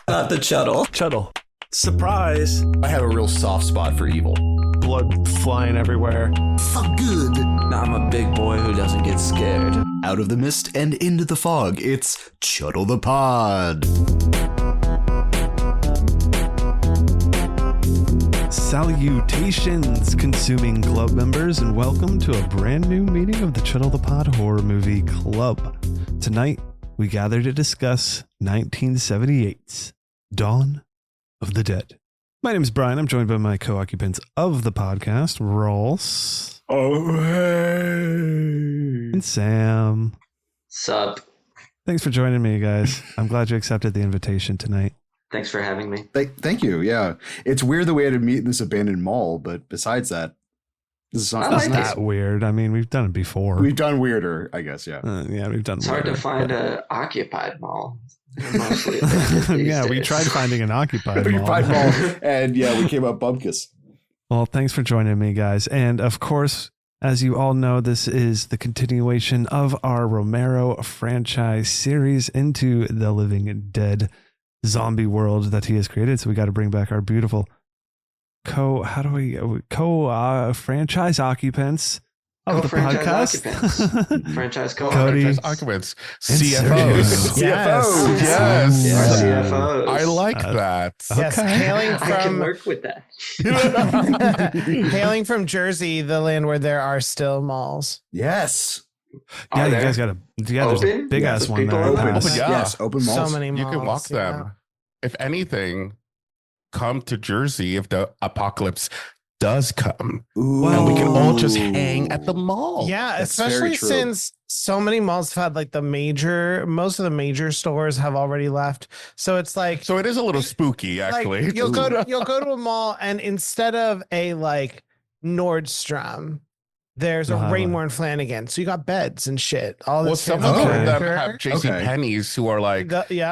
Not the Chuddle. Chuddle. Surprise. I have a real soft spot for evil. Blood flying everywhere. Fuck good. I'm a big boy who doesn't get scared. Out of the mist and into the fog, it's Chuddle the Pod. Salutations, consuming club members, and welcome to a brand new meeting of the Chuddle the Pod Horror Movie Club. Tonight, we gather to discuss 1978's Dawn of the Dead. My name is Bryan. I'm joined by my co-occupants of the podcast, Rolls. Oh, hey. And Sam. Sup? Thanks for joining me, guys. I'm glad you accepted the invitation tonight. Thanks for having me. Thank you. Yeah. It's weird that we had to meet in this abandoned mall, but besides that, this is not, I It's like not weird. I mean, we've done it before. we've done weirder, I guess. Yeah. We've done It's weirder, hard to find but- a occupied mall. Mostly abandoned these Yeah, we days. tried finding an occupied mall. Occupied mall, and yeah, we came up bumpkus. Well, thanks for joining me, guys. And of course, as you all know, this is the continuation of our Romero franchise series into the living dead zombie world that he has created. So we got to bring back our beautiful franchise occupants of the Co-franchise podcast. occupants. Franchise Cody co-occupants. Occupants, and CFOs. CFOs. Yes. Yeah, CFOs. I like that. Yes, Okay. hailing I can from work with that. hailing from Jersey, the land where there are still malls. Yes. Yeah, Are you there? guys got there's a Open? big Yeah, ass there's one people there. open. Open. Yeah. Yes. Open malls. So many malls. You can walk yeah. them. If anything, come to Jersey if the apocalypse does come. Ooh. And we can all just hang at the mall. Yeah, That's very especially true. since so many malls have had like most of the major stores have already left. So it's like, So it is a little spooky, actually. like you'll go to a mall and instead of a like Nordstrom, there's a Uh-huh. Raymore and Flanagan. So you got beds and shit. All Well, this some fancy of them furniture. have J.C. Okay. Penney's who are like, They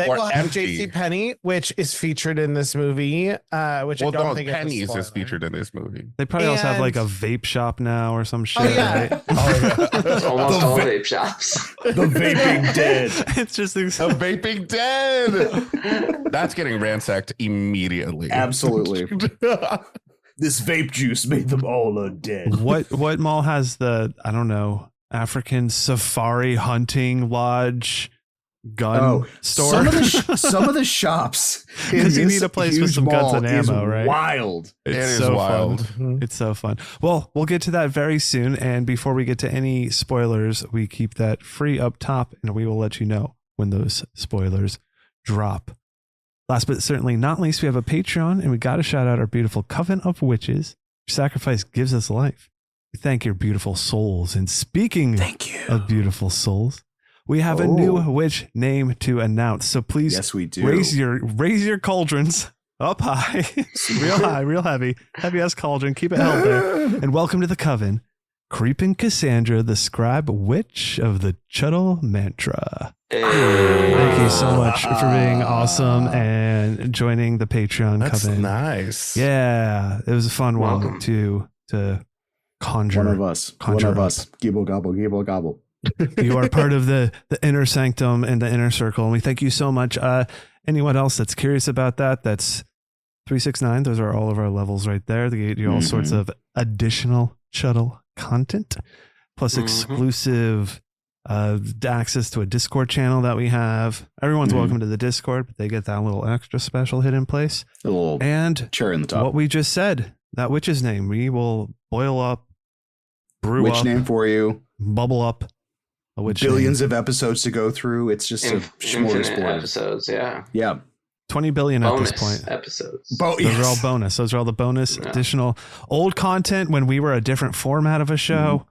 or will have empty. JC Penney, which is featured in this movie. Which I well, don't no, think Penny's is, a is spoiler. featured in this movie. They probably also have like a And- vape shop now or some shit. Oh yeah, Right? It's almost The all va- vape shops. The vaping dead. It's just A vaping dead. That's getting ransacked immediately. Absolutely. This vape juice made them all undead. what mall has the, I don't know, African safari hunting lodge gun store? Some of the shops in 'Cause you this need a place with huge some guns mall and is ammo, right? Wild. It It's is so wild. fun. It's so fun. Well, we'll get to that very soon. And before we get to any spoilers, we keep that free up top and we will let you know when those spoilers drop. Last but certainly not least, we have a Patreon and we got to shout out our beautiful Coven of Witches. Your sacrifice gives us life. We thank your beautiful souls. And speaking of beautiful souls, we have a new witch name to announce. So please Yes, we do. raise your cauldrons up high, real high, real heavy ass cauldron. Keep it held there. And welcome to the Coven, Creeping Cassandra, the scribe witch of the Chuddle Mantra. Thank you so much for being awesome and joining the Patreon That's Coven. nice. Yeah, it was a fun one Welcome. to conjure. One of us. Conjure One of up. us. Gibble gobble, gibble gobble. You are part of the inner sanctum and the inner circle, and we thank you so much. Anyone else that's curious about that, that's 369. Those are all of our levels right there. They get you all sorts of additional Chuddle content, plus exclusive access to a Discord channel that we have. Everyone's welcome to the Discord, but they get that little extra special hidden place. A little And cherry in the top. what we just said, that witch's name, we will boil up, brew Which up, name for you? bubble up a witch Billions name. of episodes to go through. It's just a Infinite smorgasbord. episodes, yeah. Yeah. 20 billion Bonus at this point. episodes. Those are all bonus. Those are all the bonus Yeah. additional old content when we were a different format of a show.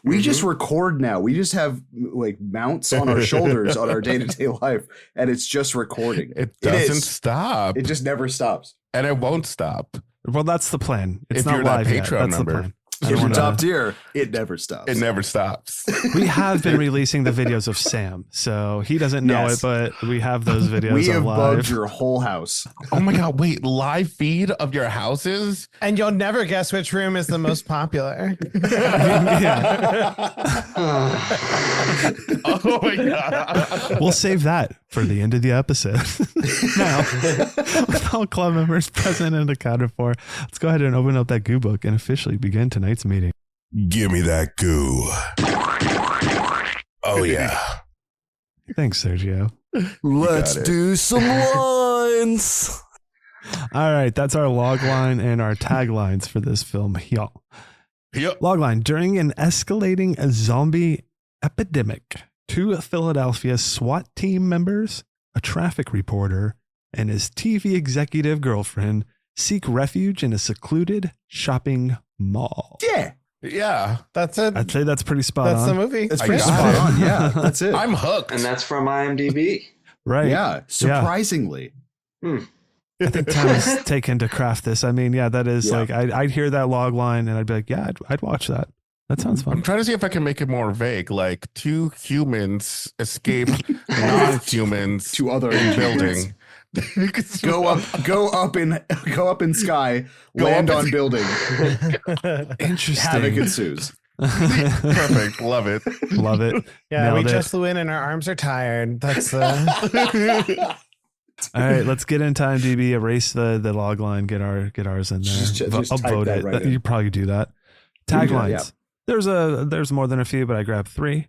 We just record now. We just have like mounts on our shoulders on our day-to-day life, and it's just recording. It doesn't is. stop. It just never stops. And it won't stop. Well, that's the plan. It's If not you're that live yet. Patreon That's member. the plan. I If don't you're wanna- top tier, it never stops. It never stops. We have been releasing the videos of Sam, so he doesn't know Yes. it, but we have those videos We have live. bugged your whole house. Oh my God. Wait, live feed of your houses? And you'll never guess which room is the most popular. Yeah. Oh my God. We'll save that for the end of the episode. Now, with all club members present and accounted for, let's go ahead and open up that goo book and officially begin tonight's meeting. Give me that goo. Oh, yeah. Thanks, Sergio. Let's do some lines. All right, that's our log line and our taglines for this film, y'all. Yep. Logline: during an escalating zombie epidemic, 2 Philadelphia SWAT team members, a traffic reporter, and his TV executive girlfriend seek refuge in a secluded shopping mall. Yeah. Yeah. That's it. I'd say that's pretty spot That's on. the movie. That's I pretty got spot it. on. Yeah, that's it. I'm hooked. And that's from IMDb. Right. Yeah, surprisingly. I think time is taken to craft this. I mean, yeah, that is Yeah. like, I'd hear that log line and I'd be like, yeah, I'd watch that. That sounds I'm fun. trying to see if I can make it more vague. Like 2 humans escape non-humans Two other in humans. building. Go up in sky, Go land up on in- building, Interesting. havoc ensues. Perfect. Love it. Love it. Yeah, Nailed we it. just flew in and our arms are tired. That's the. All right, let's get into IMDb, erase the log line, get ours in there. Just I'll type vote that it. right in. You probably do that. You can do Taglines. that, yeah. There's more than a few, but I grabbed 3.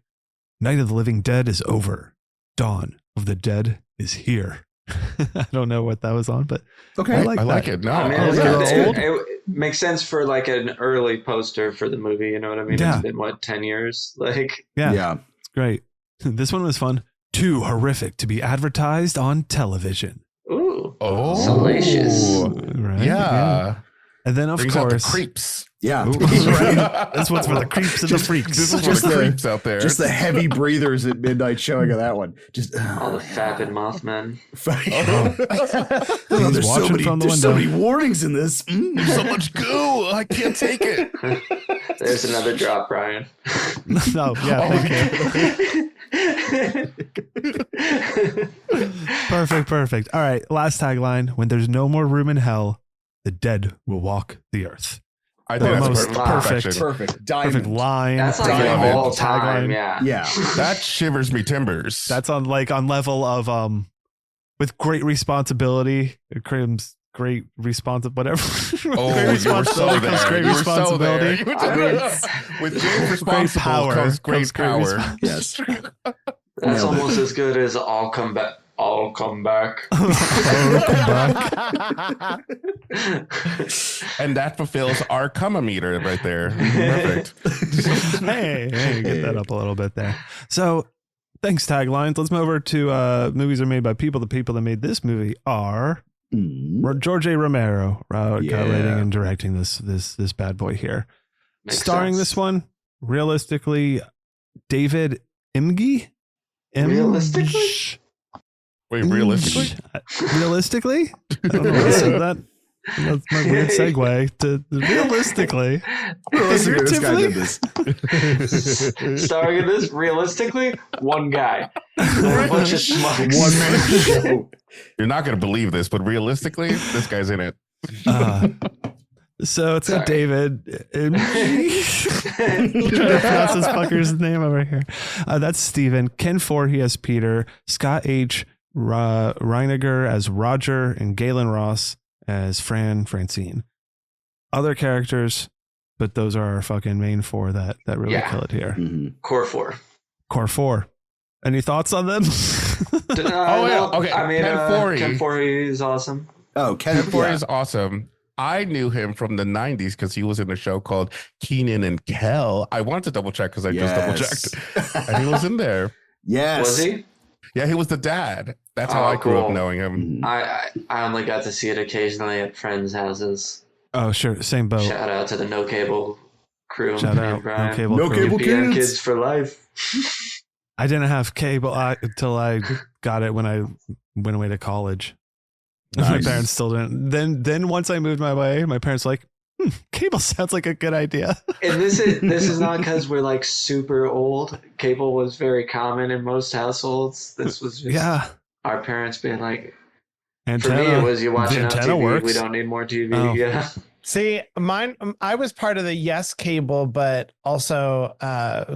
Night of the Living Dead is over. Dawn of the Dead is here. I don't know what that was on, but Okay. I like like that. it. No, I mean, I it's like yeah, good. it's it. old. It makes sense for like an early poster for the movie. You know what I mean? Yeah. It's been what, 10 years? Like, Yeah, it's great. This one was fun. Too horrific to be advertised on television. ooh, Oh, salacious. Right? Yeah. And then, of Brings out the course, creeps. Yeah. this one's for the creeps and the freaks. This is for Just the the- creeps out there. Just the heavy breathers at midnight showing of that one. Just All the vapid Mothmen. Oh, He's watching from the there's so window. many warnings in this. so much goo. I can't take it. There's another drop, Bryan. No, yeah, thank you. Perfect. All right, last tagline: when there's no more room in hell, the dead will walk the earth. I think Almost that's perfect. perfect. Perfect. Diamond. Perfect line. That's like Diamond. an all time, yeah. Yeah. That shivers me timbers. That's on level of with great responsibility. Great responsibility. Whatever. Oh, Great you were responsibility so comes there. great You were so there. responsibility. You were I mean, with James Great responsible power comes great comes great power. responsibility. Yes. That's Nailed it. almost as good as I'll come back. I'll come back. And that fulfills our come-a-meter right there. Perfect. hey, get that up a little bit there. So, thanks, taglines. Let's move over to movies are made by people. The people that made this movie are George A. Romero, Yeah. writing and directing this bad boy here. Makes Starring sense. this one, realistically, David Imge. Realistically? Wait, realistically? Realistically? I don't know why I said that. That's my weird segue to realistically. Realistically, this guy Figuratively? did this. Starring in this, realistically, one guy. A bunch of schmucks. One man show. You're not going to believe this, but realistically, this guy's in it. So it's got Sorry. David. I'm trying to pronounce this fucker's name over here. That's Steven. Ken Forhey as Peter. Scott H. Reiniger as Roger. And Galen Ross as Francine. Other characters, but those are our fucking main 4 that really Yeah. kill it here. Mhm. Core 4. Core 4. Any thoughts on them? yeah. Okay, I mean, Ken Foree. Ken Foree is awesome. Oh, Ken Ken Foree yeah. is awesome. I knew him from the 90s because he was in a show called Keenan and Kel. I wanted to double check because I just double checked. And he was in there. Yes. Was he? Yeah, he was the dad. That's how Oh, I grew up cool. knowing him. Mhm. I only got to see it occasionally at friends' houses. Oh, sure. Same boat. Shout out to the No Cable crew. Shout me and out. Bryan. No Cable No crew. Cable UPN kids. kids for life. I didn't have cable until I got it when I went away to college. My Nice. parents still didn't. Then once I moved my way, my parents were like, cable sounds like a good idea. And this is not because we're like super old. Cable was very common in most households. This was just Yeah. our parents being like, Antenna. for me, it was you watch the enough antenna TV. works. We don't need more TV. Oh. Yeah. See, mine, I was part of the Yes Cable, but also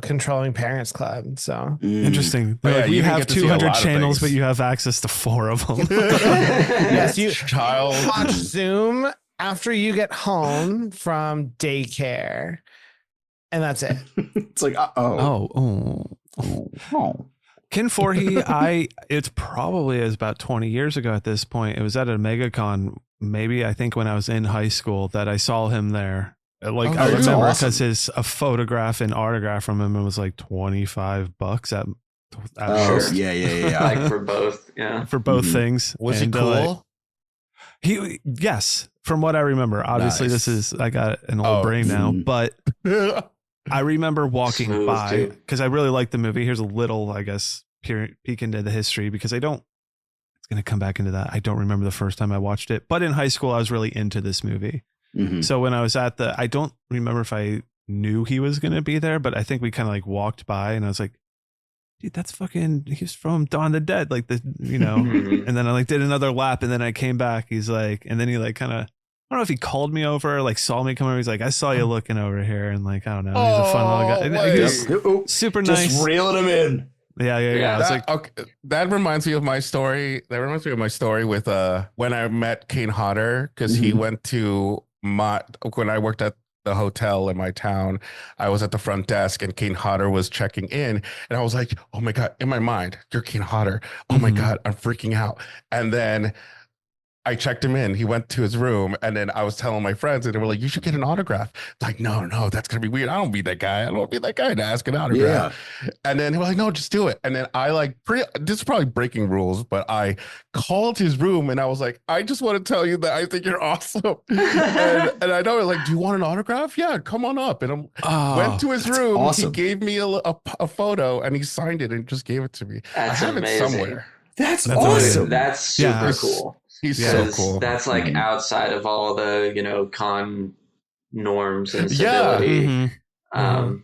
controlling Parents Club. So Interesting. Oh, yeah, we you can have get to see a 200 lot of channels, but things. you have access to 4 of them. yes, you Child. watch Zoom after you get home from daycare, and that's it. It's like, Kin Forhi, it's probably is about 20 years ago at this point. It was at a MegaCon, maybe I think when I was in high school, that I saw him there. Like I that's remember awesome. because a photograph and autograph from him was like $25 at Oh, most yeah. Like for both. Yeah. for both Mhm. things. Was he And, cool? yes, from what I remember. Obviously, Nice. I got an old brain now, Mhm. but I remember walking Smooth, by too. because I really liked the movie. Here's a little, I guess, peek into the history because it's going to come back into that. I don't remember the first time I watched it, but in high school, I was really into this movie. Mhm. So when I was I don't remember if I knew he was going to be there, but I think we kind of like walked by and I was like, dude, that's he's from Dawn of the Dead. Like Mhm. and then I like did another lap and then I came back. He's like, and then he like kind of, I don't know if he called me over or like saw me come over. He's like, I saw you looking over here. And like, I don't know. He's a fun little guy. And wait. he was Oh, super just nice. reeling him in. Yeah. I Yeah, was That, like, okay, that reminds me of my story. That reminds me of my story with when I met Kane Hodder because he Mhm. went to when I worked at the hotel in my town. I was at the front desk and Kane Hodder was checking in, and I was like, "Oh my god!" In my mind, "You're Kane Hodder." Oh my Mhm. god, I'm freaking out. And then I checked him in. He went to his room, and then I was telling my friends, and they were like, "You should get an autograph." Like, no, that's gonna be weird. I don't be that guy. I don't be that guy to ask an autograph. And then he was like, "No, just do it." And then I this is probably breaking rules, but I called his room, and I was like, "I just want to tell you that I think you're awesome." and I know, like, "Do you want an autograph? Yeah, come on up." And I went to his room. awesome. He gave me a photo, and he signed it and just gave it to me. That's I have amazing. it somewhere. That's That's awesome. That's super Yeah. cool. He's Yeah. so 'Cause cool. That's like Mhm. outside of all the, con norms and Yeah. civility. Mhm.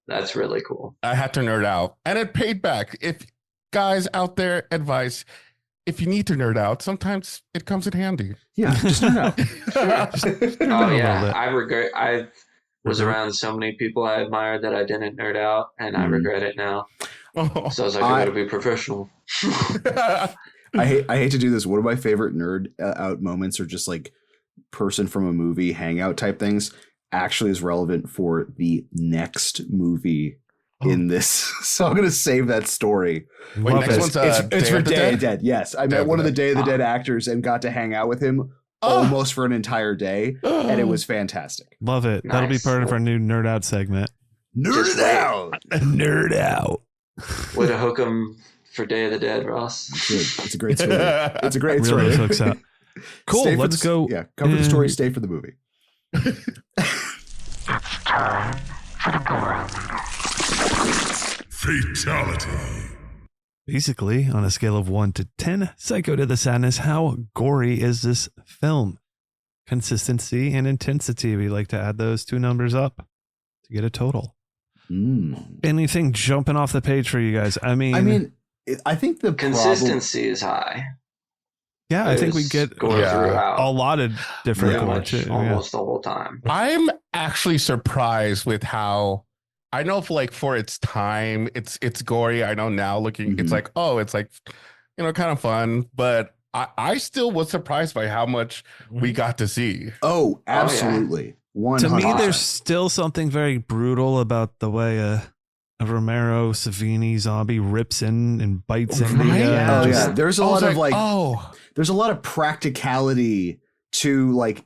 That's really cool. I had to nerd out, and it paid back. If guys out there, advice: if you need to nerd out, sometimes it comes in handy. Yeah, just no. Oh little yeah, bit. I regret. I was Mhm. around so many people I admired that I didn't nerd out, and I Mhm. regret it now. So I was like, I- I gotta be professional. I hate to do this. One of my favorite nerd out moments are just like person from a movie hangout type things. Actually, is relevant for the next movie in this. So I'm gonna save that story. Wait, Love next it. one's It's Day for of the Day of Dead? the Dead. Yes, I Day met of one the of the Day of the Ah. Dead actors and got to hang out with him Oh. almost for an entire day, and it was fantastic. Love it. That'll be Nice. part of our new nerd out segment. Nerd Just it wait. out. Nerd out. Way to hook 'em for Day of the Dead, Ross. It's a great story. It's a great Really story. hooks up. Cool. Stay for Let's the- go. Yeah, cover the story. Stay for the movie. Fatality. Basically, on a scale of 1 to 10, Psycho to the Sadness, how gory is this film? Consistency and intensity. We like to add those two numbers up to get a total. Anything jumping off the page for you guys? I mean, I think the Consistency is high. yeah, I think we There's get gore Yeah. throughout. a lot of different Yeah. Pretty gore much too. Yeah. almost the whole time. I'm actually surprised with how I know for its time, it's gory. I know now looking, it's Mhm. like, oh, it's like, kind of fun, but I still was surprised by how much we got to see. Oh, absolutely. To me, 100%. there's still something very brutal about the way a Romero Savini zombie rips in and bites into Right? you. Yeah. Oh Just- yeah, there's a I was lot of like oh, there's a lot of practicality to like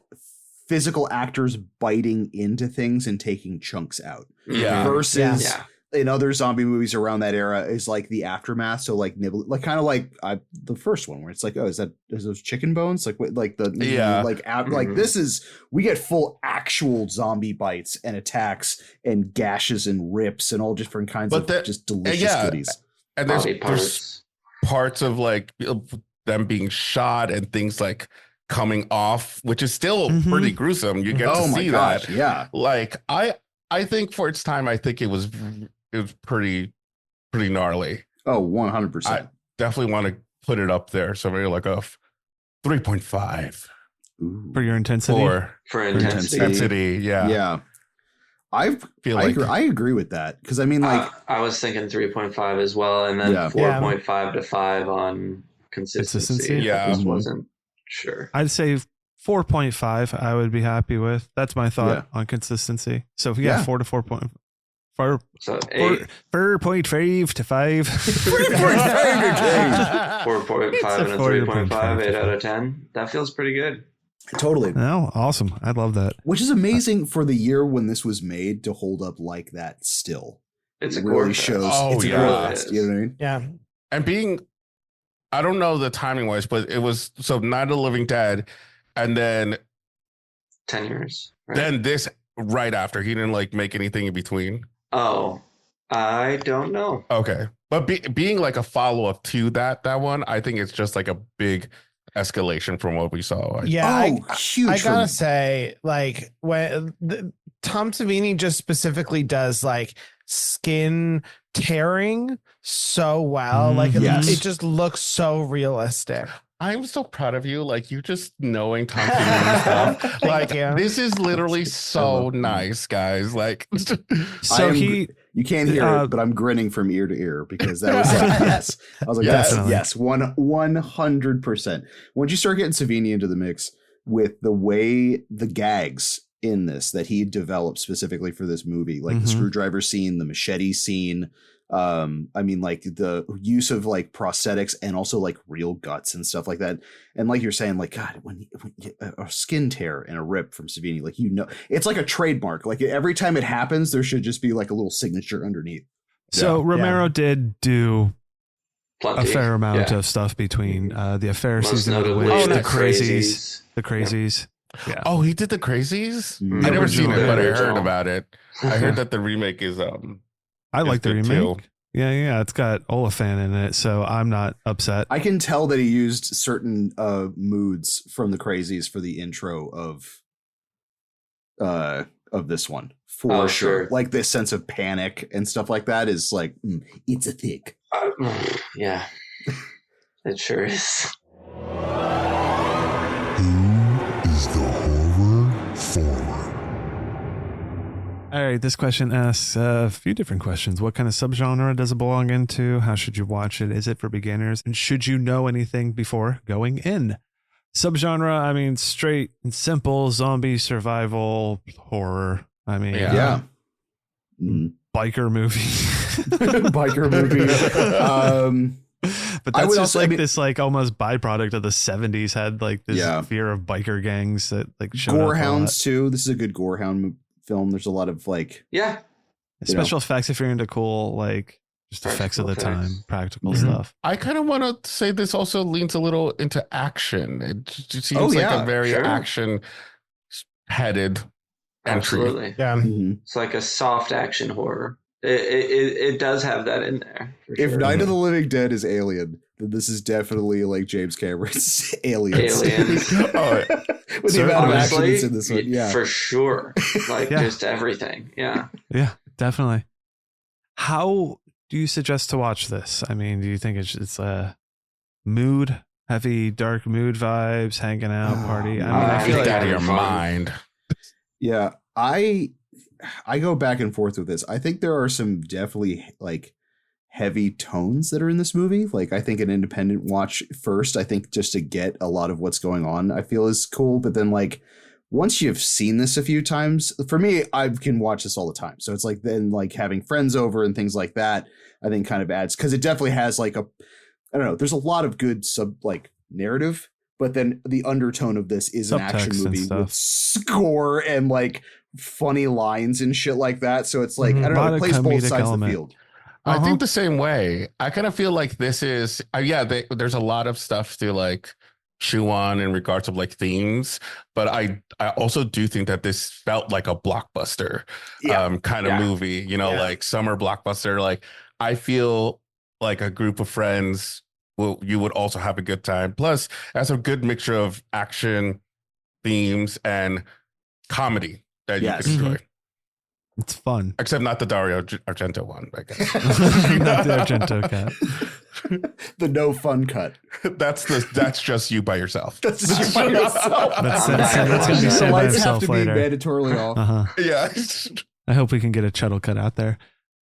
physical actors biting into things and taking chunks out Yeah. versus Yeah. in other zombie movies around that era is like the aftermath. So like nibble, like kind of like the first one where it's like, oh, is those chicken bones? Like what, like the Yeah. like like Mhm. this is we get full actual zombie bites and attacks and gashes and rips and all different kinds But of that- just delicious yeah. goodies. and Body there's parts. parts of like them being shot and things like coming off, which is still Mhm. pretty gruesome. You get Oh to my see gosh, that. yeah. Like I think for its time, I think it was pretty gnarly. Oh, 100%. Definitely want to put it up there. So maybe like a 3.5. Ooh. for your intensity. For intensity. Yeah. Yeah. I agree with that because I mean, like, I was thinking 3.5 as well, and then Yeah. 4.5 to 5 on consistency. Yeah. I just wasn't sure. I'd say 4.5. I would be happy with. That's my thought on consistency. So if you got 4 to 4.5. So 8. 4.5 to 5. 4.5 and a 3.5, 8 out of 10. That feels pretty good. Totally. No, awesome. I love that. Which is amazing for the year when this was made to hold up like that still. It's It a really gore shows. fest. Oh, It's a yeah. gore fest, you know what I mean? Yeah. And I don't know the timing wise, but it was so Night of the Living Dead, and then 10 years. Right? then this right after. He didn't like make anything in between. Oh, I don't know. Okay, but being like a follow up to that one, I think it's just like a big escalation from what we saw. Yeah. Huge. I for gotta me. say, like, when Tom Savini just specifically does like skin tearing so well, like Yes. it just looks so realistic. I'm so proud of you. Like you just knowing Tom Savini stuff. Like you. this is literally so nice, guys. Like So you can't hear it, but I'm grinning from ear to ear because that was like, yes. I was like, Definitely. yes, 100%. Once you start getting Savini into the mix with the way the gags in this that he developed specifically for this movie, like the screwdriver scene, the machete scene, I mean, like the use of like prosthetics and also like real guts and stuff like that. And like you're saying, like, God, when a skin tear and a rip from Savini, like, you know, it's like a trademark. Like every time it happens, there should just be like a little signature underneath. So Romero did do Plenty. a fair amount of stuff between the Affair Most season of the notably, witch, the the crazies, the crazies. Yeah. oh, he did the crazies? Mhm. I never seen it, but I heard Original. about it. I heard that the remake is I like the good remake. too. Yeah, it's got Oliphant in it, so I'm not upset. I can tell that he used certain moods from the crazies for the intro of this one. For sure. Sure. Like this sense of panic and stuff like that is like, it's a thick. Yeah, it sure is. Who is the horror forward? All right, this question asks a few different questions. What kind of subgenre does it belong into? How should you watch it? Is it for beginners? And should you know anything before going in? Subgenre, I mean, straight and simple, zombie survival horror. I mean, Yeah. biker movie. Biker movie. But I that's would just also- like I mean- this like almost byproduct of the 70s had like this Yeah. fear of biker gangs that like showed up a lot. Gorehounds too. This is a good Gorehound film. There's a lot of like, Yeah, Special effects if you're into cool like just effects of the Practical time, effects. practical Mhm. stuff. I kind of want to say this also leans a little into action. It seems Oh, like yeah, a very sure. action headed entry. absolutely. Yeah. It's like a soft action horror. It does have that in there. For if sure. Night of the Living Dead is Alien, then this is definitely like James Cameron's Aliens. Aliens. Oh, With the amount of action Honestly, that's in this one. Yeah. for sure. Like Yeah. just everything. Yeah. Yeah, definitely. How do you suggest to watch this? I mean, do you think it's a mood, heavy, dark mood vibes, hanging out, party? I mean, I I feel think like out of your having fun. mind. Yeah, I go back and forth with this. I think there are some definitely like heavy tones that are in this movie. Like I think an independent watch first, I think just to get a lot of what's going on, I feel is cool. But then like once you've seen this a few times, for me, I can watch this all the time. So it's like then like having friends over and things like that, I think kind of adds, because it definitely has like I don't know, there's a lot of good narrative, but then the undertone of this is an action Subtext and movie stuff. with score and like funny lines and shit like that. So it's like, I don't Lot know, it of plays both comedic sides of element. the field. I think the same way. I kind of feel like this is, there's a lot of stuff to like chew on in regards of like themes, but I also do think that this felt like a blockbuster kind of movie, you know, like summer blockbuster. Like I feel like a group of friends, you would also have a good time. Plus, it has a good mixture of action, themes, and comedy that you Yes. can enjoy. it's fun. Except not the Dario Argento one, I guess. Not the Argento cat. The no fun cut. That's just you by yourself. That's just by yourself. That's gonna be The said by lights have itself to be later. mandatorily off. Uh-huh. Yeah. I hope we can get a Chuddle cut out there.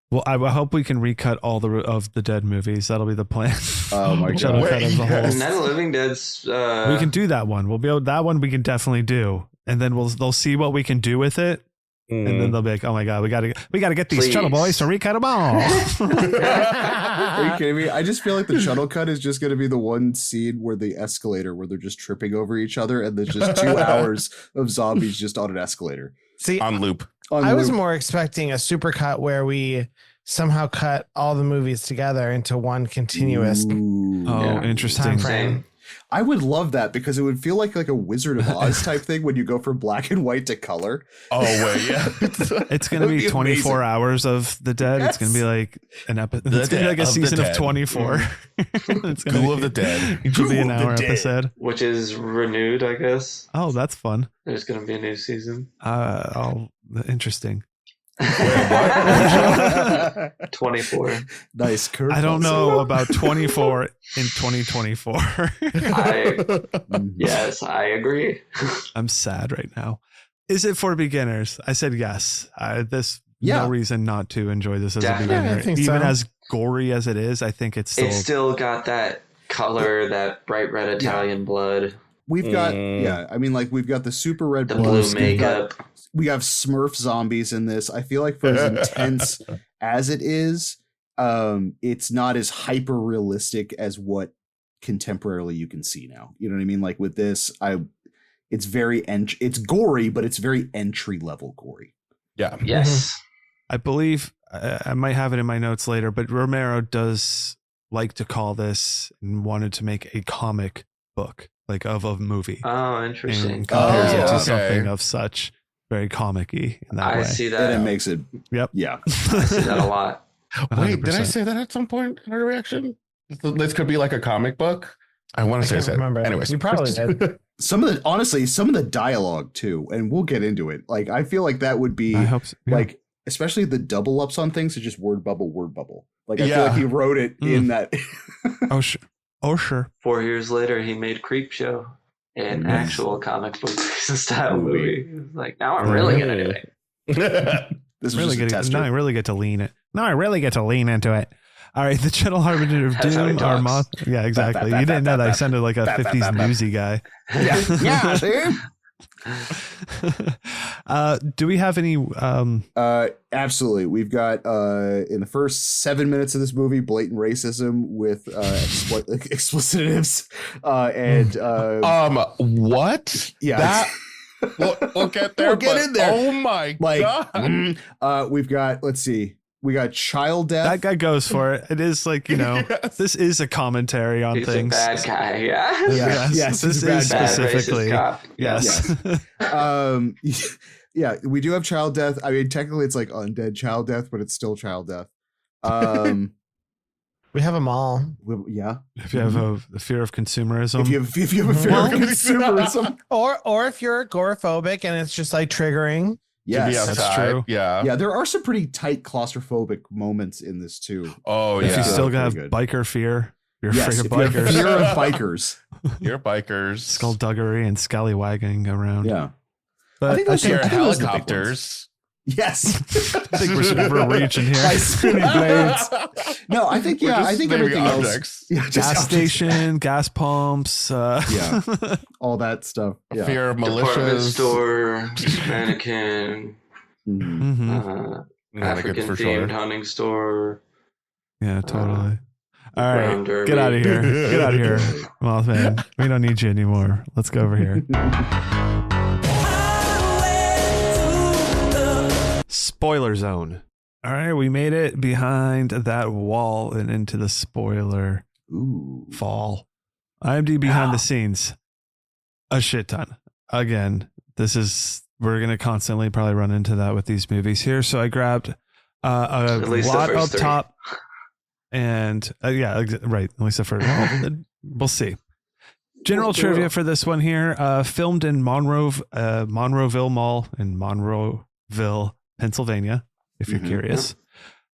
Well, I hope we can recut all of the Dead movies. That'll be the plan. Oh my Chuddle god. cut of the whole. And then Living Dead's. We can do that one. We'll be able. That one we can definitely do, and then they'll see what we can do with it. And then they'll be like, "Oh my god, we gotta get these Please. Chuddle boys to recut them all." Are you kidding me? I just feel like the Chuddle cut is just going to be the one scene where the escalator, where they're just tripping over each other, and there's just 2 hours of zombies just on an escalator. See, on loop. I was more expecting a supercut where we somehow cut all the movies together into one continuous Ooh. Oh, Yeah. interesting. time frame. I would love that because it would feel like a Wizard of Oz type thing when you go from black and white to color. Oh wait, yeah. It's going to That would be be 24 amazing. hours of the Dead. It's going to be like an episode. It's going to be like a Dead of the season of Dead. 24. It's gonna Ghoul be- of the Dead. Each will be an Ghoul of the hour Dead. episode. Which is renewed, I guess. Oh, that's fun. There's going to be a new season. Interesting. 24. Nice curve. I don't know about 24 in 2024. Yes, I agree. I'm sad right now. Is it for beginners? I said yes. Yeah. No reason not to enjoy this as Definitely. a beginner. Yeah, I think Even so. as gory as it is, I think it's still. It's still got that color, that bright red Italian blood, We've got I mean, like we've got the super red the bloods. blue makeup. We have Smurf zombies in this. I feel like for as intense as it is, it's not as hyper realistic as what contemporarily you can see now. You know what I mean? Like with this, it's very it's gory, but it's very entry level gory. Yeah. Yes. I believe I might have it in my notes later, but Romero does like to call this and wanted to make a comic book, like of a movie, Oh, interesting. and compares it to okay. something of such very comic-y in that I way. see And it that. makes it Yep. yeah. I see that a lot. Wait, did I 100%. say that at some point in our reaction? This could be like a comic book. I want to say I can't said. remember. Anyways, You probably did. Some of the dialogue too, and we'll get into it. Like I feel like that would be I hope so. Yeah. like, especially the double ups on things, are just word bubble. Like I feel Yeah. like he wrote it in that. Oh sure. Oh sure. 4 years later, he made Creepshow, an Nice. actual comic book style Movie. movie. He was like, now I'm really gonna do it. This was Really just a get tester. now I really get to lean it. Now I really get to lean into it. All right, the Chuddle Harbinger of That's how he Doom, our talks. moth. Yeah, exactly. You didn't know that I sounded like a Bap, bap, 50s bap, bap. newsy guy. Yeah, see? Do we have any Absolutely. We've got in the first 7 minutes of this movie, blatant racism with explicitives and what? yeah. That we'll get there. We'll get but in there. Oh my like god! we've got, let's see, we got child death. that guy goes for it? It is like, Yes. this is a commentary on He's things. a bad guy, yeah. Yeah. Yes, this he's a is bad guy. specifically. Bad racist cop. Yes. Yeah, we do have child death. I mean, technically it's like undead child death, but it's still child death. We have them all. Yeah. If you have a fear of consumerism, If you have a fear of consumerism. Or if you're agoraphobic and it's just like triggering. To be Yes. that's outside. true. Yeah. Yeah, there are some pretty tight clauprophobic moments in this too. Oh if yeah. you still Pretty have good. biker fear, you're Yes, afraid if of you have bikers, fear of bikers. You're bikers. skullduggery and scallywagging around. Yeah. But I think those You're I think those are the big helicopters. Yes. I think we're reaching here. By spinning blades. No, I think We're just I think naming everything else. objects. Yeah, just Gas objects. station, gas pumps. Yeah. All that stuff. Yeah. Fear of Department militias. store, mannequin, Mhm. Mhm. African for themed sure. hunting store. Yeah, totally. All right, Round derby. get out of here. Get out of here, Mothman. We don't need you anymore. Let's go over here. Spoiler zone. All right, we made it behind that wall and into the spoiler Ooh. fall. IMDb behind the scenes. A shit ton. Again, we're going to constantly probably run into that with these movies here. So I grabbed a At least the lot first up three. top. And right. At least the first. Well, we'll see. General trivia for this one here. Filmed in Monroeville Mall in Monroeville, Pennsylvania, if you're Mhm. curious.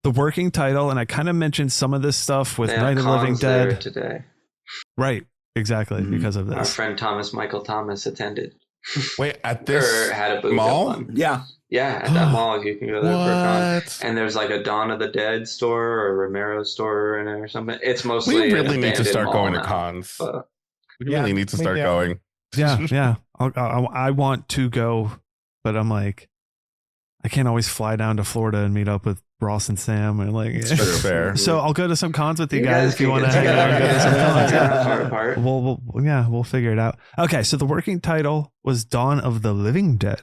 The working title, and I kind of mentioned some of this stuff with They have Night of the Living cons there Dead. today. Right. Exactly. Mhm. Because of Our this. friend Michael Thomas attended. Wait, at Or this had a booth mall? at one. Yeah. Yeah, at that mall, you can go there for a con. What? And there's like a Dawn of the Dead store or a Romero store in it or something. It's mostly We an really need to abandoned start mall going to now, cons. but- We Yeah, really need to we start do. going. Yeah. I want to go, but I'm like, I can't always fly down to Florida and meet up with Ross and Sam and like. That's fair. So I'll go to some cons with you, You guys if you can want to get hang out and go to some together. cons. Yeah, far apart. We'll figure it out. Okay, so the working title was Dawn of the Living Dead.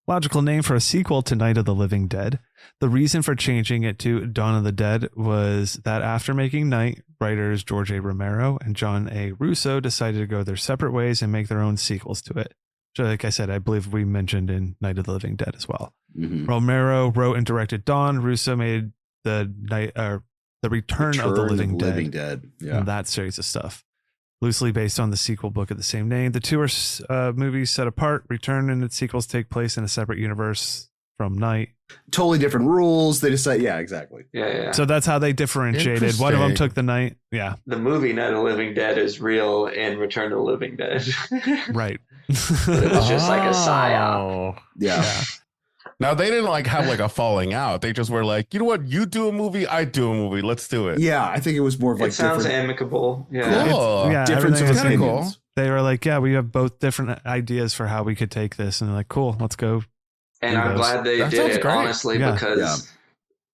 Logical name for a sequel to Night of the Living Dead. The reason for changing it to Dawn of the Dead was that after making Night, writers George A. Romero and John A. Russo decided to go their separate ways and make their own sequels to it. So like I said, I believe we mentioned in Night of the Living Dead as well. Mhm. Romero wrote and directed Dawn. Russo made the Return of the Living Dead. Yeah. And that series of stuff. Loosely based on the sequel book of the same name. The two are movies set apart. Return and its sequels take place in a separate universe from Night. Totally different rules. They decide. Yeah, exactly. Yeah. So that's how they differentiated. One of them Interesting. took the Night. Yeah, The movie Night of the Living Dead is real in Return of the Living Dead. right. But it was just like a psyop. Oh. Yeah. Now they didn't like have like a falling out. They just were like, you know what? You do a movie, I do a movie. Let's do it. Yeah. I think it was more of like It sounds different, amicable. Yeah. Cool. Yeah, difference of everything is kinda opinions. cool. They were like, yeah, we have both different ideas for how we could take this. And they're like, cool, let's go. And Who I'm knows? glad they That did sounds it, great. honestly, Yeah. because Yeah.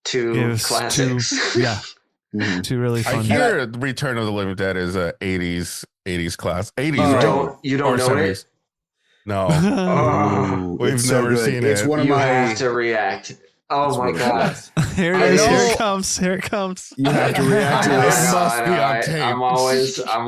two It was classics. Yeah, Mhm. two really I fun. hear Return of the Living Dead is a 80s class. 80s, Oh. right? You don't Or know 70s. it? No. Oh, Ooh, We've it's so never good. seen It's it. one of you my. have to react. Oh It's my one of god. Here it I is. Here know. it comes. Here it comes. You have to react to I know, this. Must I be know, on tape. I'm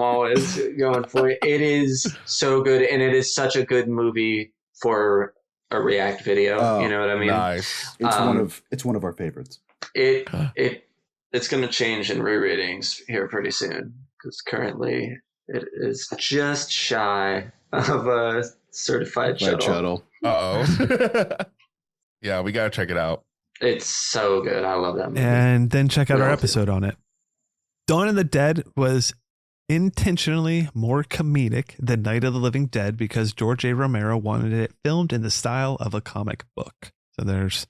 always going for it. It is so good, and it is such a good movie for a react video. Oh, you know what I mean? Nice. It's one of our favorites. It's going to change in rereadings here pretty soon because currently it is just shy of a certified By shuttle. Uh-oh. Yeah, we got to check it out. It's so good. I love that movie. And then check out our Well, episode on it. Dawn of the Dead was intentionally more comedic than Night of the Living Dead because George A. Romero wanted it filmed in the style of a comic book. So there's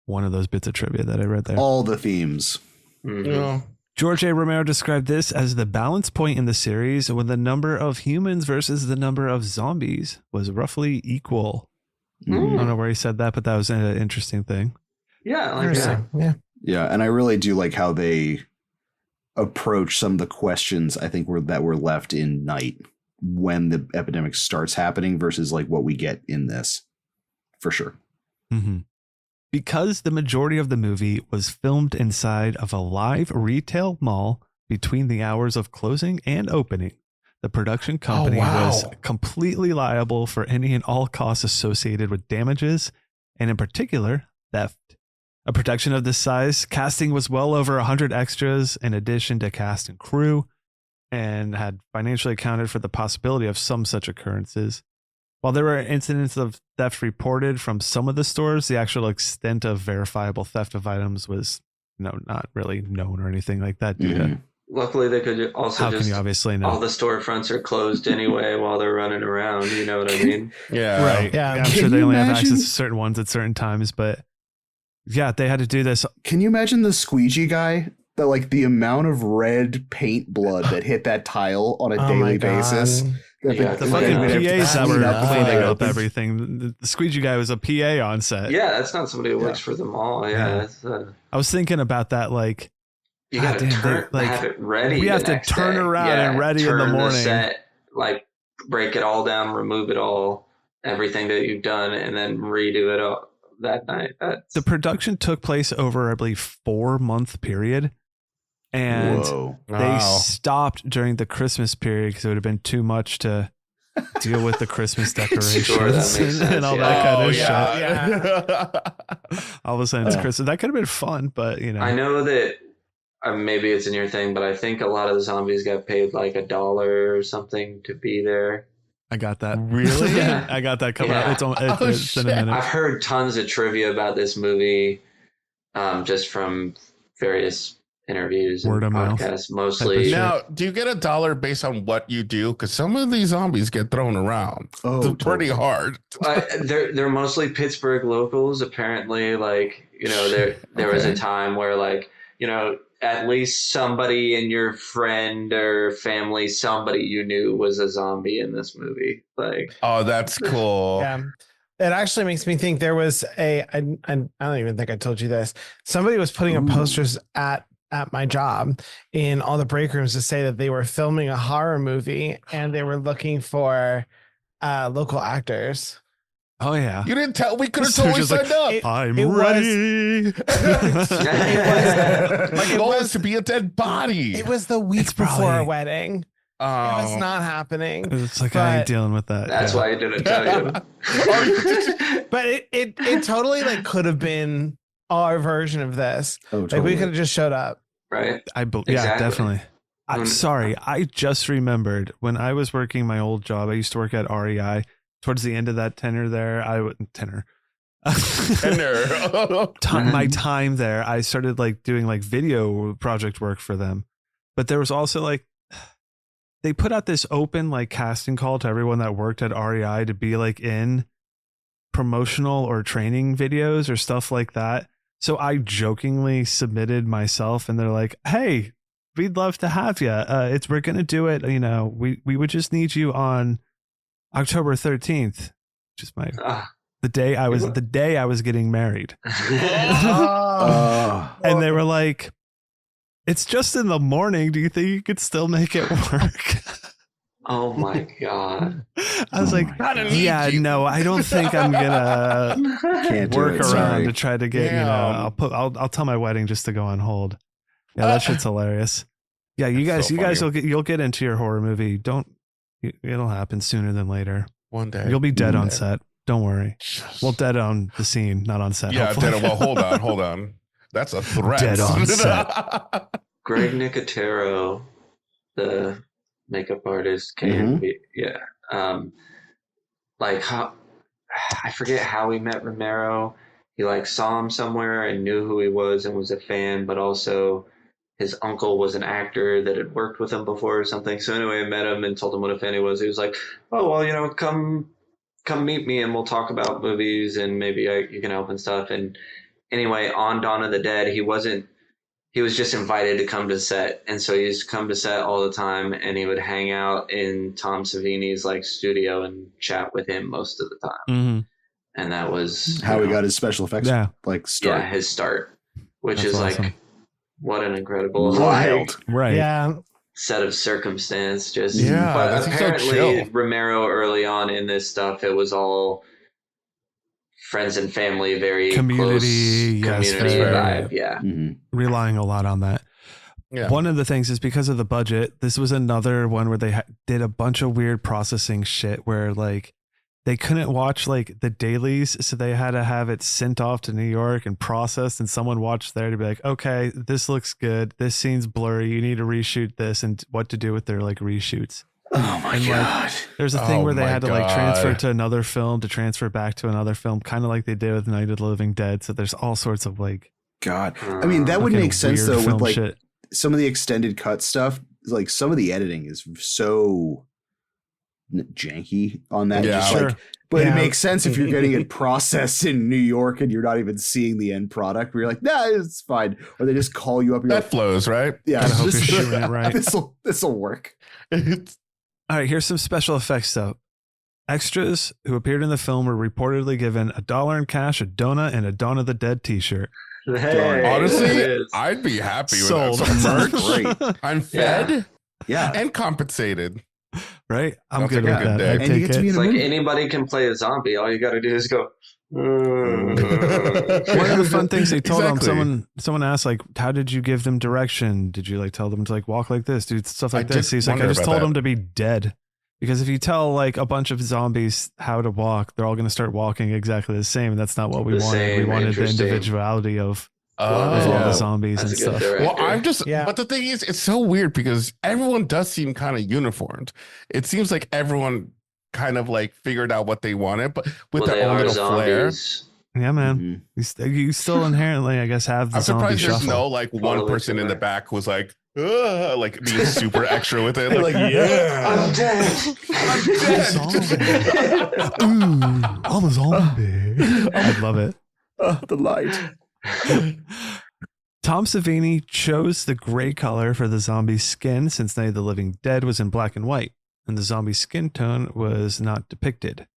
one of those bits of trivia that I read there. All the themes. Mhm. Yeah. George A. Romero described this as the balance point in the series when the number of humans versus the number of zombies was roughly equal. I don't know where he said that, but that was an interesting thing. Yeah, I like that. Interesting. Yeah. Yeah, and I really do like how they approach some of the questions I think were left in Night when the epidemic starts happening versus like what we get in this, for sure. Mm-hmm. Because the majority of the movie was filmed inside of a live retail mall between the hours of closing and opening, the production company was completely liable for any and all costs associated with damages, and in particular, theft. A production of this size, casting was well over 100 extras in addition to cast and crew, and had financially accounted for the possibility of some such occurrences. While there were incidents of theft reported from some of the stores, the actual extent of verifiable theft of items was not really known or anything like that. Due to Luckily, they could also how just can you obviously know? all the storefronts are closed anyway while they're running around. You know what I mean? Yeah. Right. Yeah. I'm Can sure they you only have imagine- access to certain ones at certain times, but yeah, they had to do this. Can you imagine the squeegee guy? The amount of red paint blood that hit that tile on a Oh my daily God. basis. Yeah, The Yeah. fucking Yeah. PAs that were Clean up cleaning fire. up everything. The squeegee guy was a PA on set. Yeah, that's not somebody who works for the mall. Yeah, Yeah. It's, I was thinking about that. Like, you God got to damn, turn, like, have it ready. we the have to next turn day. around and ready in the turn morning. set, like break it all down, remove it all, everything that you've done, and then redo it all that night. That's, the production took place over, I believe, 4-month period. And Whoa. they Wow. stopped during the Christmas period because it would have been too much to deal with the Christmas decorations Sure, that makes and sense, all yeah. that kind Oh, of shit. yeah. All of a sudden it's Christmas. That could have been fun, but I know that maybe it's in your thing, but I think a lot of the zombies got paid like $1 or something to be there. I got that. Really? Yeah. I got that coming Yeah. up. It's Oh, in a shit. minute. I've heard tons of trivia about this movie. just from various interviews Word and of mouth podcasts, type mostly. of shit. Now, do you get $1 based on what you do? Because some of these zombies get thrown around. Oh, It's pretty totally. hard. They're mostly Pittsburgh locals. Apparently, like, there was a Okay. time where, like, at least somebody in your friend or family, somebody you knew was a zombie in this movie. Like, Oh, that's cool. Yeah. It actually makes me think there was I don't even think I told you this. Somebody was putting up posters at my job in all the break rooms to say that they were filming a horror movie and they were looking for local actors. Oh yeah. You didn't tell. We could have So totally just like, signed up. I'm it was- ready. My goal is to be a dead body. It was the week It's before probably- our wedding. It was Oh. not happening. It's like I ain't But- dealing with that. that's Yeah. why I didn't tell you. But it totally like could have been our version of this. Oh, Like totally. we could have just showed up. Right? Yeah, Exactly. definitely. I'm Mm. sorry. I just remembered when I was working my old job. I used to work at REI. Towards the end of that tenure there, my time there, I started like doing like video project work for them. But there was also like they put out this open like casting call to everyone that worked at REI to be like in promotional or training videos or stuff like that. So I jokingly submitted myself and they're like, "Hey, we'd love to have you. We're going to do it. We would just need you on October 13th, which is the day I was getting married." And they were like, "It's just in the morning. Do you think you could still make it work?" Oh my God. I was like, I don't need "Yeah, you." no, I don't think I'm gonna Can't do work it, around sorry. to try to get, Damn. I'll tell my wedding just to go on hold." Yeah, that shit's hilarious. Yeah, you That's guys so you'll get into your horror movie. It'll happen sooner than later. One day. You'll be dead on One day. set. Don't worry. Well, dead on the scene, not on set. Yeah, hopefully. dead. Well, hold on. That's a threat. Dead on set. Greg Nicotero, the makeup artist, came. Yeah. Like how I forget how we met Romero. He like saw him somewhere and knew who he was and was a fan, but also his uncle was an actor that had worked with him before or something. So anyway, I met him and told him what a fan he was. He was like, "Oh well, come meet me and we'll talk about movies and maybe you can help and stuff." And anyway, on Dawn of the Dead, he was just invited to come to set. And so he used to come to set all the time and he would hang out in Tom Savini's like studio and chat with him most of the time. Mhm. And that was How he got his special effects like start. Yeah, his start, which That's is awesome. like, what an incredible Wild. Right. Yeah. set of circumstance. Just Yeah, but that's so apparently chill. Romero early on in this stuff, it was all friends and family, very Community, close yes, community very- vibe. Yeah. Mhm. Relying a lot on that. Yeah. One of the things is because of the budget. This was another one where they did a bunch of weird processing shit where like they couldn't watch like the dailies, so they had to have it sent off to New York and processed, and someone watched there to be like, "Okay, this looks good. This scene's blurry. You need to reshoot this," and what to do with their like reshoots. Oh my And, like, god. There's a thing Oh where they my had to like transfer God. to another film to transfer back to another film, kind of like they did with Night of the Living Dead. So there's all sorts of like God. I mean, that would fucking make sense weird though with film like shit. some of the extended cut stuff. Like some of the editing is so janky on that. Yeah. Just Sure. like, but it Yeah. makes sense if you're getting it processed in New York and you're not even seeing the end product. Where you're like, nah, it's fine. Or they just call you up. And you're That like, flows, right? yeah, Gotta hope this- you're shooting it right. This'll work. All right, here's some special effects though. Extras who appeared in the film were reportedly given $1 in cash, a donut, and a Dawn of the Dead T-shirt. Hey, there it Honestly, is. I'd be happy with Sold. that. Some merch. Great. I'm fed Yeah. and compensated. Right? I'm Sounds good like a with good that. day. I And And you take get to be it. in It's a like movie. anybody can play a zombie. All you got to do is go. One of the fun things they told Exactly. them, someone asked, like, how did you give them direction? Did you like tell them to like walk like this, do stuff I like did this? He's like, I wonder just about told that. them to be dead. Because if you tell like a bunch of zombies how to walk, they're all going to start walking exactly the same. And that's not what we The wanted. We same, wanted the interesting. individuality of Wow. all yeah. the zombies That's and a good stuff. director. Well, I'm just, Yeah. but the thing is, it's so weird because everyone does seem kind of uniformed. It seems like everyone kind of like figured out what they wanted, but with Well, they their own are little flair. zombies. Yeah, man. You still inherently, I guess, have the I'm zombie surprised there's shuffle. no like one Totally person in the correct. back who was like being super extra with it. Like, yeah. I'm dead. Ooh, I'm a zombie. I love it. The light. Tom Savini chose the gray color for the zombie skin since Night of the Living Dead was in black and white, and the zombie skin tone was not depicted.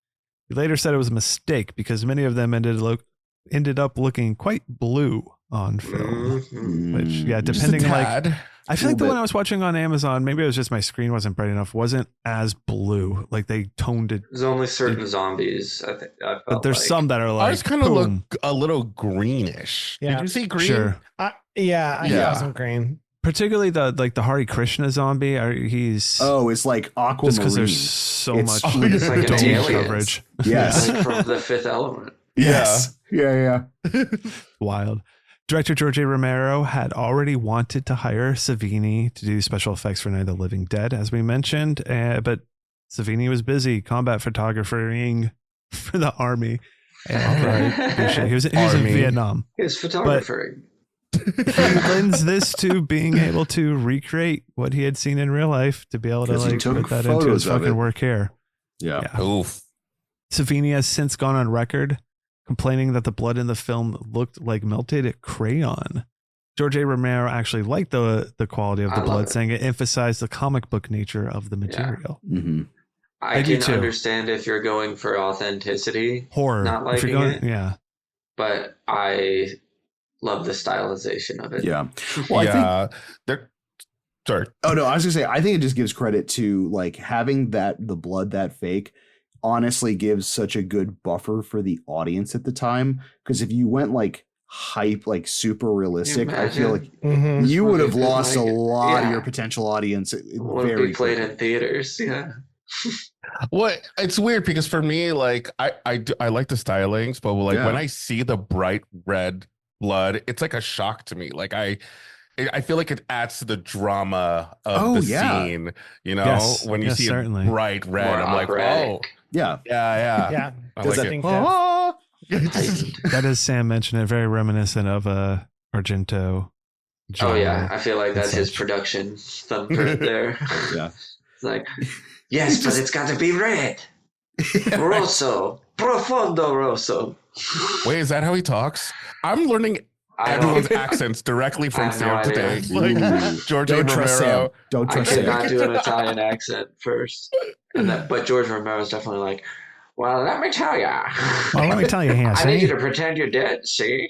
He later said it was a mistake because many of them ended up looking quite blue on film. Mhm. Which, yeah, Just a depending like tad. I feel like the Little one I was watching on Amazon, maybe it was just my screen wasn't bright enough, wasn't as blue. Like they toned it. There's only certain zombies. I think. I But felt there's like. some that are like Ours kind of boom. look a little greenish. Yeah. Did you see green? Sure. I Yeah. saw some green. Particularly the Hari Krishna zombie. He's Oh, it's like just because there's aquamarine. so It's- much Oh, it's like an dome alien. coverage. Yes. Like from The Fifth Element. Yes. Yeah. Wild. Director George A. Romero had already wanted to hire Savini to do special effects for Night of the Living Dead, as we mentioned, but Savini was busy combat photographing for the army. And he was in Army. Vietnam. His photographer. He lends this to being able to recreate what he had seen in real life to be able to 'Cause he like took put that into photos his of fucking it. work here. Yeah. Yeah. Oof. Savini has since gone on record complaining that the blood in the film looked like melted crayon. George A. Romero actually liked the quality of the I love blood, it. saying it emphasized the comic book nature of the material. Mm-hmm. I I do can too. understand if you're going for authenticity, Horror. Not if you're liking going, it? yeah. but I love the stylization of it. Yeah. Well, I think. yeah. They're sorry. Oh no, I was gonna say. I think it just gives credit to like having the blood that fake. Honestly, gives such a good buffer for the audience at the time. Because if you went like hype, like super realistic, I feel like Mhm. you would have Movie could, lost a like, lot of yeah. your potential audience Would very be played quickly. in theaters. Yeah. Well, it's weird because for me, like I like the stylings, but like Yeah. when I see the bright red blood, it's like a shock to me. Like I feel like it adds to the drama of Oh, the yeah. scene. You know, Yes. when you Yes, see certainly. it bright red, More I'm like, oh, operatic. Yeah. yeah. Yeah. I Does like that it. think that's- Heightened. That is Sam mentioned it, very reminiscent of Argento. Oh yeah, genre. I feel like that's his such. production thumbprint there. Yeah. It's like, yes, but it's got to be red. Rosso, profondo rosso. Wait, is that how he talks? I'm learning I everyone's don't, accents directly I from have no Sam today. idea. Like Ooh. George A. Don't trust Sam. Romero. Don't I trust could Sam. not do an Italian accent first, but George Romero is definitely like, well, let me tell ya. Well, let me tell you, Hans. I need you eh? to pretend you're dead. See?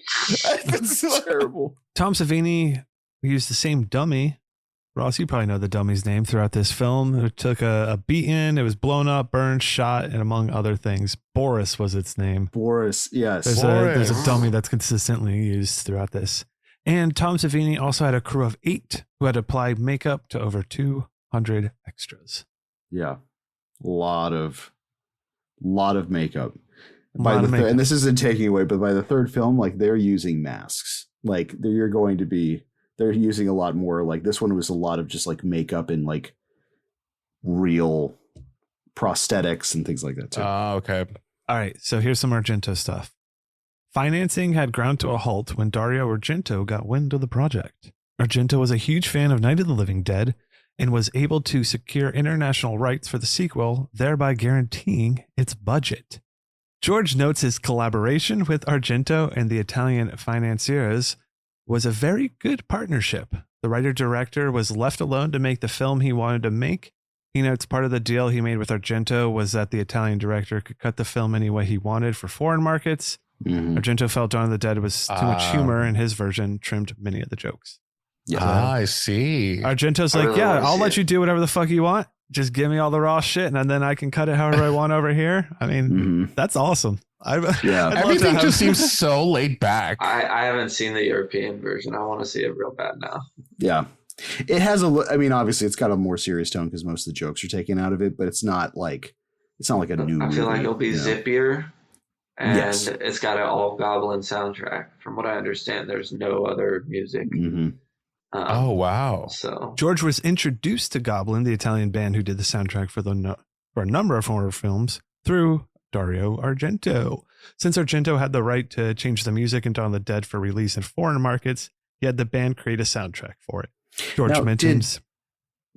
It's terrible. Tom Savini used the same dummy. Ross, you probably know the dummy's name throughout this film. It took a beating, it was blown up, burned, shot, and among other things. Boris was its name. Boris, yes. There's a Boris. dummy that's consistently used throughout this. And Tom Savini also had a crew of 8 who had applied makeup to over 200 extras. Yeah. Lot of makeup. Lot of makeup. And this isn't taking away, but by the third film, like they're using masks. Like they're using a lot more. Like this one was a lot of just like makeup and like real prosthetics and things like that too. Okay. All right, so here's some Argento stuff. Financing had ground to a halt when Dario Argento got wind of the project. Argento was a huge fan of Night of the Living Dead and was able to secure international rights for the sequel, thereby guaranteeing its budget. George notes his collaboration with Argento and the Italian financiers was a very good partnership. The writer-director was left alone to make the film he wanted to make. He notes part of the deal he made with Argento was that the Italian director could cut the film any way he wanted for foreign markets. Mhm. Argento felt Dawn of the Dead was too much humor, and his version trimmed many of the jokes. Yeah. I see. Argento's I like, really yeah, wanna I'll see let it." you do whatever the fuck you want. Just give me all the raw shit, and then I can cut it however I want over here. I mean, Mhm. that's awesome. Yeah. I'd love to Everything have- just seems so laid back. I haven't seen the European version. I want to see it real bad now. Yeah. It has I mean, obviously it's got a more serious tone because most of the jokes are taken out of it, but it's not like a new I feel like movie, it'll be you know? zippier, and Yes. it's got an all Goblin soundtrack. From what I understand, there's no other music. Mhm. Oh wow. So George was introduced to Goblin, the Italian band who did the soundtrack for a number of horror films, through Dario Argento. Since Argento had the right to change the music in Dawn of the Dead for release in foreign markets, he had the band create a soundtrack for it. George Now, mentions...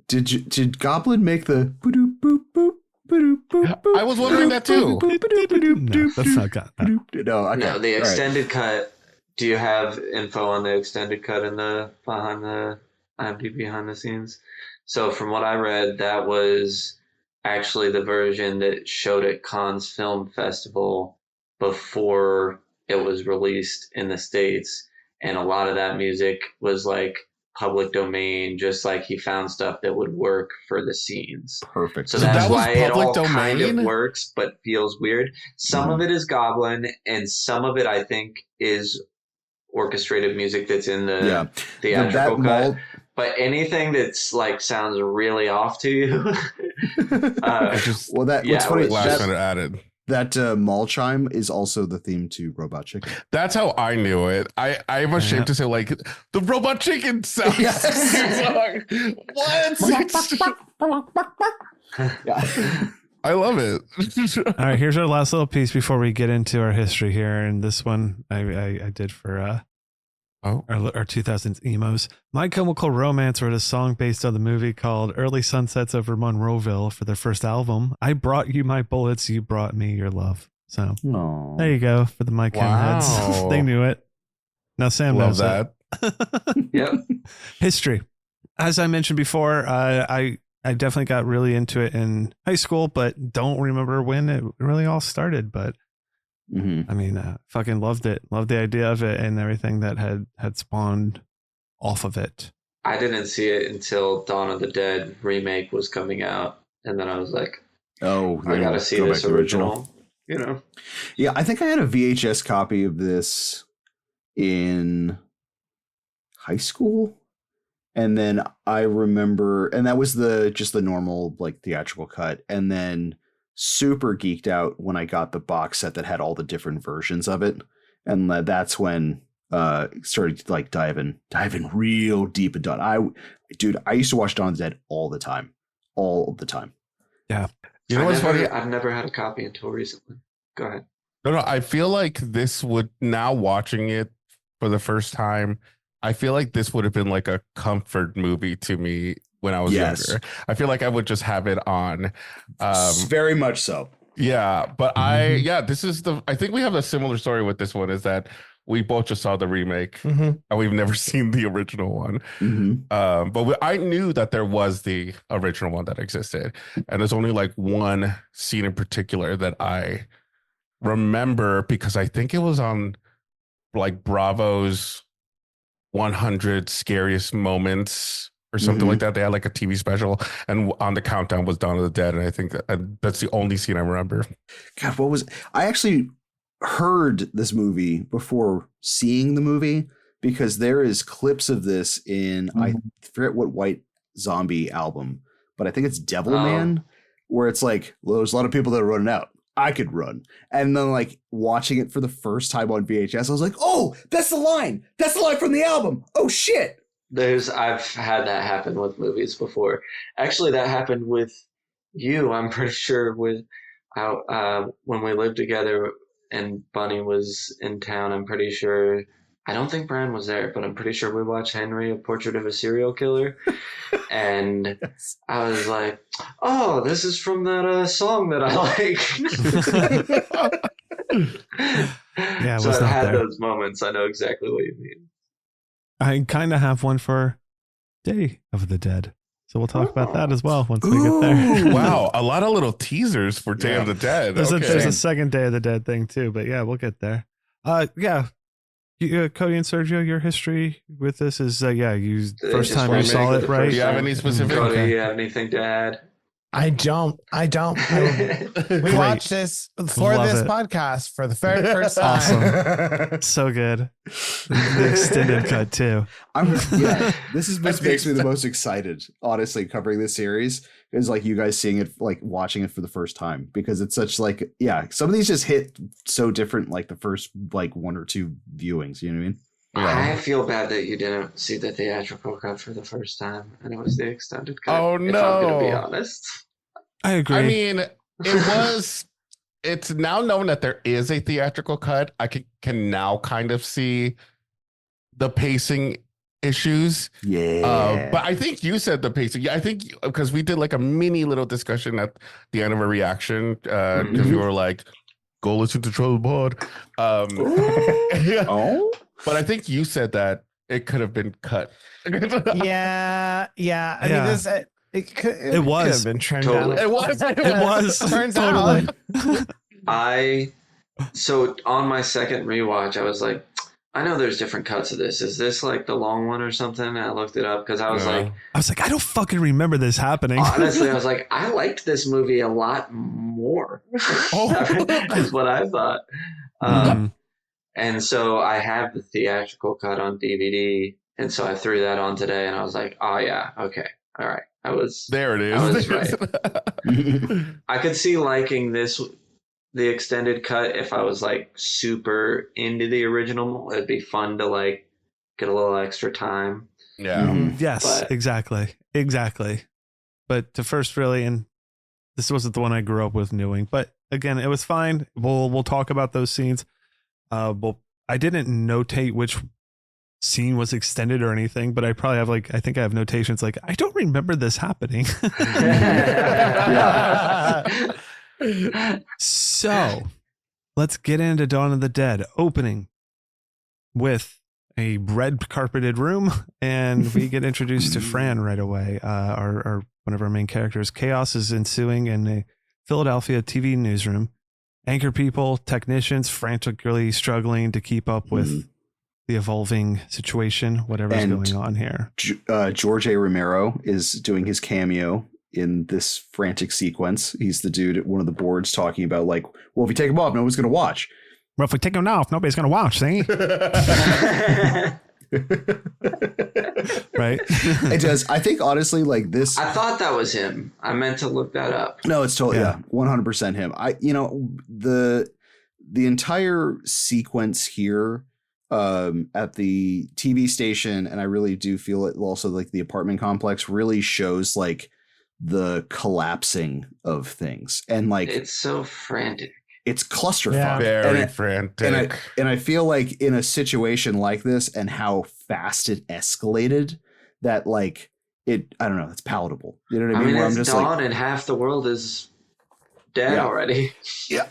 Did Goblin make the boop boop boop boop boop? I was wondering that too. No, that's not Goblin. No, okay. No, the All right. extended cut. Do you have info on the extended cut in the behind the IMDb behind the scenes? So from what I read, that was actually the version that showed at Cannes Film Festival before it was released in the States, and a lot of that music was like public domain, just like he found stuff that would work for the scenes. Perfect. So So that's that was why it all public kind of domain? works, but feels weird. Some of it is Goblin, and some of it I think is orchestrated music that's in the theatrical cut. But anything that's like sounds really off to you, I just Well, that Yeah, what's funny. last minute added. That mall chime is also the theme to Robot Chicken. That's how I knew it. I'm ashamed to say, like, the Robot Chicken sounds. Yeah. I love it. All right, here's our last little piece before we get into our history here. And this one I did for our 2000s emos. My Chemical Romance wrote a song based on the movie called Early Sunsets Over Monroeville for their first album. I brought you my bullets, you brought me your love. So Aw. there you go for the My Chem heads. Wow. They knew it. Now Sam Love knows that. it. yep. History. As I mentioned before, I definitely got really into it in high school, but don't remember when it really all started. But Mm-hmm. I mean, fucking loved it. Loved the idea of it and everything that had spawned off of it. I didn't see it until Dawn of the Dead remake was coming out, and then I was like, Oh, I gotta see this original. You know, Yeah, I think I had a VHS copy of this in high school. And then I remember, and that was just the normal like theatrical cut. And then super geeked out when I got the box set that had all the different versions of it. And that's when started like diving real deep into it. I used to watch Dawn of the Dead all the time. Yeah. You know what's funny? I've never had a copy until recently. Go ahead. No, I feel like this would, now watching it for the first time, I feel like this would have been like a comfort movie to me when I was younger. I feel like I would just have it on. Very much so. Yeah, but this is I think we have a similar story with this one, is that we both just saw the remake and we've never seen the original one. Mm-hmm. But I knew that there was the original one that existed. And there's only like one scene in particular that I remember, because I think it was on like Bravo's 100 Scariest Moments or something like that. They had like a TV special, and on the countdown was Dawn of the Dead. And I think that's the only scene I remember. God, I actually heard this movie before seeing the movie, because there is clips of this in, I forget what White Zombie album, but I think it's Devilman, where it's like, well, there's a lot of people that are running out. I could run. And then like watching it for the first time on VHS, I was like, oh, that's the line. That's the line from the album. Oh shit. I've had that happen with movies before. Actually, that happened with you. I'm pretty sure with when we lived together and Bunny was in town. I'm pretty sure. I don't think Bryan was there, but I'm pretty sure we watched Henry: A Portrait of a Serial Killer, and I was like, "Oh, this is from that song that I like." Yeah, so I've not had there. those moments. I know exactly what you mean. I kind of have one for Day of the Dead. So we'll talk about that as well once we get there. Wow, a lot of little teasers for Day of the Dead. There's Okay. a second Day of the Dead thing too, but yeah, we'll get there. Yeah. Cody and Sergio, your history with this is you first time you saw it, right? Do you have any specific? Cody, Okay. do you have anything to add? I don't. We watched this for Love this it. podcast for the very first time. Awesome. So good. The extended cut too. This makes me the most excited, honestly, covering this series, is like you guys seeing it, like watching it for the first time, because it's such like, some of these just hit so different, like the first like one or two viewings, you know what I mean? I feel bad that you didn't see the theatrical cut for the first time, and it was the extended cut. Oh, If I'm going to be no. honest. I agree. I mean, it was it's now known that there is a theatrical cut. I can now kind of see the pacing issues. Yeah. But I think you said the pacing. Yeah, I think because we did like a mini little discussion at the end of a reaction because you were like, go listen to Chuddle the Pod. Oh, But I think you said that it could have been cut. Yeah. I mean, this it could was. have been trimmed Totally. down. It was. It was. Turns Totally. out. So on my second rewatch, I was like, I know there's different cuts of this. Is this like the long one or something? And I looked it up because I was like, I don't fucking remember this happening. honestly, I was like, I liked this movie a lot more. Is what I thought. And so I have the theatrical cut on DVD, and so I threw that on today, and I was like, oh yeah, okay, all right. There it is. I was right. I could see liking the extended cut if I was like super into the original. It'd be fun to like get a little extra time. Yeah. Yes, But- exactly. But to first really, and this wasn't the one I grew up with knowing, but again, it was fine. We'll talk about those scenes. Well, I didn't notate which scene was extended or anything, but I probably have I think I have notations like, I don't remember this happening. So let's get into Dawn of the Dead, opening with a red carpeted room, and we get introduced to Fran right away. Our one of our main characters. Chaos is ensuing in a Philadelphia TV newsroom. Anchor people, technicians frantically struggling to keep up with the evolving situation, whatever's going on here. George A. Romero is doing his cameo in this frantic sequence. He's the dude at one of the boards talking about like, well, if you take him off, nobody's going to watch. Well, if we take him off, nobody's going to watch, see? Right? It does. I think honestly, like this. I thought that was him. I meant to look that up. No, it's totally 100% him. The entire sequence here at the TV station, and I really do feel it also like the apartment complex really shows like the collapsing of things, and like It's so frantic. it's clusterfuck. Very frantic. And I feel like in a situation like this and how fast it escalated, that like it, I don't know, it's palatable. You know what I mean? I mean, Where it's I'm just dawn like, and half the world is dead already. yeah.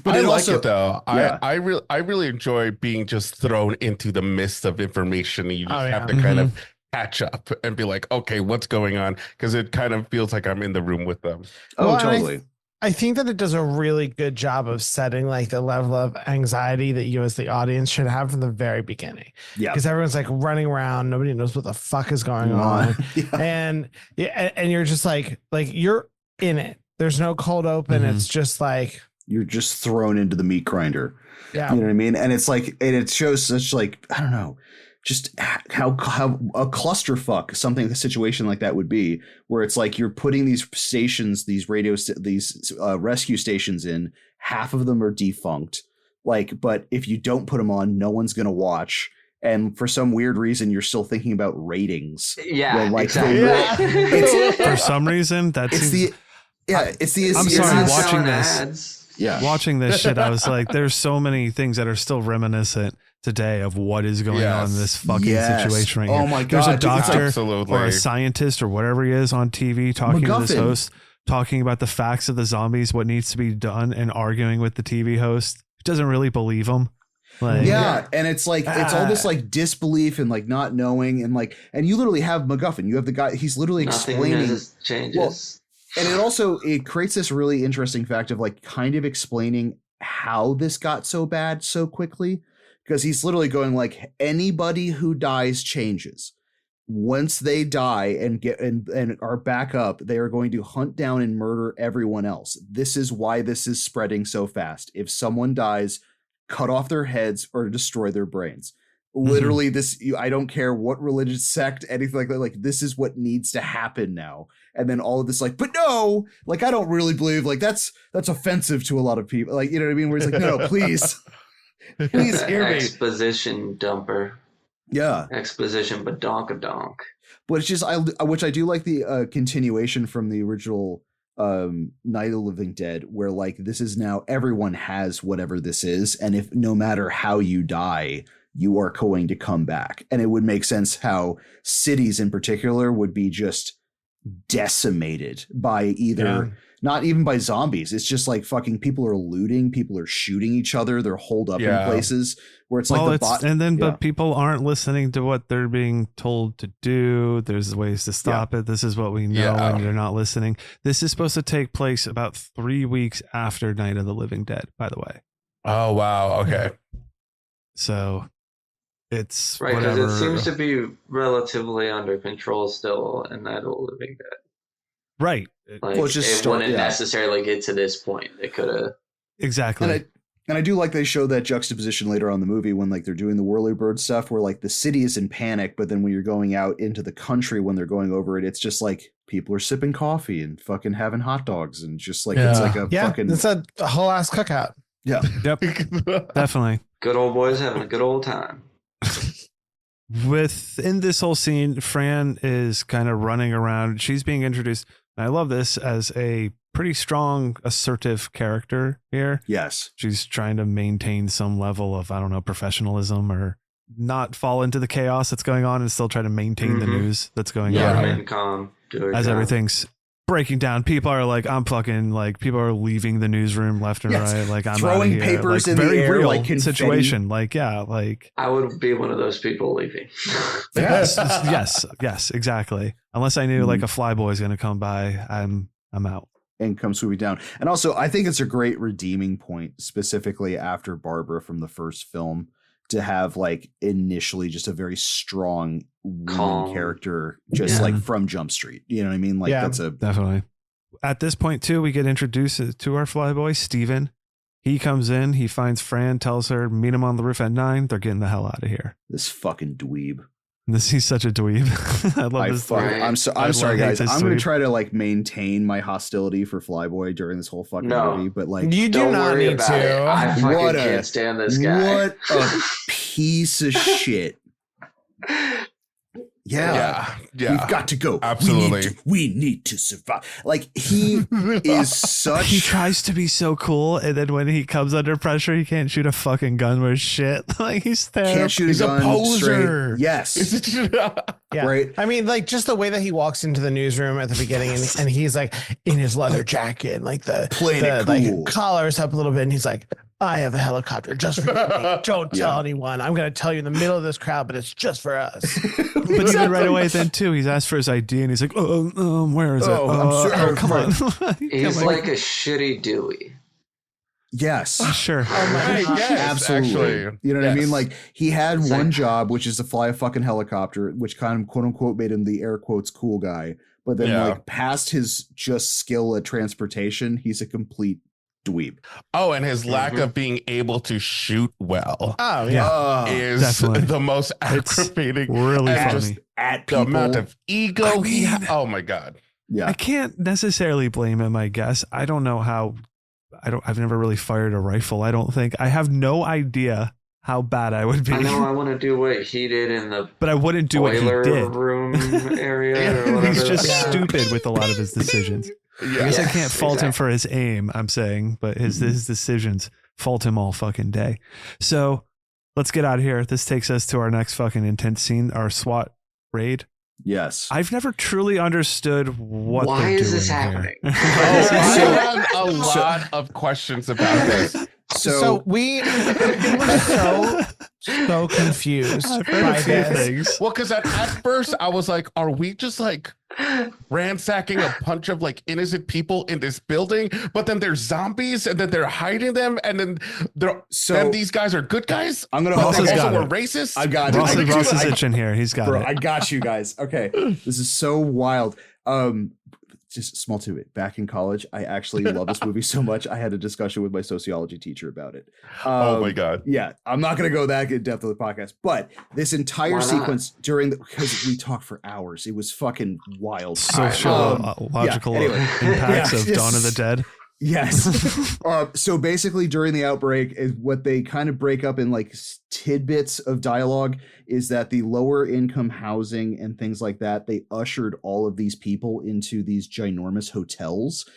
But I it like also- it though. Yeah. I really enjoy being just thrown into the midst of information, and you just have to Mhm. kind of catch up and be like, okay, what's going on? Because it kind of feels like I'm in the room with them. Oh, Well, and totally. I think that it does a really good job of setting like the level of anxiety that you as the audience should have from the very beginning. Yeah. Because everyone's like running around, nobody knows what the fuck is going on. And you're just like you're in it. There's no cold open. Mhm. It's just like, You're just thrown into the meat grinder. yeah. You know what I mean? And it's like, and it shows such like, I don't know, just how a clusterfuck a situation like that would be, where it's like you're putting these stations, these rescue stations in, half of them are defunct. Like, but if you don't put them on, no one's going to watch. And for some weird reason, you're still thinking about ratings. Yeah, Well, like, exactly. It's- For some reason, that It's seems... it's the I'm it's sorry, the- watching selling this. ads. Yeah. Watching this shit, I was like, there's so many things that are still reminiscent today of what is going on in this fucking situation right here. Oh my God. There's a dude, it's like- doctor Absolutely. or a scientist or whatever he is on TV talking to this MacGuffin. host, talking about the facts of the zombies, what needs to be done, and arguing with the TV host. He doesn't really believe him. Like, yeah, and it's like it's all this like disbelief and like not knowing, and like, and you literally have MacGuffin. You have the guy. He's literally Nothing explaining. changes. And it creates this really interesting fact of like kind of explaining how this got so bad so quickly, because he's literally going like, anybody who dies changes. Once they die and get and are back up, they are going to hunt down and murder everyone else. This is why this is spreading so fast. If someone dies, cut off their heads or destroy their brains. Literally, I don't care what religious sect, anything like that. Like, this is what needs to happen now. And then all of this, like, but no, like, I don't really believe, like, that's offensive to a lot of people. Like, you know what I mean? Where it's like, no, please, please hear me. Exposition dumper. Yeah. Exposition badonk-a-donk. But it's just, which I do like the continuation from the original Night of the Living Dead, where like this is now everyone has whatever this is, and if no matter how you die, you are going to come back. And it would make sense how cities in particular would be just decimated by either not even by zombies. It's just like fucking people are looting, people are shooting each other, they're holed up in places where it's like but people aren't listening to what they're being told to do. There's ways to stop it. This is what we know, and they're not listening. This is supposed to take place about 3 weeks after Night of the Living Dead, by the way. Oh wow, okay. So it's right, because it seems to be relatively under control still in Night of the Living Dead. Right. Like, well, it wouldn't necessarily get to this point. It could have. Exactly. And I do like they show that juxtaposition later on in the movie when like they're doing the whirlybird stuff where like the city is in panic, but then when you're going out into the country when they're going over it, it's just like people are sipping coffee and fucking having hot dogs and just like it's like a fucking it's a whole ass cookout. Yeah. Yep. Definitely. Good old boys having a good old time. Within this whole scene, Fran is kind of running around. She's being introduced. And I love this as a pretty strong, assertive character here. Yes. She's trying to maintain some level of, I don't know, professionalism or not fall into the chaos that's going on and still try to maintain the news that's going on. Remain calm. As everything's breaking down, people are like, I'm fucking like, people are leaving the newsroom left and right. Like I'm throwing out of here. papers like, in very the air, real like confetti. situation. Like, yeah, like I would be one of those people leaving. yes, exactly. Unless I knew like a flyboy is going to come by, I'm out. And come swooping down. And also, I think it's a great redeeming point, specifically after Barbara from the first film, to have like initially just a very strong woman character, just like from Jump Street. You know what I mean? Like that's a definitely. At this point too, we get introduced to our flyboy, Steven. He comes in, he finds Fran, tells her, meet him on the roof at 9. They're getting the hell out of here. This fucking dweeb. He's such a dweeb. I love this. I'm sorry, guys. I'm going to try to like maintain my hostility for Flyboy during this whole fucking movie, but like you do not need to. I fucking can't stand this guy. What a piece of shit. Yeah. We've got to go. Absolutely. We need to survive. Like he is such. He tries to be so cool, and then when he comes under pressure, he can't shoot a fucking gun worth shit. Like he's there. Can't shoot he's a gun. A poser. Straight. Yes. Yeah. Right. I mean, like just the way that he walks into the newsroom at the beginning, and he's like in his leather jacket, like the like collar's up a little bit, and he's like, I have a helicopter just for you. Don't tell anyone. I'm going to tell you in the middle of this crowd, but it's just for us. But even right away then too, he's asked for his ID and he's like, where is it? Come on. He's like a shitty Dewey. Yes. Sure. Oh my God. Absolutely. Actually, you know what I mean? Like he had one job, which is to fly a fucking helicopter, which kind of quote unquote made him the air quotes cool guy. But then like past his just skill at transportation, he's a complete dweeb. Oh, and his lack of being able to shoot well. Oh yeah, is definitely the most aggravating. Really funny. Just at the people. amount of ego he had. Oh my God. Yeah, I can't necessarily blame him. I guess I don't know how. I've never really fired a rifle. I don't think I have no idea how bad I would be. I know I want to do what he did in the but I wouldn't do what he did. Room area. Or whatever. He's just stupid with a lot of his decisions. I guess I can't fault him for his aim, I'm saying, but his decisions fault him all fucking day. So let's get out of here. This takes us to our next fucking intense scene, our SWAT raid. Yes. I've never truly understood what Why they're doing is this here. happening? I have a lot of questions about this. So we were so confused by this. Well, because at first I was like, are we just like ransacking a bunch of like innocent people in this building? But then there's zombies and then they're hiding them. And then then these guys are good guys. I'm going to also we're racist. I got Ross is itching here. He's got it. I got you guys. Okay. This is so wild. Just small tidbit. Back in college, I actually love this movie so much. I had a discussion with my sociology teacher about it. Oh my God. Yeah, I'm not going to go that in depth of the podcast, but this entire sequence because we talked for hours, it was fucking wild. Sociological impacts of Dawn of the Dead. Yes. So basically during the outbreak is what they kind of break up in like tidbits of dialogue is that the lower income housing and things like that, they ushered all of these people into these ginormous hotels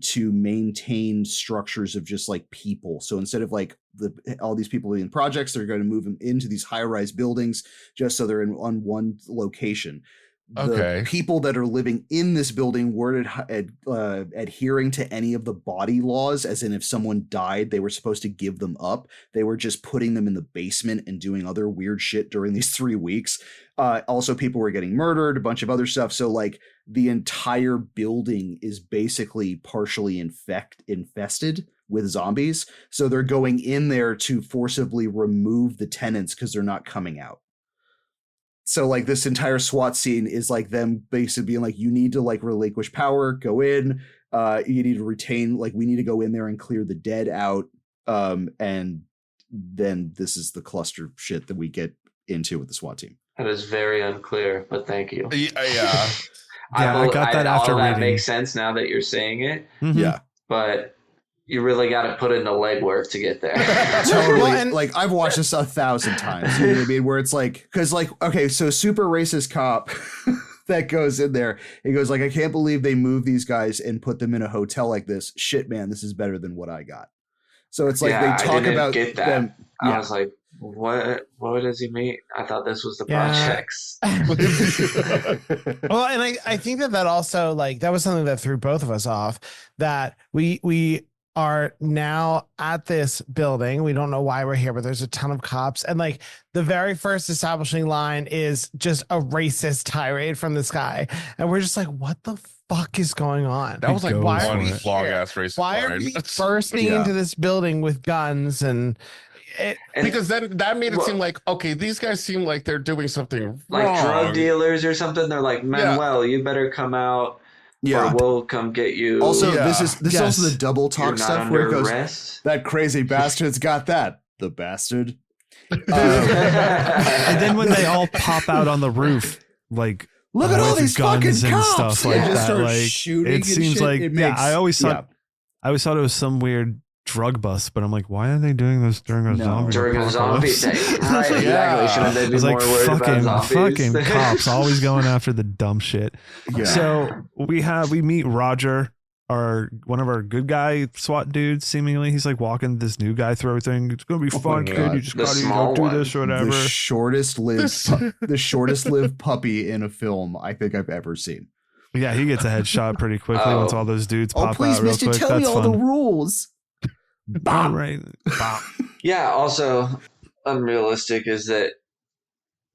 to maintain structures of just like people. So instead of like all these people in projects, they're going to move them into these high-rise buildings just so they're on one location. The people that are living in this building weren't adhering to any of the body laws, as in if someone died, they were supposed to give them up. They were just putting them in the basement and doing other weird shit during these 3 weeks. Also, people were getting murdered, a bunch of other stuff. So like the entire building is basically partially infested with zombies. So they're going in there to forcibly remove the tenants because they're not coming out. So like this entire SWAT scene is like them basically being like, you need to like relinquish power, go in, you need to retain, like we need to go in there and clear the dead out. And then this is the cluster shit that we get into with the SWAT team. That is very unclear, but thank you. Yeah. I got that after all reading. That makes sense now that you're saying it. Mm-hmm. Yeah. But you really got to put in the legwork to get there. Totally. Well, and- like I've watched this 1,000 times. You know what I mean? Where it's like, because like, okay, so super racist cop that goes in there. He goes like, I can't believe they moved these guys and put them in a hotel like this. Shit, man, this is better than what I got. So it's like they talk about get that. them. I was like, what does he mean? I thought this was the projects. Well, and I think that also like that was something that threw both of us off, that we are now at this building. We don't know why we're here, but there's a ton of cops. And like the very first establishing line is just a racist tirade from this guy. And we're just like, what the fuck is going on? That was like why are one we long here? ass race. Why are we bursting Yeah. into this building with guns? And because then that made it seem like, okay, these guys seem like they're doing something like wrong. drug dealers or something. They're like, Manuel, you better come out. Yeah. Or we'll come get you. Also, Yeah. this is also the double You're talk not stuff under where it goes, arrest. that crazy bastard's got that. The bastard. And then when they all pop out on the roof, like Look at all with these fucking guns and cops. stuff like They just that, start like shooting it and seems shit. like It yeah. makes- I always thought it was some weird drug bust, but I'm like, why are they doing this during a zombie? During a zombie apocalypse? thing. Right, exactly. Shouldn't they I be was more like, worried about zombies? fucking cops always going after the dumb shit. Yeah. So we meet Roger, one of our good guy SWAT dudes. Seemingly, he's like walking this new guy through everything. It's gonna be fun, kid. God. You just The gotta small do one. this or whatever. The shortest lived puppy in a film I think I've ever seen. Yeah, he gets a headshot pretty quickly once all those dudes pop out real quick. That's fun. rules. All right. Yeah, also unrealistic is that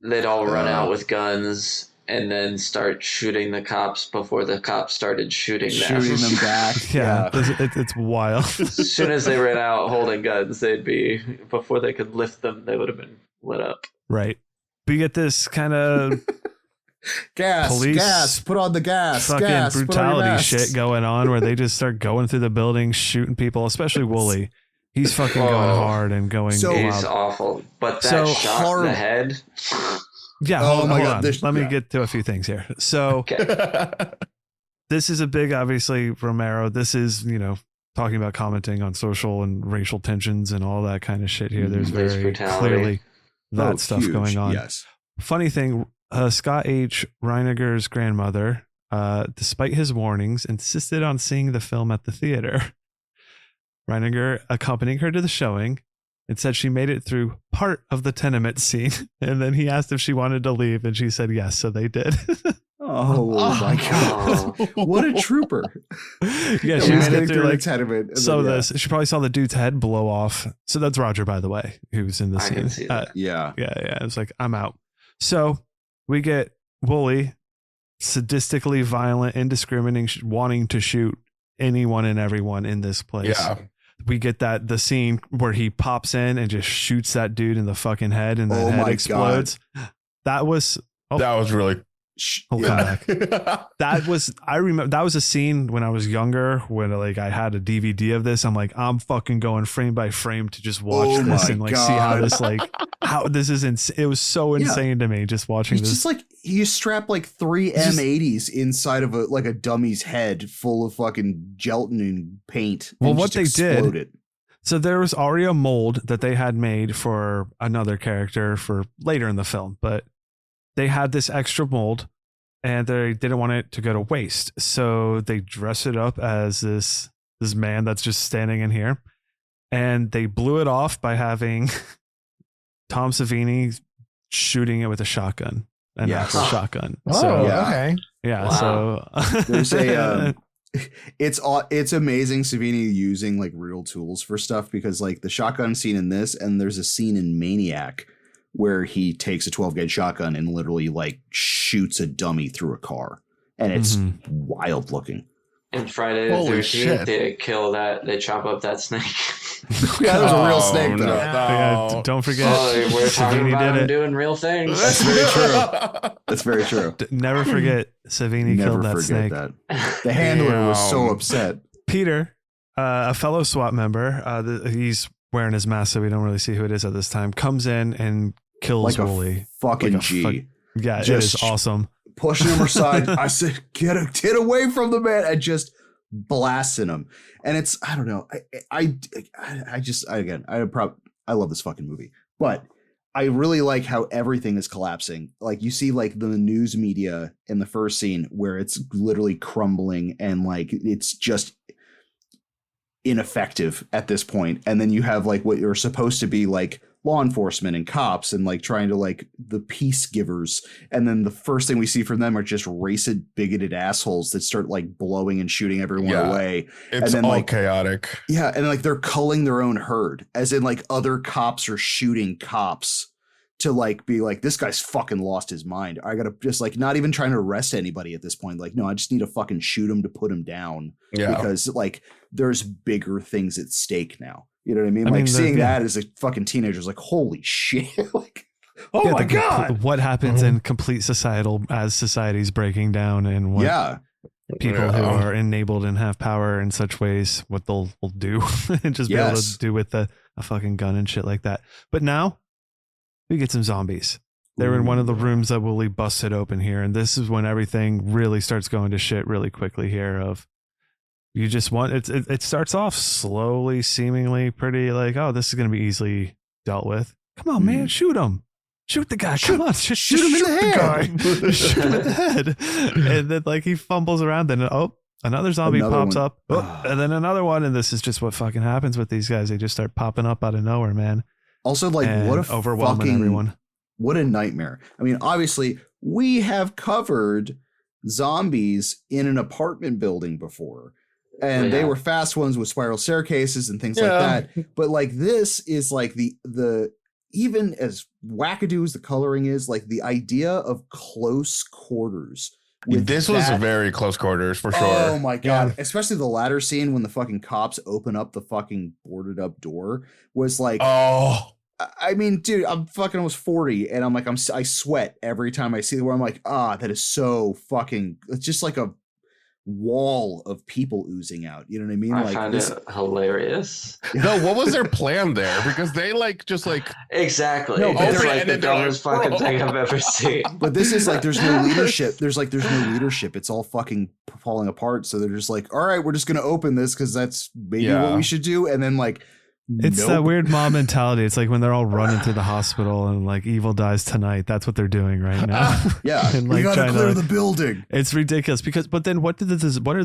they'd all run out with guns and then start shooting the cops before the cops started shooting them. Shooting them back. Yeah, it's wild. As soon as they ran out holding guns, before they could lift them, they would have been lit up. Right. But you get this kind of police put on the gas, fucking gas, brutality shit going on where they just start going through the building, shooting people, especially Wooly. He's fucking going hard and going So- He's wild. awful. But that So shot in horrible. the head. Yeah, Oh hold my on. God, this- Let me yeah. get to a few things here. So Okay. this is a big, obviously, Romero. This is, talking about commenting on social and racial tensions and all that kind of shit here. There's Police very brutality. clearly that stuff huge, going on. Yes. Funny thing, Scott H. Reiniger's grandmother, despite his warnings, insisted on seeing the film at the theater. Reiniger accompanied her to the showing and said she made it through part of the tenement scene. And then he asked if she wanted to leave, and she said yes, so they did. Oh my god! What a trooper! Yeah, she made it through like tenement. so. This she probably saw the dude's head blow off. So that's Roger, by the way, who's in the I scene. can see that. Yeah. Yeah. It was like, I'm out. So we get Wooly, sadistically violent, indiscriminate, wanting to shoot anyone and everyone in this place. Yeah. We get the scene where he pops in and just shoots that dude in the fucking head and the Oh head my explodes. That was That was really We'll come back. I remember that was a scene when I was younger when like I had a DVD of this. I'm like, I'm fucking going frame by frame to just watch this and like see how this how this is insane. It was so insane to me just watching this. Just like you strap like 3 M80s inside of a dummy's head full of fucking gelatin and paint. Well, and what they explode did. It. So there was already a mold that they had made for another character for later in the film, but they had this extra mold and they didn't want it to go to waste. So they dress it up as this man that's just standing in here. And they blew it off by having Tom Savini shooting it with a shotgun. An actual shotgun. Okay. Yeah. Wow. So There's a it's amazing Savini using like real tools for stuff, because like the shotgun scene in this, and there's a scene in Maniac where he takes a 12-gauge shotgun and literally like shoots a dummy through a car, and it's wild looking. And Friday the 13th, they kill that. They chop up that snake. Yeah, there's a real snake though. No. yeah, don't forget, We're talking Savini about did him it. doing real things. That's very true. That's very true. Never forget, Savini killed that snake. That. The handler was so upset. Peter, a fellow SWAT member, he's wearing his mask, so we don't really see who it is at this time, comes in and kills Like Wooly. a fucking G. Yeah, Just it is awesome. Pushing him aside. I said, get away from the man, and just blasting him. And it's, I don't know. I love this fucking movie, but I really like how everything is collapsing. Like you see like the news media in the first scene where it's literally crumbling and like it's just ineffective at this point. And then you have like what you're supposed to be like law enforcement and cops and like trying to like the peace givers. And then the first thing we see from them are just racist, bigoted assholes that start like blowing and shooting everyone away. It's and then, all like, chaotic. Yeah. And like they're culling their own herd, as in like other cops are shooting cops to like be like, this guy's fucking lost his mind. I gotta just like not even trying to arrest anybody at this point. Like, no, I just need to fucking shoot him to put him down. Yeah. Because like there's bigger things at stake now. You know what I mean? Like seeing that as a fucking teenager is like, holy shit. Like, oh my God. What happens in complete societal as society's breaking down, and what people who are enabled and have power in such ways, what they'll do and just be able to do with a fucking gun and shit like that. But now we get some zombies. They're in one of the rooms that Wooly busted open here. And this is when everything really starts going to shit really quickly here. You just want it starts off slowly, seemingly pretty like, oh, this is going to be easily dealt with. Come on, man, shoot him. Shoot the guy. Come on, just shoot him in the head. Shoot him in the head. And then like he fumbles around, then another zombie pops up. And then another one. And this is just what fucking happens with these guys. They just start popping up out of nowhere, man. Also, like, and what a overwhelming everyone. What a nightmare. I mean, obviously, we have covered zombies in an apartment building before. And they were fast ones with spiral staircases and things like that. But like this is like the even as wackadoo as the coloring is, like the idea of close quarters. This was a very close quarters for sure. Oh my God. Yeah. Especially the latter scene when the fucking cops open up the fucking boarded up door was like, oh, I mean, dude, I'm fucking almost 40 and I'm like, I sweat every time I see it, where I'm like, that is so fucking, it's just like a wall of people oozing out. You know what I mean? I find it hilarious. No, what was their plan there? Because they exactly. No, it's like the dumbest fucking thing I've ever seen. But this is like there's no leadership. There's no leadership. It's all fucking falling apart. So they're just like, all right, we're just gonna open this because that's maybe what we should do. And then like, it's that weird mob mentality. It's like when they're all running to the hospital and like evil dies tonight. That's what they're doing right now. And like, we gotta clear the building. It's ridiculous but then what are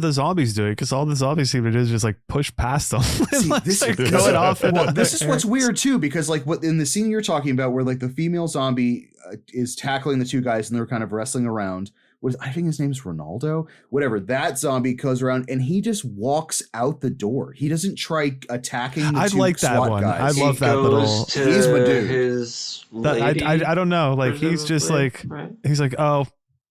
the zombies doing? Because all the zombies seem to do is just like push past them. See, this is what's weird too, because like what in the scene you're talking about, where like the female zombie is tackling the two guys and they're kind of wrestling around. I think his name's Ronaldo, whatever. That zombie goes around and he just walks out the door. He doesn't try attacking the two like that SWAT one. guys. I love that little. He's my dude. I don't know. Like he's just like he's like, oh,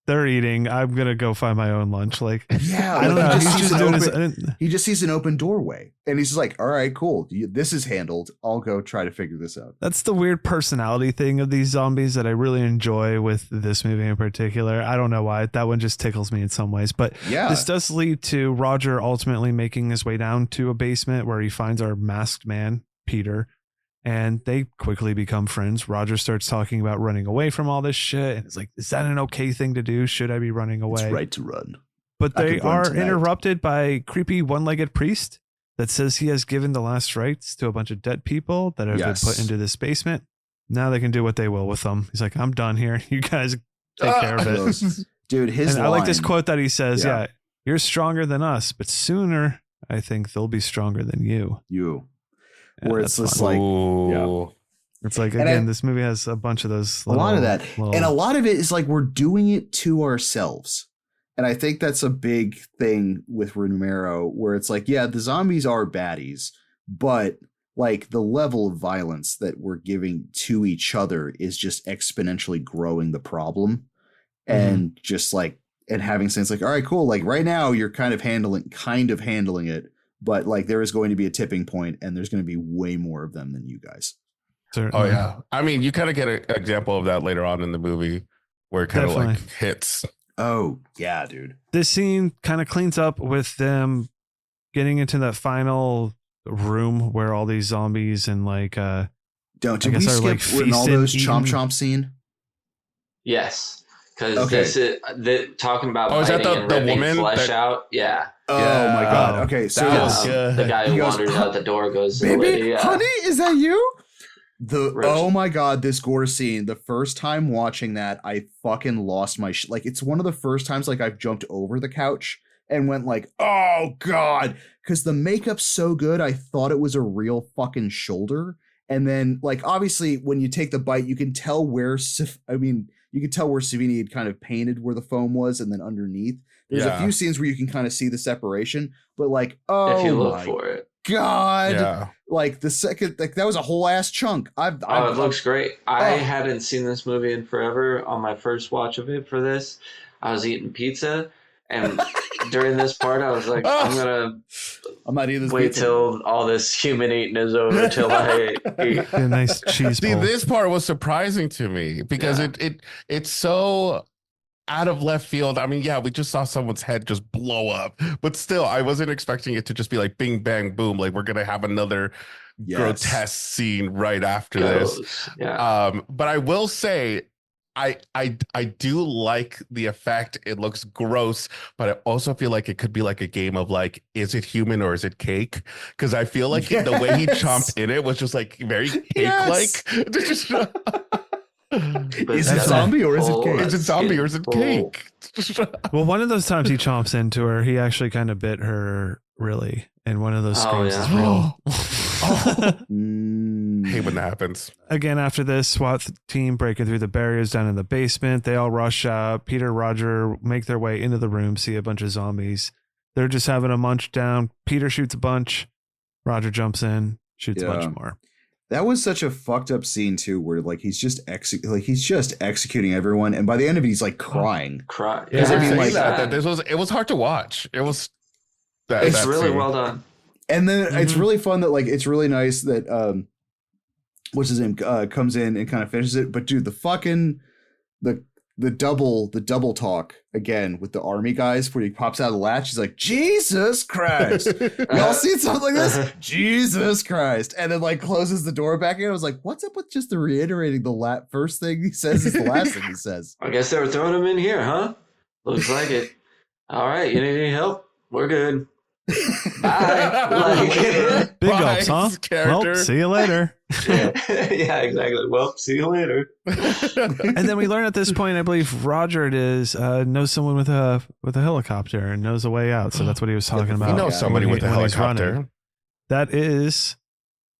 they're eating. I'm gonna go find my own lunch. Like, Yeah, I don't know. He's just doing his. he just sees an open doorway, and he's just like, "All right, cool. This is handled. I'll go try to figure this out." That's the weird personality thing of these zombies that I really enjoy with this movie in particular. I don't know why. That one just tickles me in some ways. But Yeah, this does lead to Roger ultimately making his way down to a basement where he finds our masked man, Peter, and they quickly become friends. Roger starts talking about running away from all this shit. And it's like, is that an okay thing to do? Should I be running away? it's right to run. But I they could run are tonight. interrupted by a creepy one-legged priest that says he has given the last rites to a bunch of dead people that have Yes. been put into this basement. Now they can do what they will with them. He's like, I'm done here. You guys take care of it. Gross. Dude, his And I like this line- quote that he says, Yeah. yeah, you're stronger than us, but sooner I think they'll be stronger than you. You, Yeah, where it's that's just fun. like Ooh. It's like, And again, I- this movie has a bunch of those. a lot of that, little- and a lot of it is like we're doing it to ourselves. And I think that's a big thing with Romero, where it's like, yeah, the zombies are baddies, but like the level of violence that we're giving to each other is just exponentially growing the problem. And just like, and having sense like, all right, cool. Like right now you're kind of handling it, but like there is going to be a tipping point and there's going to be way more of them than you guys. Oh Certainly. yeah. I mean, you kind of get an example of that later on in the movie where it kind of like Definitely. hits. Oh yeah, dude. This scene kind of cleans up with them getting into that final room where all these zombies and like Did I we guess skip are, like, Ronaldo's feasting, chomp eating- chomp scene? Yes, because Okay. this is talking about Oh, is that biting and the ripping woman flesh that- out. Yeah, Oh Yeah. my god. Okay, so That yeah. was good. the guy who He goes, wanders out the door goes, Baby, yeah. honey, is that you? Rips. Oh my god, this gore scene. The first time watching that, I fucking lost my like it's one of the first times like I've jumped over the couch and went like, "Oh god," cuz the makeup's so good. I thought it was a real fucking shoulder. And then like obviously when you take the bite, you can tell where you can tell where Savini had kind of painted where the foam was and then underneath. There's a Yeah. few scenes where you can kind of see the separation, but like, oh If you look my for it, god. Yeah. Like the second, like that was a whole ass chunk. it looks great. Oh. I hadn't seen this movie in forever. On my first watch of it for this, I was eating pizza, and during this part, I was like, I'm gonna I'm not eating this wait pizza. till all this human eating is over till I eat. a nice cheese See, ball. this part was surprising to me because Yeah. it's so out of left field. I mean, yeah, we just saw someone's head just blow up, but still, I wasn't expecting it to just be like bing, bang, boom. Like we're gonna have another Yes. grotesque scene right after this. Goes. Yeah. But I will say, I do like the effect. It looks gross, but I also feel like it could be like a game of like, is it human or is it cake? Because I feel like the way he Yes. chomped in it was just like very Yes. cake-like. But Is it's it got zombie or is it full- cake? Is it zombie or is it full- cake? Well, one of those times he chomps into her, he actually kind of bit her really. And one of those Oh, screams yeah. is real. Hate when that happens. Again, after this, SWAT team breaking through the barriers down in the basement. They all rush out. Peter and Roger make their way into the room, see a bunch of zombies. They're just having a munch down. Peter shoots a bunch. Roger jumps in, shoots a Yeah. bunch more. That was such a fucked up scene too, where like he's just executing everyone, and by the end of it, he's like crying. Cry. Yeah, I I mean, mean, like- that it was hard to watch. It was that, It's that really scene. well done. And then it's Mhm. really fun that like it's really nice that what's his name comes in and kind of finishes it. But dude, the fucking the double talk again with the army guys where he pops out of the latch. He's like, Jesus Christ. Y'all seen something like this? Jesus Christ. And then like closes the door back in. I was like, what's up with just the reiterating the first thing he says is the last thing he says? I guess they were throwing him in here, huh? Looks like it. All right, you need any help? We're good. Bye. Like, Big Brian's gulps, huh? character. Well, see you later. yeah, exactly. Well, see you later. And then we learn at this point, I believe Roger it is knows someone with a helicopter and knows the way out. So that's what he was talking about. We know Yeah. somebody when with a when he's helicopter. running. That is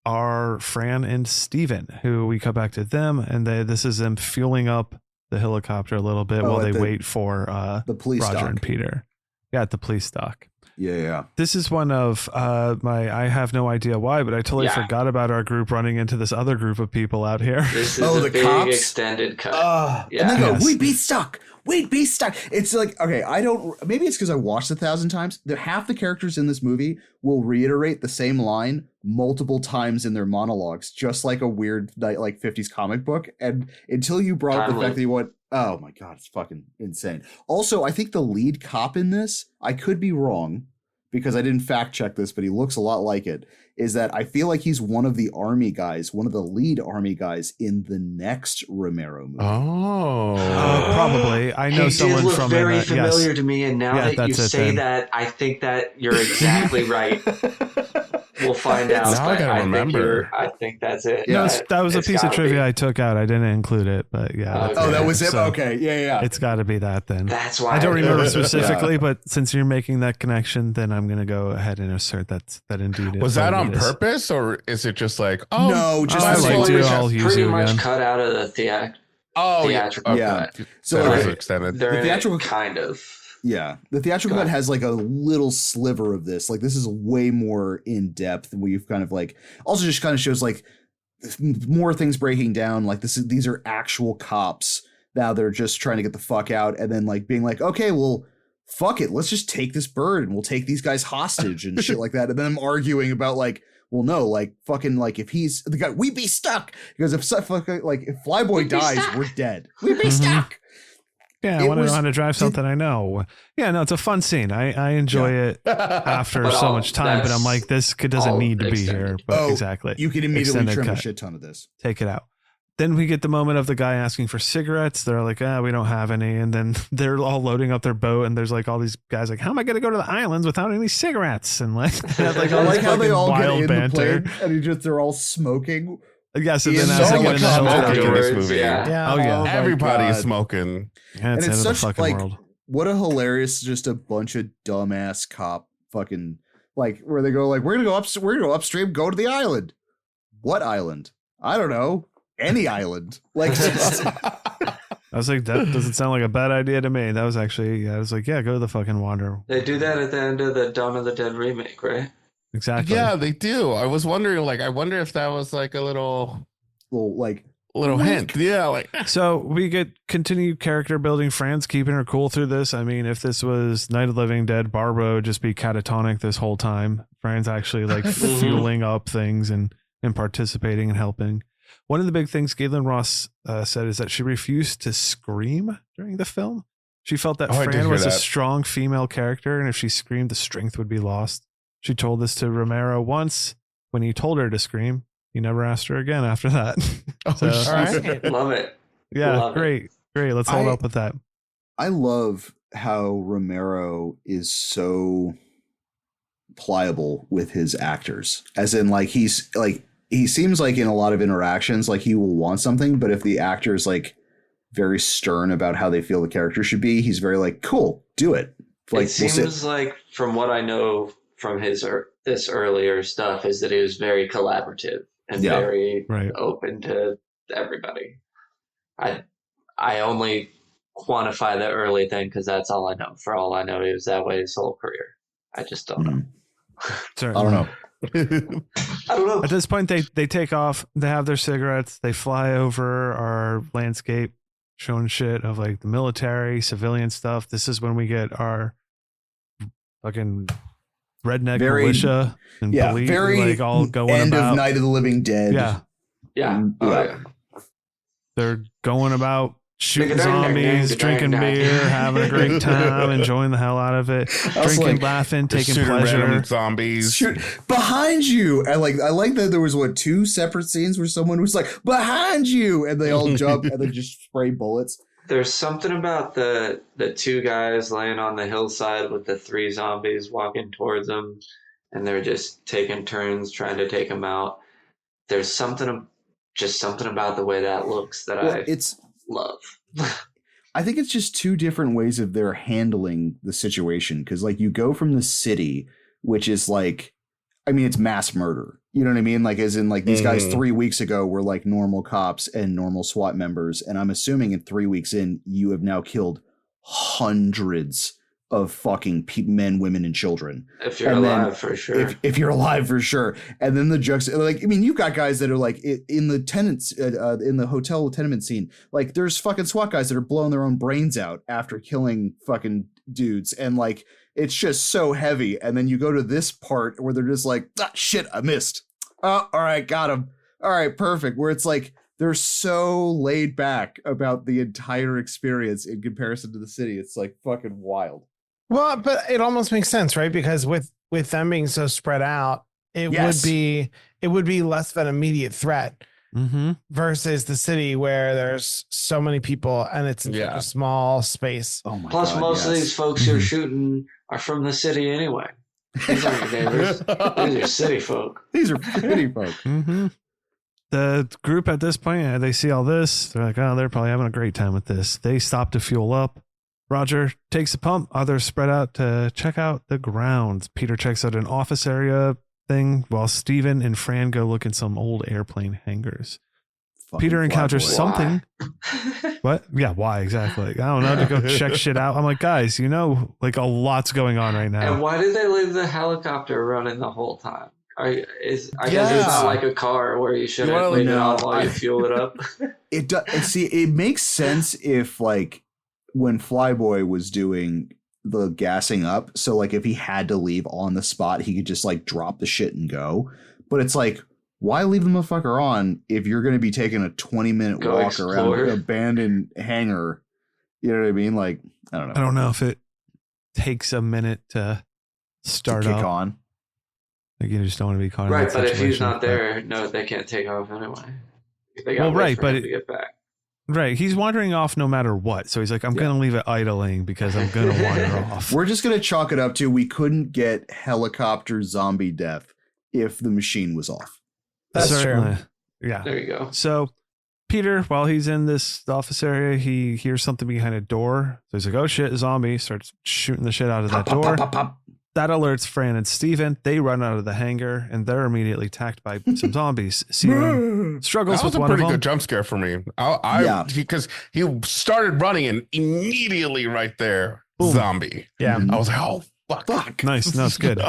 our Fran and Steven, who we come back to them, and this is them fueling up the helicopter a little bit Oh, while at they the- wait for The police Roger doc. and Peter. Yeah, at the police dock. Yeah. This is one of I have no idea why, but I totally forgot about our group running into this other group of people out here. This is a the big cops? extended cut. And they go, Yes. we'd be stuck. It's like, okay, maybe it's because I watched it 1,000 times. Half the characters in this movie will reiterate the same line multiple times in their monologues, just like a weird like 50s comic book. And until you brought up the fact that you went, oh my God, it's fucking insane. Also, I think the lead cop in this, I could be wrong because I didn't fact check this, but he looks a lot like it, is that I feel like he's one of the army guys, one of the lead army guys in the next Romero movie. Probably. I know someone look from very it. familiar to me, and now that you say that, I think that you're exactly right. We'll find out. Now I gotta remember. I think that's it. No, Yeah, that was a it's piece of gotta trivia be. I took out. I didn't include it, but yeah. Okay. that's Oh, that it. was it? So Okay. Yeah. It's got to be that then. That's why I don't remember Yeah. specifically, but since you're making that connection, then I'm going to go ahead and assert that indeed. Was that on it is. purpose, or is it just like, No, just I the like same- you. I'll use pretty you much again. cut out of the theatrical Yeah. cut. So that was okay, extended. They're The in theatrical- it, kind of. yeah, the theatrical cut has like a little sliver of this. Like this is way more in depth. We've kind of like also just kind of shows like more things breaking down. Like these are actual cops now. They're just trying to get the fuck out, and then like being like, okay, well, fuck it, let's just take this bird and we'll take these guys hostage and shit like that. And then I'm arguing about like, well, no, like fucking like if he's the guy, we'd be stuck because if Flyboy dies, we're dead. We'd be stuck. Yeah, I want to know how to drive something I know. Yeah, no, it's a fun scene. I enjoy it after But so much time, but I'm like, this doesn't all need to be extended. here. But exactly. You can immediately Extended trim a cut. shit ton of this. Take it out. Then we get the moment of the guy asking for cigarettes. They're like, we don't have any. And then they're all loading up their boat. And there's like all these guys like, how am I going to go to the islands without any cigarettes? And like, they have like I all like this how they fucking all get wild in banter. the plane and they're all smoking. Yes, and He then is as so they get much in the smoking helicopter, in this Afterwards, movie. yeah. Oh yeah, my Everybody's God. smoking. yeah, it's And the it's end of the such fucking like world. what a hilarious, just a bunch of dumbass cop fucking like where they go like we're gonna go upstream, go to the island. What island? I don't know. Any island. Like just, I was like, that doesn't sound like a bad idea to me. That was actually, I was like, yeah, go to the fucking wander. They do that at the end of the Dawn of the Dead remake, right? Exactly. Yeah, they do. I was wondering, like, I wonder if that was like a little like hint. Yeah, like So we get continued character building. Fran's keeping her cool through this. I mean, if this was Night of the Living Dead, Barbara would just be catatonic this whole time. Fran's actually like fueling up things and participating and helping. One of the big things Galen Ross said is that she refused to scream during the film. She felt that Oh, I did Fran hear was a that. strong female character, and if she screamed, the strength would be lost. She told this to Romero once when he told her to scream. He never asked her again after that. Oh, So- shit. All right. Love it. Yeah, Love it. great. Let's hold up with that. I love how Romero is so pliable with his actors. As in like he's like he seems like in a lot of interactions like he will want something, but if the actor is like very stern about how they feel the character should be, he's very like, cool, do it. Like It seems like, from what I know from his this earlier stuff, is that he was very collaborative and Yeah. very Right. open to everybody. I only quantify the early thing because that's all I know. For all I know, he was that way his whole career. I just don't know. I don't know. I don't know. At this point, they take off. They have their cigarettes. They fly over our landscape, showing shit of like the military, civilian stuff. This is when we get our fucking redneck Very- militia and police, very like all going end about. of Night of the Living Dead. Yeah, Yeah. Oh, Yeah. yeah. they're going about shooting Ding-a-dang, zombies, ding-a-dang, drinking ding-a-dang. beer, having a great time, enjoying the hell out of it, I was drinking, like, laughing, taking Shooting pleasure. random zombies. Shoot behind you. I like that there was two separate scenes where someone was like behind you and they all jump and then just spray bullets. There's something about the two guys laying on the hillside with the three zombies walking towards them, and they're just taking turns trying to take them out. There's something about the way that looks that Well, I love. I think it's just two different ways of their handling the situation. Cause like you go from the city, which is like, I mean, it's mass murder. You know what I mean? Like, as in like these guys 3 weeks ago were like normal cops and normal SWAT members. And I'm assuming in 3 weeks in, you have now killed hundreds of fucking men, women, and children. If you're alive, for sure. If you're alive, for sure. And then the like, I mean, you've got guys that are like in the tenants, in the hotel tenement scene. Like, there's fucking SWAT guys that are blowing their own brains out after killing fucking dudes, and like, it's just so heavy. And then you go to this part where they're just like, ah, shit, I missed. Oh, all right, got him. All right, perfect. Where it's like, they're so laid back about the entire experience in comparison to the city. It's like fucking wild. Well, but it almost makes sense, right? Because with them being so spread out, it would be less of an immediate threat versus the city where there's so many people and it's in such a small space. Oh my Plus, God, most of these folks you're shooting are from the city anyway. These aren't your neighbors. These are city folk. These are city folk. The group at this point, they see all this. They're like, oh, they're probably having a great time with this. They stop to fuel up. Roger takes a pump. Others spread out to check out the grounds. Peter checks out an office area thing while Steven and Fran go look in some old airplane hangars. Fucking Peter encounters Flyboy. something. What? Yeah, why exactly? I don't know, to go check shit out. I'm like, guys, like a lot's going on right now. And why did they leave the helicopter running the whole time? I guess it's not like a car where you should have laid it on while you fuel it up. It does. See, it makes sense if like when Flyboy was doing the gassing up. So like if he had to leave on the spot, he could just like drop the shit and go. But it's like, why leave the motherfucker on if you're going to be taking a 20-minute walk around an abandoned hangar? You know what I mean? Like, I don't know. I don't know if it takes a minute to start to kick up. On. Like, you just don't want to be caught in Right, that but if he's situation. not there, no, they can't take off anyway. They Well, got right, for him but to get back. Right, he's wandering off no matter what. So he's like, I'm going to leave it idling because I'm going to wander off. We're just going to chalk it up to we couldn't get helicopter zombie death if the machine was off. That's Certainly. true. Yeah. There you go. So Peter, while he's in this office area, he hears something behind a door. So he's like, oh shit, zombie. Starts shooting the shit out of that Pop, door. pop, pop, pop. That alerts Fran and Steven. They run out of the hangar and they're immediately attacked by some zombies. Steven struggles That was with a one pretty of them. good jump scare for me. Because he started running and immediately right there, Boom. zombie. Yeah. I was like, oh, fuck. Nice. No, it's good.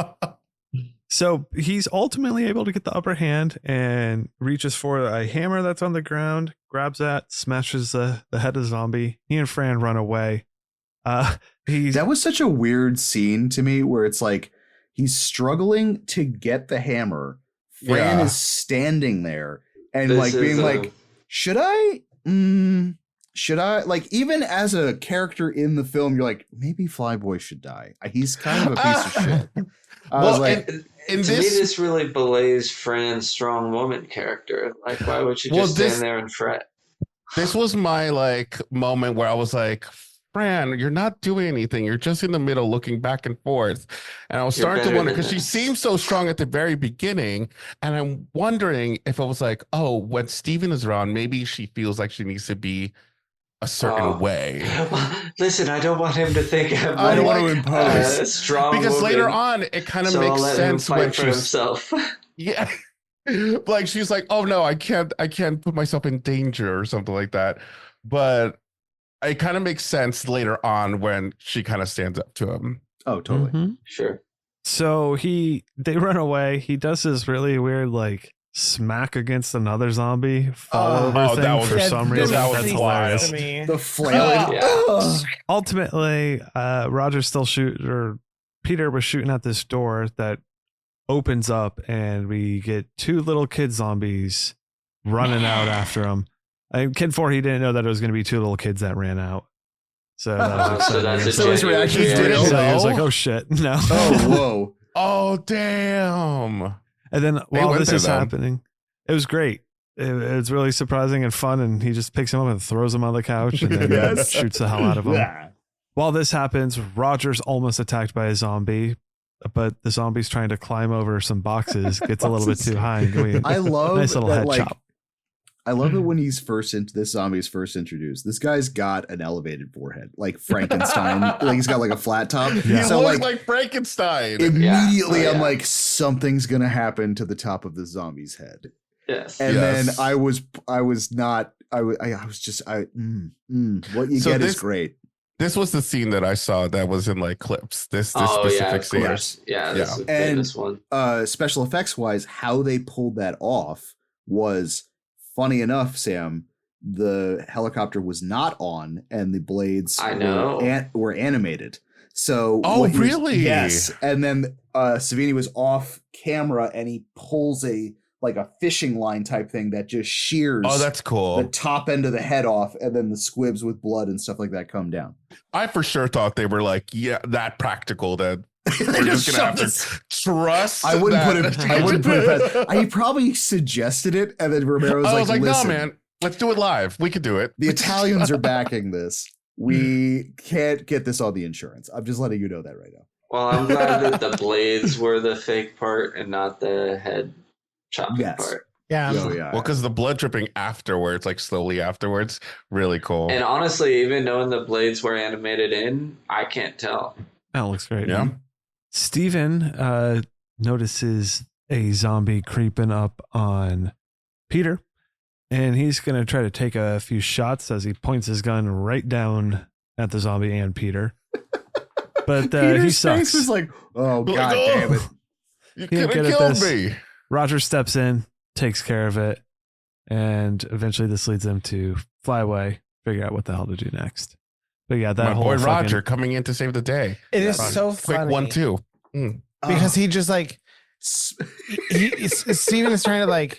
So he's ultimately able to get the upper hand and reaches for a hammer that's on the ground, grabs that, smashes the head of the zombie. He and Fran run away. That was such a weird scene to me where it's like he's struggling to get the hammer. Fran is standing there and This like being is, like, should I? Should I? Like, even as a character in the film, you're like, maybe Flyboy should die. He's kind of a piece of shit. I was like, to me, this really belays Fran's strong woman character. Like, why would you just stand there and fret? This was my like moment where I was like, Fran, you're not doing anything. You're just in the middle looking back and forth. And I was starting to wonder because she seemed so strong at the very beginning. And I'm wondering if it was like, oh, when Steven is around, maybe she feels like she needs to be a certain way. Listen, I don't want him to think I don't want to impose. a strong Because woman, later on, it kind of so makes I'll let sense him when fight for himself. Yeah. Like she's like, oh no, I can't put myself in danger or something like that. But it kind of makes sense later on when she kind of stands up to him. oh, totally. Mhm. Sure. So they run away. He does this really weird like smack against another zombie fall over thing for some reason. That's hilarious. The flailing. Yeah. Ultimately, Roger's still Peter was shooting at this door that opens up and we get two little kid zombies running out after him. And Kid 4, he didn't know that it was going to be two little kids that ran out. So that was exciting. So his reaction He didn't so he was know? like, oh shit, no. Oh, whoa. Oh damn. And then while went this there is then. happening, it was great. It's really surprising and fun. And he just picks him up and throws him on the couch and then Yes. shoots the hell out of him. Yeah. While this happens, Roger's almost attacked by a zombie, but the zombie's trying to climb over some boxes, gets a little bit too high. And I love nice little that, head like, chop. I love it when this zombie is first introduced. This guy's got an elevated forehead, like Frankenstein. Like he's got like a flat top. Yeah. He So looks like like Frankenstein. immediately, Yeah. I'm like, something's gonna happen to the top of the zombie's head. Yes. And Yes. then I was just what you So get this- is great. This was the scene that I saw that was in like clips. This specific scene. course. Yeah, this is a And famous one. special effects wise, how they pulled that off was funny enough, Sam. The helicopter was not on, and the blades I know. were animated. So Really? Yes. And then Savini was off camera, and he pulls a fishing line type thing that just shears. Oh, that's cool. The top end of the head off, and then the squibs with blood and stuff like that come down. I for sure thought they were like, yeah, that practical that we're just gonna have to trust. I wouldn't put that. it. I wouldn't put it past. He probably suggested it, and then Romero was like, no, "Listen, man, let's do it live. We could do it. the Italians are backing this. We can't get this on the insurance. I'm just letting you know that right now." Well, I'm glad that the blades were the fake part and not the head chopping part. Yeah. Oh, yeah. Well, because the blood dripping afterwards, like slowly afterwards, really cool. And honestly, even knowing the blades were animated in, I can't tell. That looks great. Yeah. Steven notices a zombie creeping up on Peter, and he's going to try to take a few shots as he points his gun right down at the zombie and Peter. But Peter's he sucks. face was like, "Oh Like, god damn it!" You He ain't could good have at killed this. me. Roger steps in, takes care of it, and eventually this leads them to fly away, figure out what the hell to do next. But yeah, that My whole boy fucking- Roger coming in to save the day. It is Fun. so Quick funny 1-2. because he just like Steven is trying to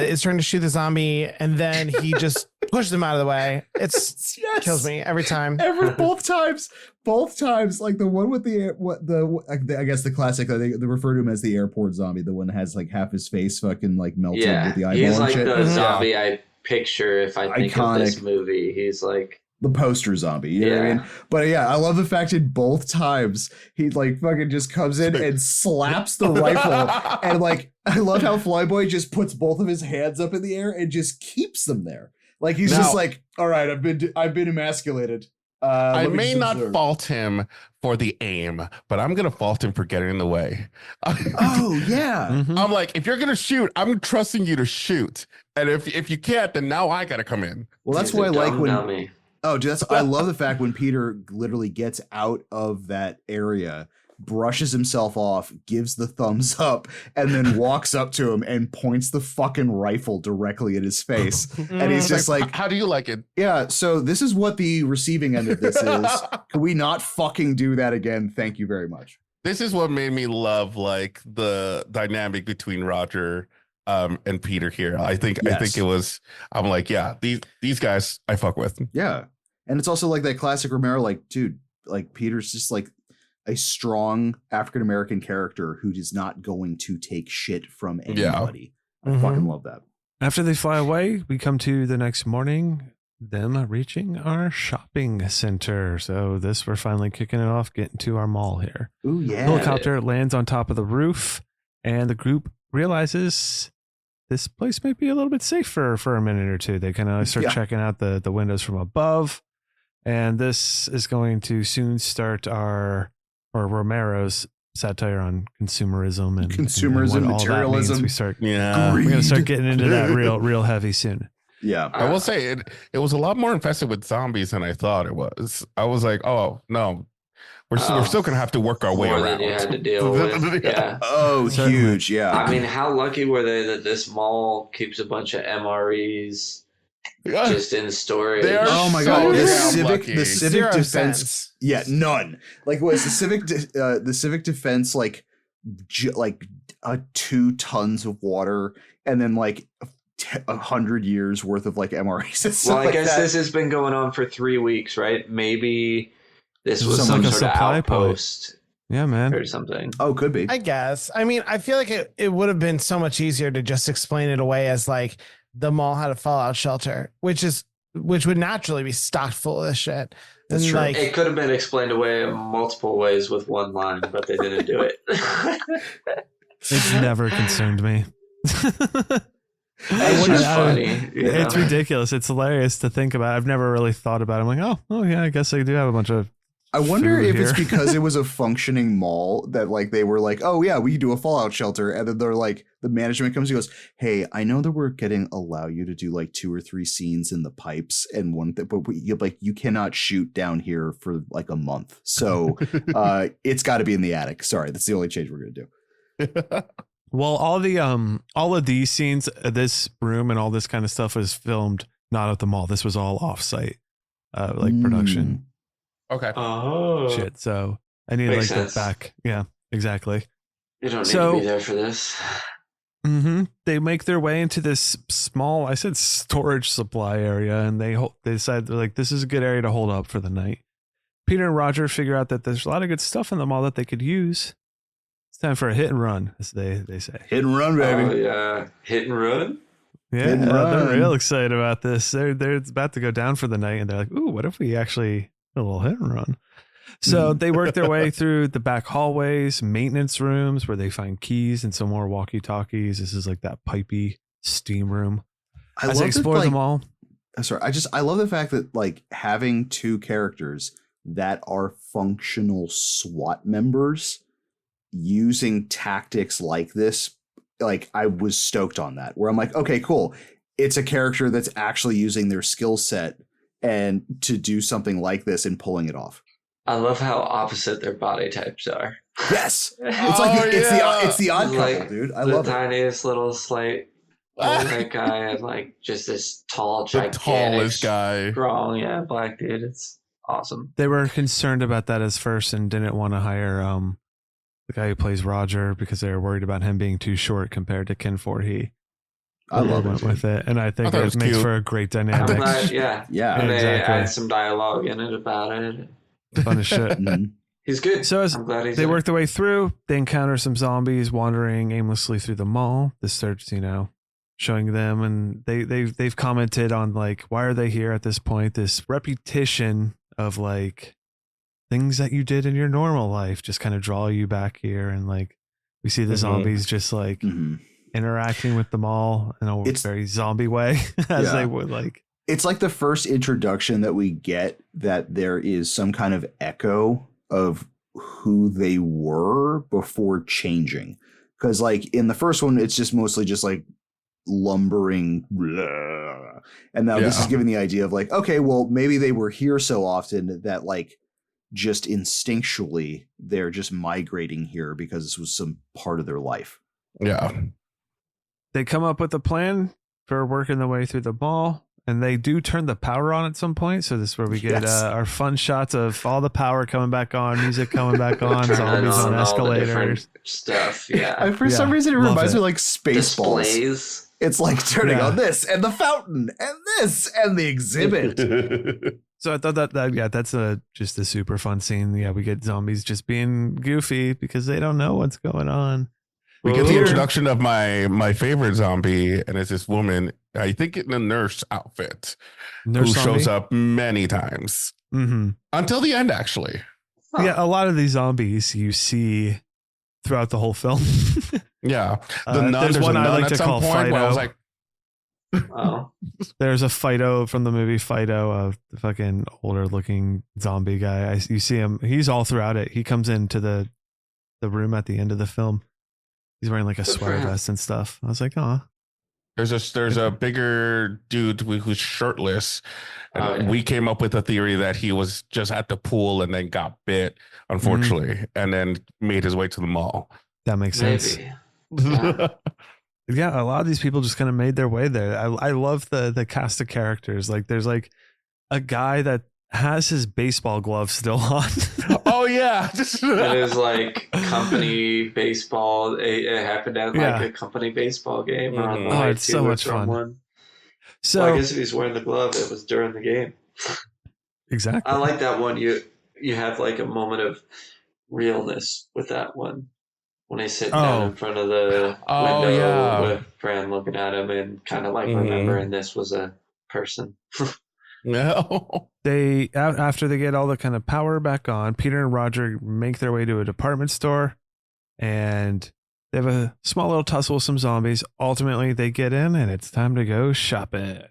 is trying to shoot the zombie, and then he just pushes him out of the way. It's Yes. kills me every time. Both times, like the one with I guess the classic. They refer to him as the airport zombie. The one that has like half his face fucking like melted Yeah, with the eyeball he's and like shit. the zombie I picture if I think of this Iconic. movie. He's like, The poster zombie, you know what I mean? But yeah, I love the fact in both times he like fucking just comes in and slaps the rifle, and like I love how Flyboy just puts both of his hands up in the air and just keeps them there. Like he's just like, all right, I've been emasculated. I let me may just not observe. fault him for the aim, but I'm gonna fault him for getting in the way. Oh yeah. Mhm. I'm like, if you're gonna shoot, I'm trusting you to shoot, and if you can't, then now I gotta come in. Well, that's he's why a I like dumb when. dummy. Oh, dude, I love the fact when Peter literally gets out of that area, brushes himself off, gives the thumbs up, and then walks up to him and points the fucking rifle directly at his face. And he's just like, how do you like it? yeah, so this is what the receiving end of this is. Can we not fucking do that again? Thank you very much. This is what made me love like the dynamic between Roger and Peter here. I think Yes. it was. I'm like, yeah, these guys I fuck with. Yeah. And it's also like that classic Romero, like, dude, like Peter's just like a strong African-American character who is not going to take shit from anybody. I Mhm. fucking love that. After they fly away, we come to the next morning, them reaching our shopping center. So we're finally kicking it off, getting to our mall here. Ooh, yeah. Helicopter lands on top of the roof, and the group realizes this place might be a little bit safer for a minute or two. They kind of start Yeah. checking out the windows from above, and this is going to soon start Romero's satire on consumerism and Consumerism, what all that means. materialism. We start Yeah. we're gonna start Greed. getting into that real heavy soon. Yeah. I will say it was a lot more infested with zombies than I thought it was. I was like, oh no, we're still gonna have to work our way More around. than you had to deal with. Yeah. Oh, Certainly. huge. Yeah. I mean, how lucky were they that this mall keeps a bunch of MREs Yeah. just in storage? They are Oh my so god, the damn civic lucky. the civic Zero defense. sense. Yeah, none. Like was the civic defense like like 2 tons of water and then like 100 years worth of like MREs and stuff Well, I like guess that. this has been going on for 3 weeks, right? Maybe this This was is some like a sort of supply point. outpost Yeah, man. or something. Oh, could be. I guess. I mean, I feel like it would have been so much easier to just explain it away as like the mall had a fallout shelter, which would naturally be stocked full of this shit. That's And true. like, It could have been explained away in multiple ways with one line, but they didn't do it. It's never concerned me. It's just funny. You know? It's ridiculous. It's hilarious to think about. I've never really thought about it. I'm like, oh yeah, I guess they do have a bunch of I wonder food if it's here. because it was a functioning mall that like they were like, oh yeah, we can do a Fallout shelter, and then they're like, the management comes and goes, hey, I know that we're getting allow you to do like 2 or 3 scenes in the pipes and one that, but you cannot shoot down here for like a month, so it's got to be in the attic. Sorry, that's the only change we're gonna do. Well, all of these scenes, this room and all this kind of stuff was filmed not at the mall. This was all offsite, like production Okay. Oh, shit. So I need Makes like sense. the back. Yeah, exactly. you don't need So- to be there for this. They make their way into this small, I said storage supply area, and they decide they're like, this is a good area to hold up for the night. Peter and Roger figure out that there's a lot of good stuff in the mall that they could use. It's time for a hit and run, as they say. Hit and run, baby. Oh yeah, hit and run. Yeah, Hit and they're run. real excited about this. They're about to go down for the night, and they're like, "Ooh, what if we actually do a little hit and run?" So they work their way through the back hallways, maintenance rooms where they find keys and some more walkie-talkies. This is like that pipey steam room. I As they love that, explore like, them all, sorry, I love the fact that like having 2 characters that are functional SWAT members using tactics like this, like I was stoked on that, where I'm like, okay, cool. It's a character that's actually using their skill set and to do something like this and pulling it off. I love how opposite their body types are. Yes. It's Oh, like yeah. it's the odd couple, Like, dude. I the love it. tiniest little slight white guy and like just this tall, The gigantic, tallest guy. strong, black dude. It's awesome. they were concerned about that as first and didn't want to hire the guy who plays Roger because they were worried about him being too short compared to Ken Forhee. I love Went it. with it, and I think I thought it it was makes cute. for a great I'm dynamic. glad, yeah. Yeah. And they exactly. add some dialogue in it about it. Fun as shit. Mhm. He's good. So as I'm glad he's they in it. work their way through, they encounter some zombies wandering aimlessly through the mall. This starts, showing them, and they've commented on like, why are they here at this point? This repetition of like things that you did in your normal life just kind of draw you back here, and like we see the Mhm. zombies just like Mhm. interacting with the mall in a It's- very zombie way, as Yeah. they would like. It's like the first introduction that we get that there is some kind of echo of who they were before changing. Because like in the first one, it's just mostly just like lumbering. Blah. And now this is Yeah. giving the idea of like, okay, well, maybe they were here so often that like just instinctually they're just migrating here because this was some part of their life. Yeah. They come up with a plan for working their way through the mall, and they do turn the power on at some point. So this is where we get Yes. our fun shots of all the power coming back on, music coming back on, Turning zombies on all the escalators. different stuff. Yeah. For some Yeah, reason, it love reminds it. me of like Spaceballs. Displays. It's like turning Yeah. on this and the fountain and this and the exhibit. So I thought that's just a super fun scene. Yeah, we get zombies just being goofy because they don't know what's going on. We get the Peter- introduction of my favorite zombie, and it's this woman, I think in a nurse outfit, who shows up many times Mm-hmm. until the end, actually. Huh. Yeah, a lot of these zombies you see throughout the whole film. Yeah. The nun, there's there's one a I nun like at to some call point where I was Fido. like, Oh. There's a Fido from the movie Fido, the fucking older looking zombie guy. You see him. He's all throughout it. He comes into the room at the end of the film. He's wearing like a Good for sweater him. vest and stuff. I was like, oh, there's a bigger dude who's shirtless. And Oh, yeah. we came up with a theory that he was just at the pool and then got bit, unfortunately, and then made his way to the mall. that makes sense. Maybe. Yeah. Yeah, a lot of these people just kind of made their way there. I love the cast of characters. Like there's like a guy that has his baseball glove still on. Oh, yeah. It is like company baseball. It happened at like Yeah. a company baseball game. Or on the Mhm. Oh, way it's to so or much from fun. One. So Well, I guess if he's wearing the glove, it was during the game. exactly. I like that one. You have like a moment of realness with that one when he's sitting down Oh. in front of the Oh, window yeah. with Bryan looking at him and kind of like Mhm. remembering this was a person. No. They after they get all the kind of power back on, Peter and Roger make their way to a department store, and they have a small little tussle with some zombies. Ultimately, they get in, and it's time to go shopping.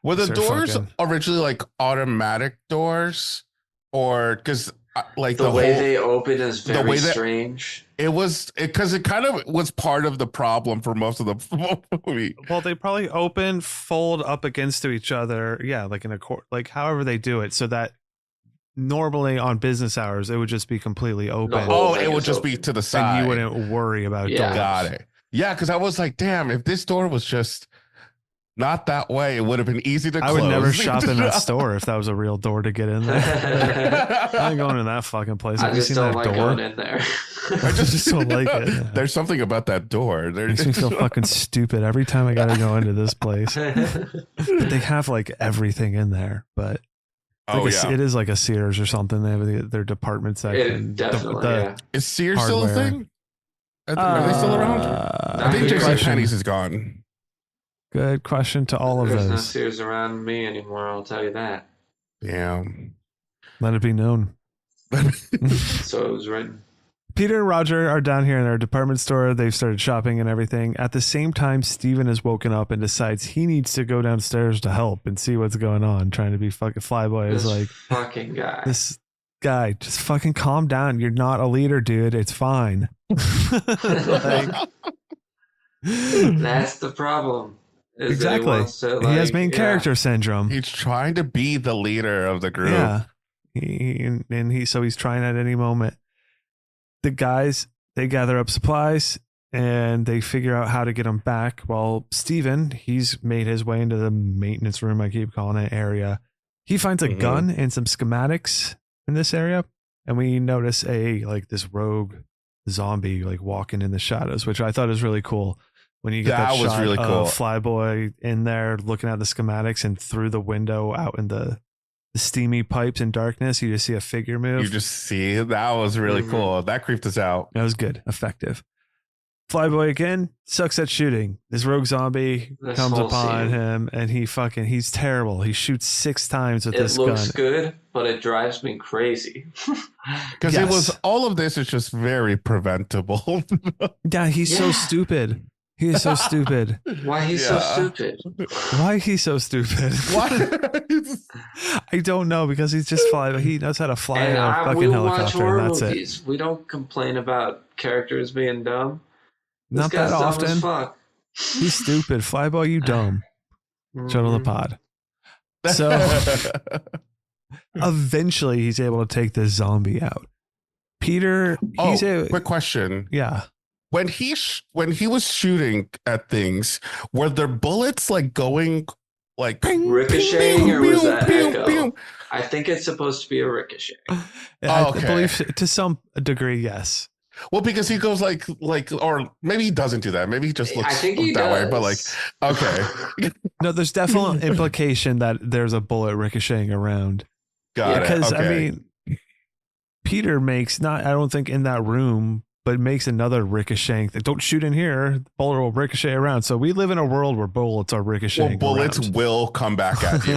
Were the They're doors fucking- originally like automatic doors? Or because like The way whole, they open is the very way that- strange. it was because it kind of was part of the problem for most of the movie. Well, they probably open, fold up against to each other. Yeah, like in a court, like however they do it, so that normally on business hours it would just be completely open, whole Oh, thing it would is just open. be to the side. and you wouldn't worry about Yeah. doors. Got it. Yeah, because I was like, damn, if this door was just not that way, it would have been easy to I close. would never shop in that store if that was a real door to get in there. I ain't going in that fucking place. I Have you just seen don't that like door? going in there. I just don't like it. Yeah. There's something about that door. Makes me feel fucking stupid every time I gotta go into this place. But they have like everything in there, but Oh, like yeah. it is like a Sears or something. They have their department section. It definitely, yeah. Is Sears still a hardware. thing? Are they still around? I think good Jason question. Penny's is gone. Good question to all of There's no those. Sears around me anymore, I'll tell you that. Yeah. Let it be known. So it was written. Peter and Roger are down here in their department store. They've started shopping and everything. At the same time, Steven has woken up and decides he needs to go downstairs to help and see what's going on. Trying to be fucking Flyboy is This like, fucking guy. this guy, just fucking calm down. You're not a leader, dude. It's fine. Like, That's the problem. Is that exactly. He, wants to, He has like, main yeah. character syndrome. He's trying to be the leader of the group. Yeah. So he's trying at any moment. The guys, they gather up supplies and they figure out how to get them back. While Steven, he's made his way into the maintenance room, I keep calling it, area. He finds a Mhm. gun and some schematics in this area. And we notice this rogue zombie like walking in the shadows, which I thought is really cool. When you get that, That was shot really of cool. Flyboy in there looking at the schematics and through the window out in the steamy pipes and darkness, you just see a figure move. You just see that was really Mhm. cool. That creeped us out. That was good, effective. Flyboy again sucks at shooting. This rogue zombie This comes whole upon scene. him and he's terrible. He shoots 6 times with It this looks gun. good, but it drives me crazy. Because it Yes. was all of this is just very preventable. Yeah, he's so Yeah. stupid. He is so stupid. Why he's so Yeah. stupid? Why he's so stupid? What? I don't know, because he's just fly. He knows how to fly in a we fucking watch helicopter, horror and that's it. movies. We don't complain about characters being dumb. This Not guy's that dumb often. as fuck. He's stupid. Flyboy, you dumb. Chuddle the Mhm. Pod. So eventually, he's able to take this zombie out. Peter, Oh, he's a quick question. yeah. When he was shooting at things, were there bullets like going like Ricocheting, or was that pew, echo? pew? I think it's supposed to be a ricochet. I Okay. believe to some degree, yes. Well, because he goes like, or maybe he doesn't do that. Maybe he just I looks think he that does. way. But like, okay, No, there's definite implication that there's a bullet ricocheting around. got Because it. Okay. I mean, Peter makes not, I don't think in that room, but makes another ricocheting. Don't shoot in here. The bullet will ricochet around. So we live in a world where bullets are ricocheting. bullets around. will come back at you.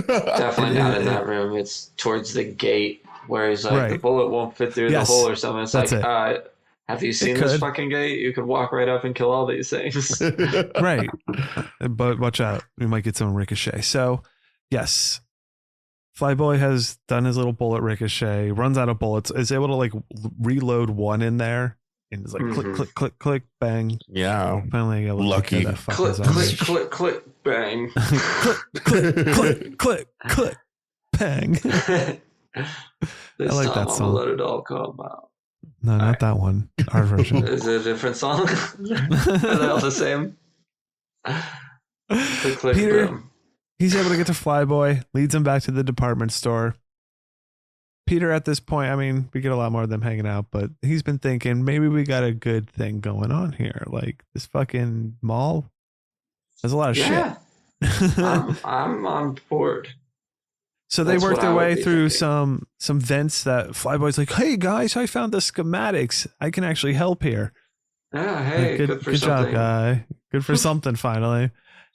Definitely not in that room. It's towards the gate where he's like, the Right. bullet won't fit through Yes, the hole or something. It's that's like, have you seen this could. fucking gate? You could walk right up and kill all these things. Right. But watch out. We might get some ricochet. So, yes. Flyboy has done his little bullet ricochet, runs out of bullets, is able to like reload one in there, and it's like click, Mhm. click, click, click, bang. Yeah. Finally able to Lucky. take care of that fucking click, zombie. click, click, click, bang. click, click, click, click, bang. This I like time that I'm song. gonna let it all come out. No, not that one. Our version. Is it a different song? Are they all the same? Click, click, Peter- boom. He's able to get to Flyboy, leads him back to the department store. Peter, at this point, I mean, we get a lot more of them hanging out, but he's been thinking maybe we got a good thing going on here. Like this fucking mall. There's a lot of Yeah, shit. I'm on board. So they That's work what their I would way be through thinking. some vents that Flyboy's like, hey guys, I found the schematics. I can actually help here. Yeah, hey, Like, good for good something. job, guy. Good for something finally.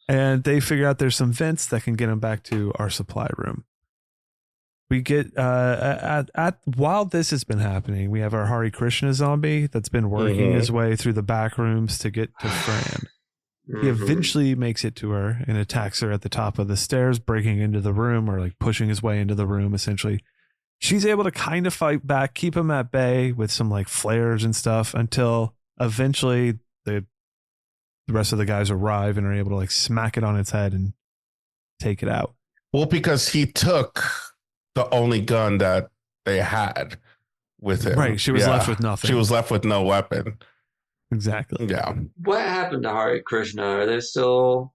And they figure out there's some vents that can get them back to our supply room. We get while this has been happening, we have our Hare Krishna zombie that's been working Mhm. his way through the back rooms to get to Fran. He Mhm. eventually makes it to her and attacks her at the top of the stairs, breaking into the room or like pushing his way into the room. Essentially, she's able to kind of fight back, keep him at bay with some like flares and stuff until eventually the rest of the guys arrive and are able to like smack it on its head and take it out. Well, because he took the only gun that they had with him. Right. She was left with nothing. She was left with no weapon. Exactly. Yeah. What happened to Hare Krishna? Are they still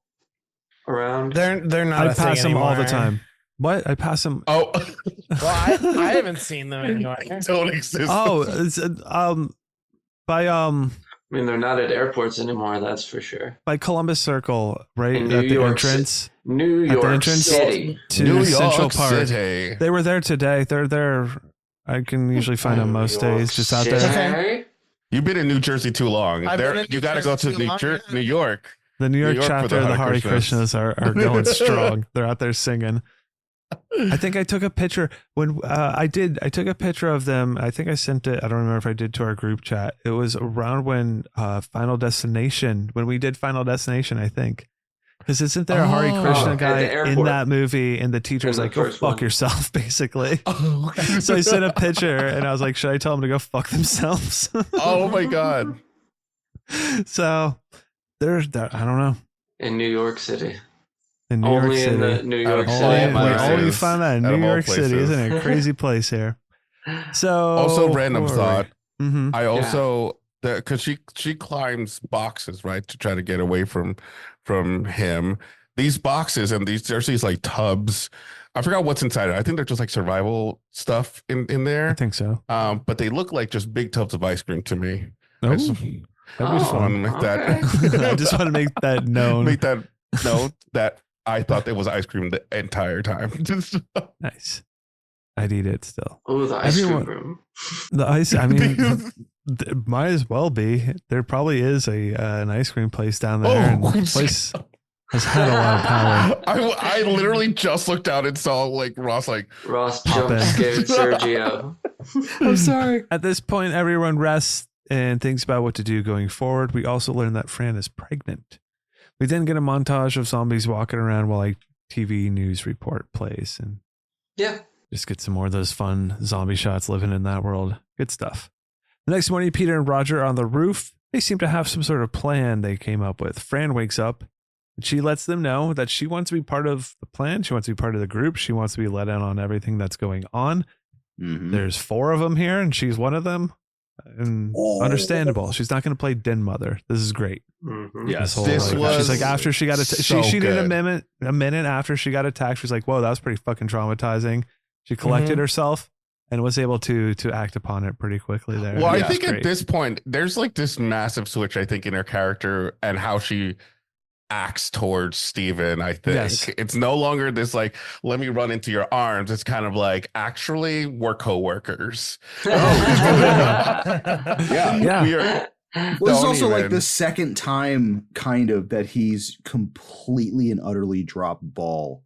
around? They're not. I pass them all the time. What? I pass them. Oh, Well, I haven't seen them anywhere. don't exist. Oh, it's by I mean, they're not at airports anymore. That's for sure. by Columbus Circle, right In at New the York entrance New At the York entrance? City. to New Central York Park. City. They were there today. They're there. I can usually find them most days, just out there. Okay. You've been in New Jersey too long. I've been in You New got to go Jersey to too long, yeah. New York. The New York York for chapter the of the Hare Hare Krishnas. Krishnas are going strong. They're out there singing. I think I took a picture when I took a picture of them. I think I sent it. I don't remember if I did to our group chat. It was around when when we did Final Destination, I think. Because isn't there a Hare Krishna at guy the in airport. that movie? And the teacher's In the like, go first fuck one. yourself, basically. Oh, So I sent a picture and I was like, should I tell them to go fuck themselves? oh my God. So there's that. I don't know. In New York City. In New Only York in City. the New York of City. all am I places. right? Only find that in Out of New all York City, places. isn't it? A crazy place here. So Also, random thought. Mm-hmm. I also because she climbs boxes, right, to try to get away from him. These boxes and there's these like tubs. I forgot what's inside it. I think they're just like survival stuff in I there. think so. But they look like just big tubs of ice cream to me. Oh, I just that'd be Oh. want fun. to make Okay. I just want to make that known. make that note that I thought it was ice cream the entire time. Nice. I'd eat it still. Oh, the ice Everyone- cream room. The ice. I mean, might as well be. There probably is an ice cream place down there. and the place has had a lot of power. I literally just looked out and saw like Ross like Ross Pop jump in. scared Sergio. I'm sorry. At this point, everyone rests and thinks about what to do going forward. We also learn that Fran is pregnant. We then get a montage of zombies walking around while a TV news report plays, and Yeah. just get some more of those fun zombie shots living in that world. Good stuff. The next morning, Peter and Roger are on the roof. They seem to have some sort of plan they came up with. Fran wakes up and she lets them know that she wants to be part of the plan. She wants to be part of the group. She wants to be let in on everything that's going on. Mhm. There's 4 of them here and she's one of them. And understandable. She's not going to play den mother. This is great. Mhm. Yes. This was she's like after she got so she did good. a minute after she got attacked. She's like, whoa, that was pretty fucking traumatizing. She collected herself and was able to act upon it pretty quickly there. Well, I Yeah, think it's at great. this point, there's like this massive switch, I think, in her character and how she acts towards Steven. I think Yes. it's no longer this like, let me run into your arms. It's kind of like, actually, we're coworkers. Yeah. Yeah. We are, Well, it's Don't also like even. the second time kind of that he's completely and utterly dropped ball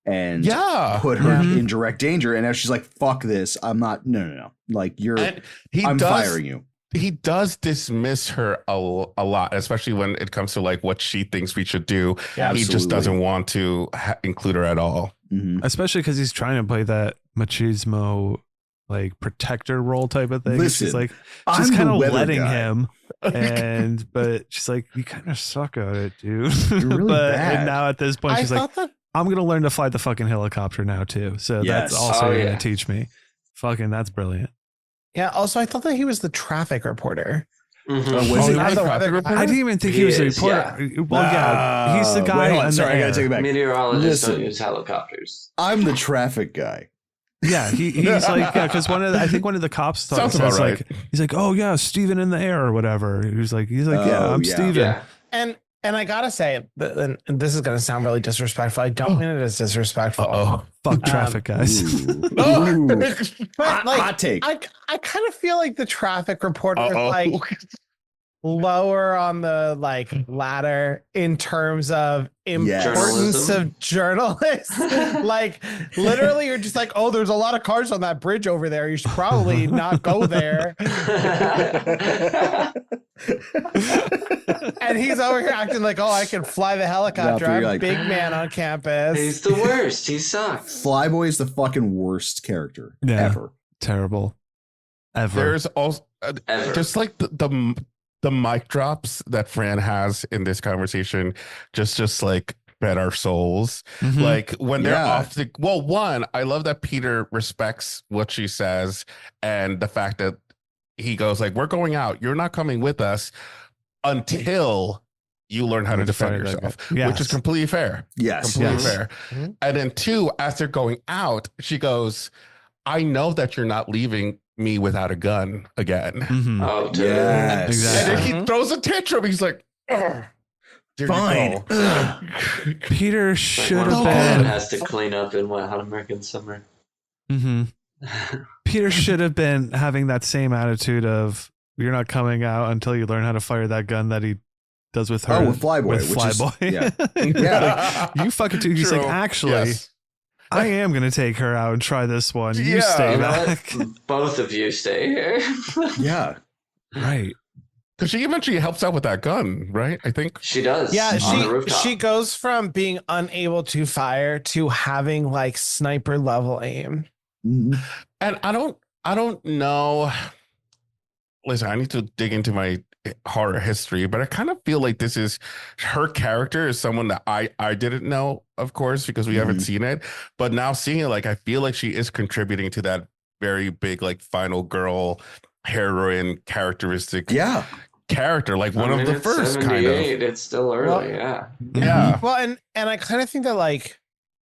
and yeah. put her Mhm. in direct danger. And now she's like, fuck this. I'm not, no. Like And I'm firing you. He does dismiss her a lot, especially when it comes to like what she thinks we should do. Yeah, He just absolutely. doesn't want to include her at all. Mhm. Especially because he's trying to play that machismo like protector role type of thing. Listen, she's like I'm she's the kind of weather letting guy. him but she's like, you kind of suck at it, dude. You're really bad. And now at this point I she's like, thought that I'm gonna learn to fly the fucking helicopter now too. So Yes. that's also Oh, gonna yeah. teach me. Fucking that's brilliant. yeah. Also, I thought that he was the traffic reporter. Mhm. Was Oh, he not the traffic weather reporter? I didn't even think he, He was a is, reporter. Well, yeah, he's the guy. Wait, hold on. on Sorry, the I gotta air. take it back. Meteorologists don't Listen. use helicopters. I'm the traffic guy. Yeah, he's like, yeah, because I think one of the cops Sounds says about right. like, he's like, oh yeah, Steven in the air or whatever. He's like, yeah, Oh, I'm yeah. Steven. Yeah. And I gotta say, and this is gonna sound really disrespectful. I don't mean it as disrespectful. Oh, Fuck traffic guys. Ooh. But like, Hot take. I kind of feel like the traffic reporter is Uh-oh. like lower on the like ladder in terms of importance Journalism. of journalists. Like literally, you're just like, oh, there's a lot of cars on that bridge over there. You should probably not go there. And he's over here acting like, oh, I can fly the helicopter. I'm like, big man on campus. He's the worst. He sucks. Flyboy is the fucking worst character ever. Terrible. Ever. There's also Ever. just like the mic drops that Fran has in this conversation, just like fed our souls. Mhm. Like when they're Yeah. off the one, I love that Peter respects what she says and the fact that he goes like, we're going out, you're not coming with us until you learn how to defend yourself, Yes. which is completely fair. Yes. Completely Yes. fair. Mhm. And then 2, as they're going out, she goes, I know that you're not leaving me without a gun again. Mhm. Oh, dude. Yes. Exactly. And then he throws a tantrum. He's like, "Ugh, there Fine. you go." Peter Like should one have man been. has to clean up in what Hot American Summer. Mhm. Peter should have been having that same attitude of you're not coming out until you learn how to fire that gun that he does with her. Oh, with Flyboy, With which is- Flyboy. yeah. Yeah. Like, you fucking do. He's like, True. actually, Yes. I am going to take her out and try this one. You Yeah. stay You know back. what? Both of you stay here. Yeah. Right. Because she eventually helps out with that gun, right? I think. She does. Yeah, on the rooftop. she goes from being unable to fire to having like sniper level aim. Mhm. And I don't know. Listen, I need to dig into my horror history, but I kind of feel like this is her character is someone that I didn't know, of course, because we haven't seen it. But now seeing it, like I feel like she is contributing to that very big, like final girl heroine characteristic Yeah. character, like one I mean, of the it's first kind of. 78. It's still early. Well, yeah. Yeah. Well, and I kind of think that like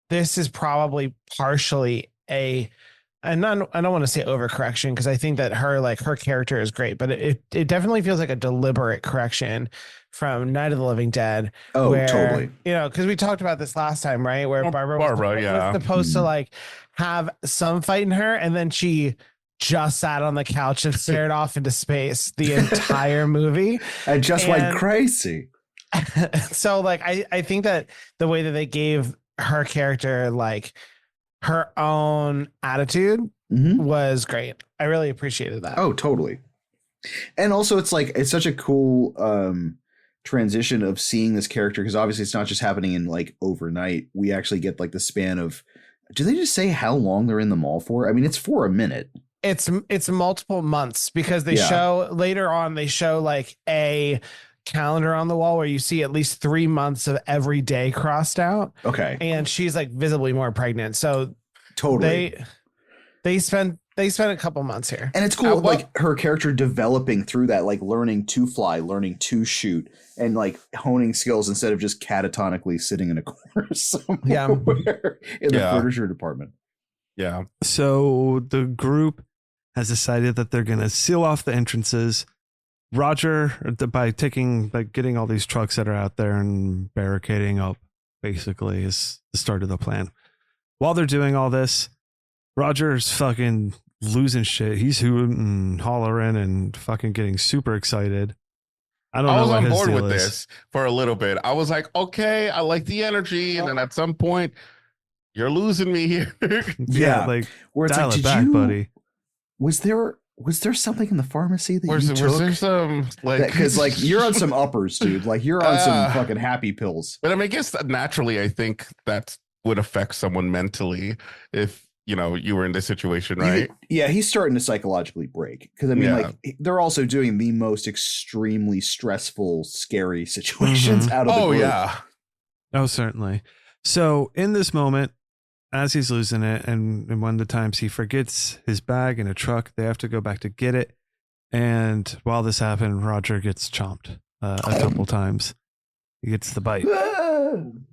this is probably partially I don't want to say overcorrection because I think that her character is great, but it definitely feels like a deliberate correction from Night of the Living Dead. Oh, where, totally. You know, because we talked about this last time, right? Where Oh, Barbara yeah. was supposed to like have some fight in her, and then she just sat on the couch and stared off into space the entire movie. I just went And- crazy. So like I think that the way that they gave her character like her own attitude Mhm. was great. I really appreciated that. Oh, totally. And also it's like it's such a cool transition of seeing this character because obviously it's not just happening in like overnight. We actually get like the span of do they just say how long they're in the mall for? I mean, it's for a minute. It's multiple months because they Yeah. show later on they show like a calendar on the wall where you see at least 3 months of every day crossed out, Okay. and she's like visibly more pregnant. So Totally. they spent a couple months here. And it's cool, What- like her character developing through that, like learning to fly, learning to shoot, and like honing skills instead of just catatonically sitting in a corner somewhere Yeah. in the Yeah. furniture department. Yeah. So the group has decided that they're going to seal off the entrances. Roger, by getting all these trucks that are out there and barricading up, basically is the start of the plan. While they're doing all this, Roger's fucking losing shit. He's hooting and hollering and fucking getting super excited. I don't I know was what on his board deal with is. this for a little bit. I was like, okay, I like the energy. And then at some point, you're losing me here. Yeah, like Where it's dial like, it did back, you, buddy. was there something in the pharmacy that Was you there took? some like Because like you're on some uppers, dude. Like you're on some Uh, fucking happy pills. But I mean, I guess that naturally, I think that would affect someone mentally if you were in this situation, right? Yeah, he's starting to psychologically break. Because I mean, Yeah. like they're also doing the most extremely stressful, scary situations out of the Oh group. yeah, Oh, certainly. So in this moment, as he's losing it, and one of the times he forgets his bag in a truck, they have to go back to get it. And while this happened, Roger gets chomped a couple times. He gets the bite.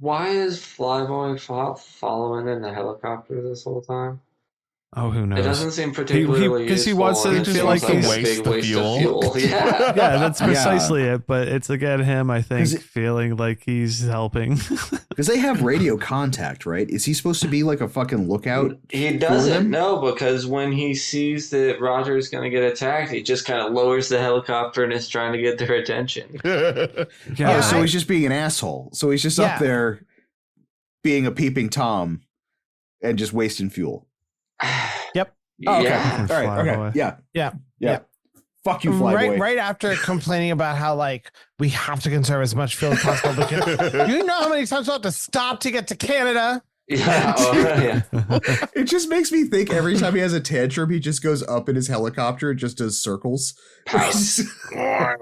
Why is Flyboy following in the helicopter this whole time? Oh, who It knows? doesn't seem particularly 'cause he useful, wants to and it feel feels like he's- a big Waste of waste fuel. of fuel. Yeah. Yeah, that's Yeah. precisely it. But it's again him, I think, 'Cause it- feeling like he's helping. Because they have radio contact, right? Is he supposed to be like a fucking lookout? He them? doesn't know because when he sees that Roger's going to get attacked, he just kind of lowers the helicopter and is trying to get their attention. Oh, Yeah, so he's just being an asshole. So he's just Yeah. up there being a peeping Tom and just wasting fuel. Yep. Oh, okay. Yeah. All right. Fly Okay. away. Yeah. Yeah. Yeah. Fuck you, Flyboy. Right after complaining about how like we have to conserve as much fuel as possible because you know how many times we'll have to stop to get to Canada. Yeah, It just makes me think every time he has a tantrum, he just goes up in his helicopter and just does circles. Why?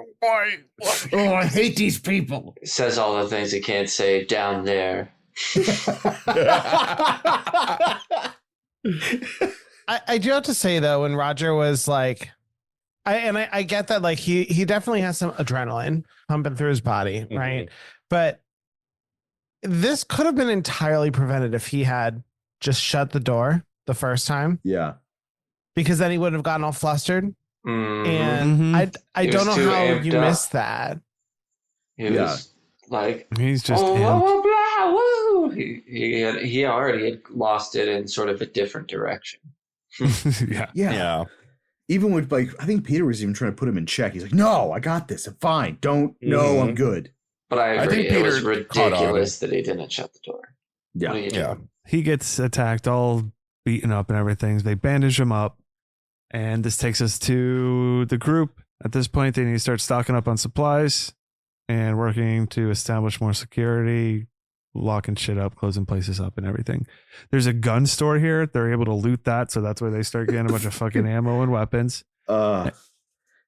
Oh, I hate these people. Says all the things he can't say down there. I do have to say though, when Roger was like, I get that like he definitely has some adrenaline pumping through his body, right? But this could have been entirely prevented if he had just shut the door the first time. Yeah. Because then he wouldn't have gotten all flustered. Mhm. And I don't know too how amped you up. missed that. He was like, He's just oh, amped. blah, blah, woo. He already had lost it in sort of a different direction. Yeah. Yeah. Even with like, I think Peter was even trying to put him in check. He's like, no, I got this. I'm fine. Don't, no, I'm good. But I agree. think It was Peter caught on. ridiculous that he didn't shut the door. Yeah. What are you Yeah. doing? He gets attacked, all beaten up and everything. They bandage him up. And this takes us to the group. At this point, they need to start stocking up on supplies and working to establish more security, locking shit up, closing places up and everything. There's a gun store here. They're able to loot that. So that's where they start getting a bunch of fucking ammo and weapons.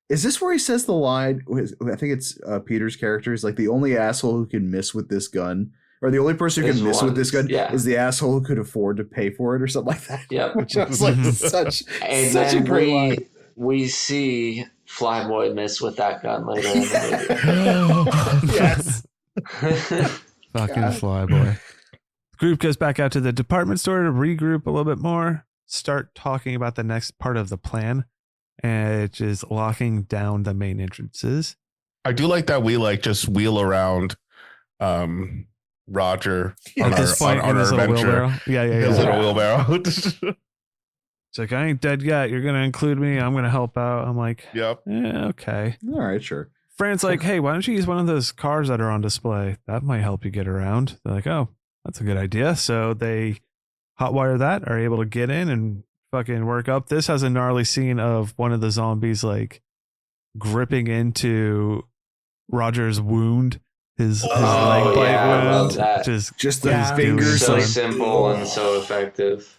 Is this where he says the line? I think it's Peter's character is like the only asshole who can miss with this gun, or the only person who can miss with this gun is the asshole who could afford to pay for it, or something like that. Yep. Which I was like, such And such a then great line. we see Flyboy miss with that gun later in the movie. Yes. Fucking Flyboy. The group goes back out to the department store to regroup a little bit more, start talking about the next part of the plan, which is locking down the main entrances. I do like that we like just wheel around Roger on At this point, our in his little adventure. wheelbarrow. Yeah. His little wheelbarrow. It's like, I ain't dead yet. You're going to include me. I'm going to help out. I'm like, Yep. okay. All right, sure. Fran's like, hey, why don't you use one of those cars that are on display? That might help you get around. They're like, oh, that's a good idea. So they hotwire that, are able to get in and fucking work up. This has a gnarly scene of one of the zombies like gripping into Roger's wound, his leg bite I love wound. that. Just the Yeah. fingers, So like simple and so effective.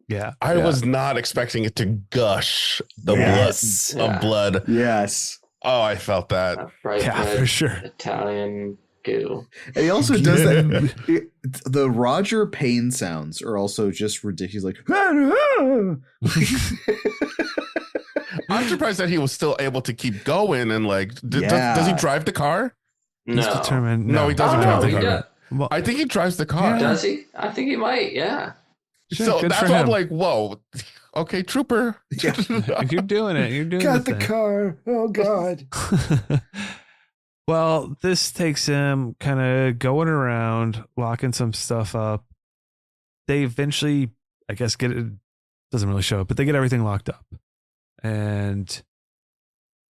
Yeah. I was not expecting it to gush the Yes. blood of blood. yes. Oh, I felt that. Bright Yeah, red for sure. Italian goo. And he also does that. The Roger pain sounds are also just ridiculous. Like, I'm surprised that he was still able to keep going and like, Yeah. does he drive the car? He's No. determined. No, he doesn't Oh, drive the he car. does. Well, I think he drives the car. Does he? I think he might, yeah. sure, So good that's for why I'm him. like, whoa, okay, trooper. You're doing it. You're doing got the the thing. car. Oh God. Well, this takes him kind of going around, locking some stuff up. They eventually, I guess, get it. Doesn't really show up, but they get everything locked up. And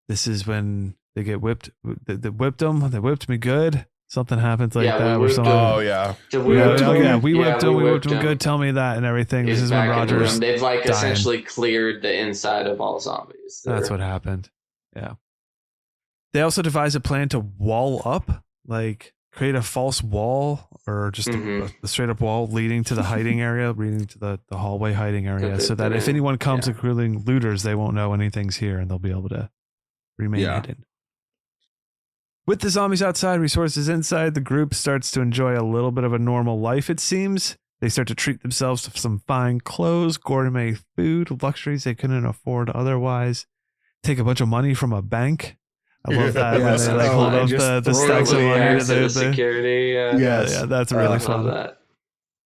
this is when they get whipped. They whipped them. They whipped me good. Something happens like Yeah, we that. Or whipped something. Oh yeah. Did We whipped him. Yeah, we Yeah, whipped him. We whipped him him. good. Tell me that and everything. He's This is when back in the Roger's. room. They've like dying. essentially cleared the inside of all zombies. That's what happened. Yeah. They also devise a plan to wall up, like create a false wall or just Mhm. a straight up wall leading to the hiding area, leading to the hallway hiding area, Good, so that if yeah. anyone comes, Yeah. including looters, they won't know anything's here and they'll be able to remain Yeah. hidden. With the zombies outside, resources inside, the group starts to enjoy a little bit of a normal life, it seems. They start to treat themselves to some fine clothes, gourmet food, luxuries they couldn't afford otherwise. Take a bunch of money from a bank. I love that Yes. when they like Oh, hold and up just the throw stacks of it money Yeah, to to the the security. Yes. yeah, that's I really I fun. love that.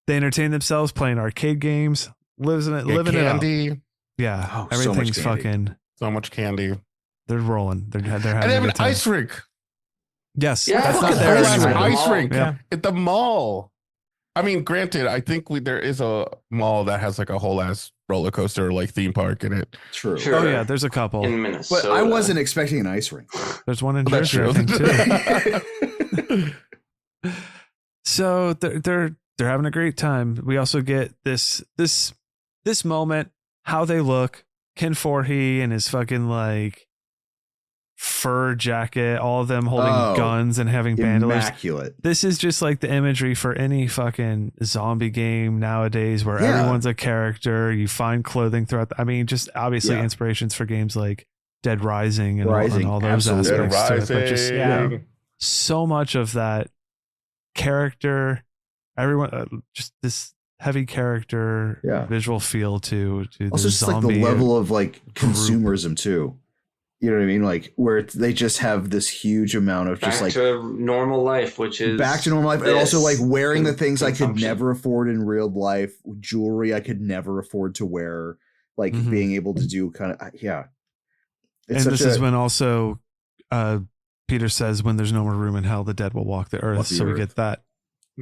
They entertain themselves playing arcade games, living it up. Candy. Yeah, Oh, so much everything's candy. fucking. So much candy. They're rolling. They're having And they a have an good time. ice rink. Yes, Yeah, that's look not at there that. anymore. Ice Mall. rink Yeah. at the mall. I mean, granted, I think there is a mall that has like a whole ass roller coaster like theme park in it. True. Sure. Oh yeah, there's a couple. In Minnesota. But I wasn't expecting an ice rink. There's one in That's Jersey, I true. think, too. So they're having a great time. We also get this moment, how they look. Ken Forhey and his fucking like fur jacket, all of them holding guns and having bandoliers. Immaculate. This is just like the imagery for any fucking zombie game nowadays where everyone's a character. You find clothing throughout. Just obviously inspirations for games like Dead Rising and all those aspects to it. But just so much of that character, everyone, just this heavy character visual feel to the also just zombie like the level of like consumerism too. You know what I mean? Like where they just have this huge amount of just back to normal life, which is back to normal life, and also like wearing the things I could never afford in real life, jewelry I could never afford to wear, like being able to do kind of It's and this is when also Peter says, "When there's no more room in hell, the dead will walk the earth." So we get that.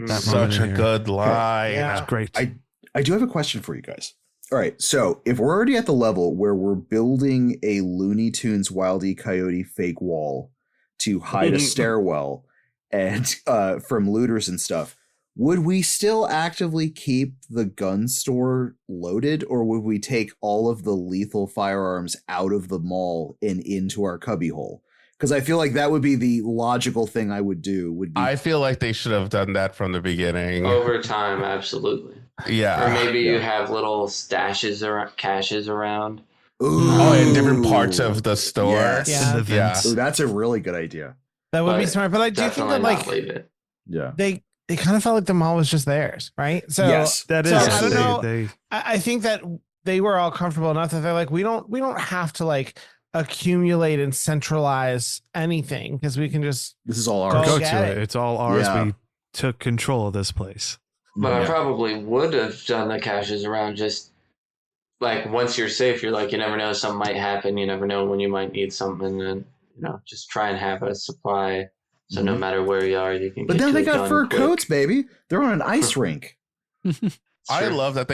Such a good line. Yeah, it's great. I do have a question for you guys. All right, so if we're already at the level where we're building a Looney Tunes Wile E. Coyote fake wall to hide a stairwell and from looters and stuff, would we still actively keep the gun store loaded, or would we take all of the lethal firearms out of the mall and into our cubbyhole? Because I feel like that would be the logical thing I would do. I feel like they should have done that from the beginning. Over time, absolutely. Yeah. Or maybe you have little stashes or caches around. Ooh. In different parts of the store. Yes. Yeah. Ooh, that's a really good idea. That would be smart. But I do think that like they kind of felt like the mall was just theirs, right? So yes, that is. I don't know. I think that they were all comfortable enough that they're like, we don't have to like accumulate and centralize anything because we can just this is all ours. Go to it. It's all ours. We took control of this place. But I probably would have done the caches around just like once you're safe, you're like, you never know, something might happen. You never know when you might need something, and just try and have a supply. So no matter where you are, you can. But then they got fur coats, baby. They're on an ice rink. I love that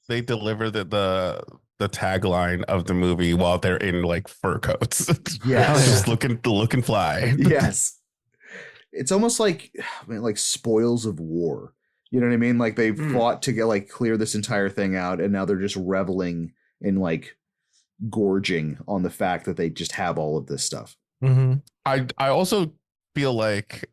they deliver the tagline of the movie while they're in like fur coats. Yeah, just looking fly. Yes, it's almost like spoils of war. You know what I mean? Like they fought to get clear this entire thing out, and now they're just reveling in gorging on the fact that they just have all of this stuff. Mm-hmm. I also feel like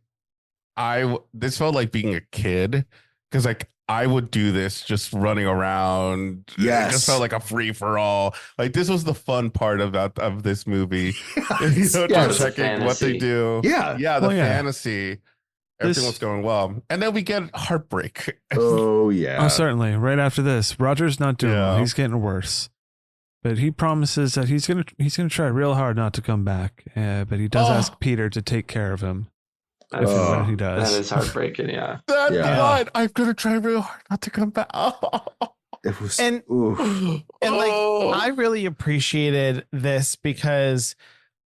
this felt like being a kid because I would do this just running around. Yes. It just felt like a free for all. Like this was the fun part of this movie. Checking what they do. Yeah. The fantasy. Everything was going well. And then we get heartbreak. Oh, yeah. Oh, certainly. Right after this, Roger's not doing well. He's getting worse. But he promises that he's gonna try real hard not to come back. But he does ask Peter to take care of him. If and when he does. That is heartbreaking, yeah. Line, I'm gonna try real hard not to come back. It was and I really appreciated this because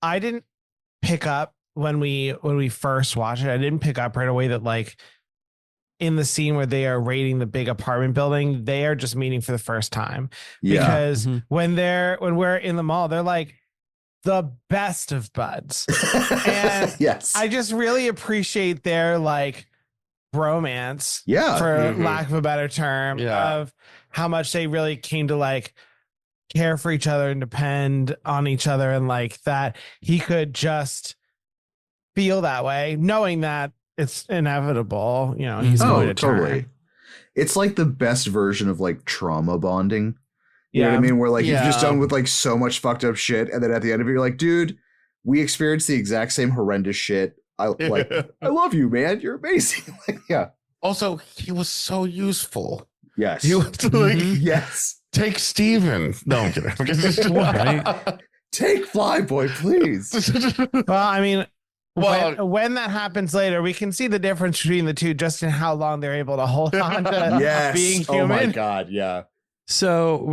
I didn't pick up when we first watched it. I didn't pick up right away that in the scene where they are raiding the big apartment building, they are just meeting for the first time. Yeah. Because when we're in the mall, they're like the best of buds. And yes, I just really appreciate their bromance, for lack of a better term, of how much they really came to care for each other and depend on each other, and that he could just feel that way, knowing that it's inevitable. He's going to turn. It's like the best version of trauma bonding. You know what I mean? Where you've just done with so much fucked up shit, and then at the end of it, you're like, dude, we experienced the exact same horrendous shit. I love you, man. You're amazing. Also, he was so useful. Yes. He was yes. Take Steven. No, I'm kidding. Right? Take Flyboy, please. Well, I mean, when that happens later, we can see the difference between the two just in how long they're able to hold on to being human. Oh my God, yeah. So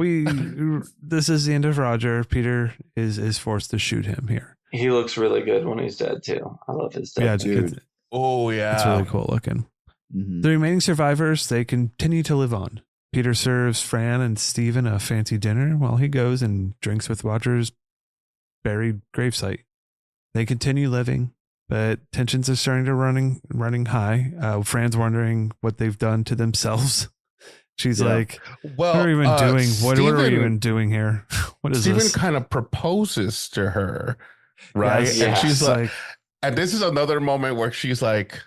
this is the end of Roger. Peter is forced to shoot him here. He looks really good when he's dead too. I love his dead. Yeah, dude. It's really cool looking. Mm-hmm. The remaining survivors, they continue to live on. Peter serves Fran and Steven a fancy dinner while he goes and drinks with Roger's buried gravesite. They continue living, but tensions are starting to running high. Fran's wondering what they've done to themselves. She's like, what are we even doing? What are we even doing here? What is Steven this? kind of proposes to her. right? Yes, And yes. she's It's like, and this is another moment where she's like,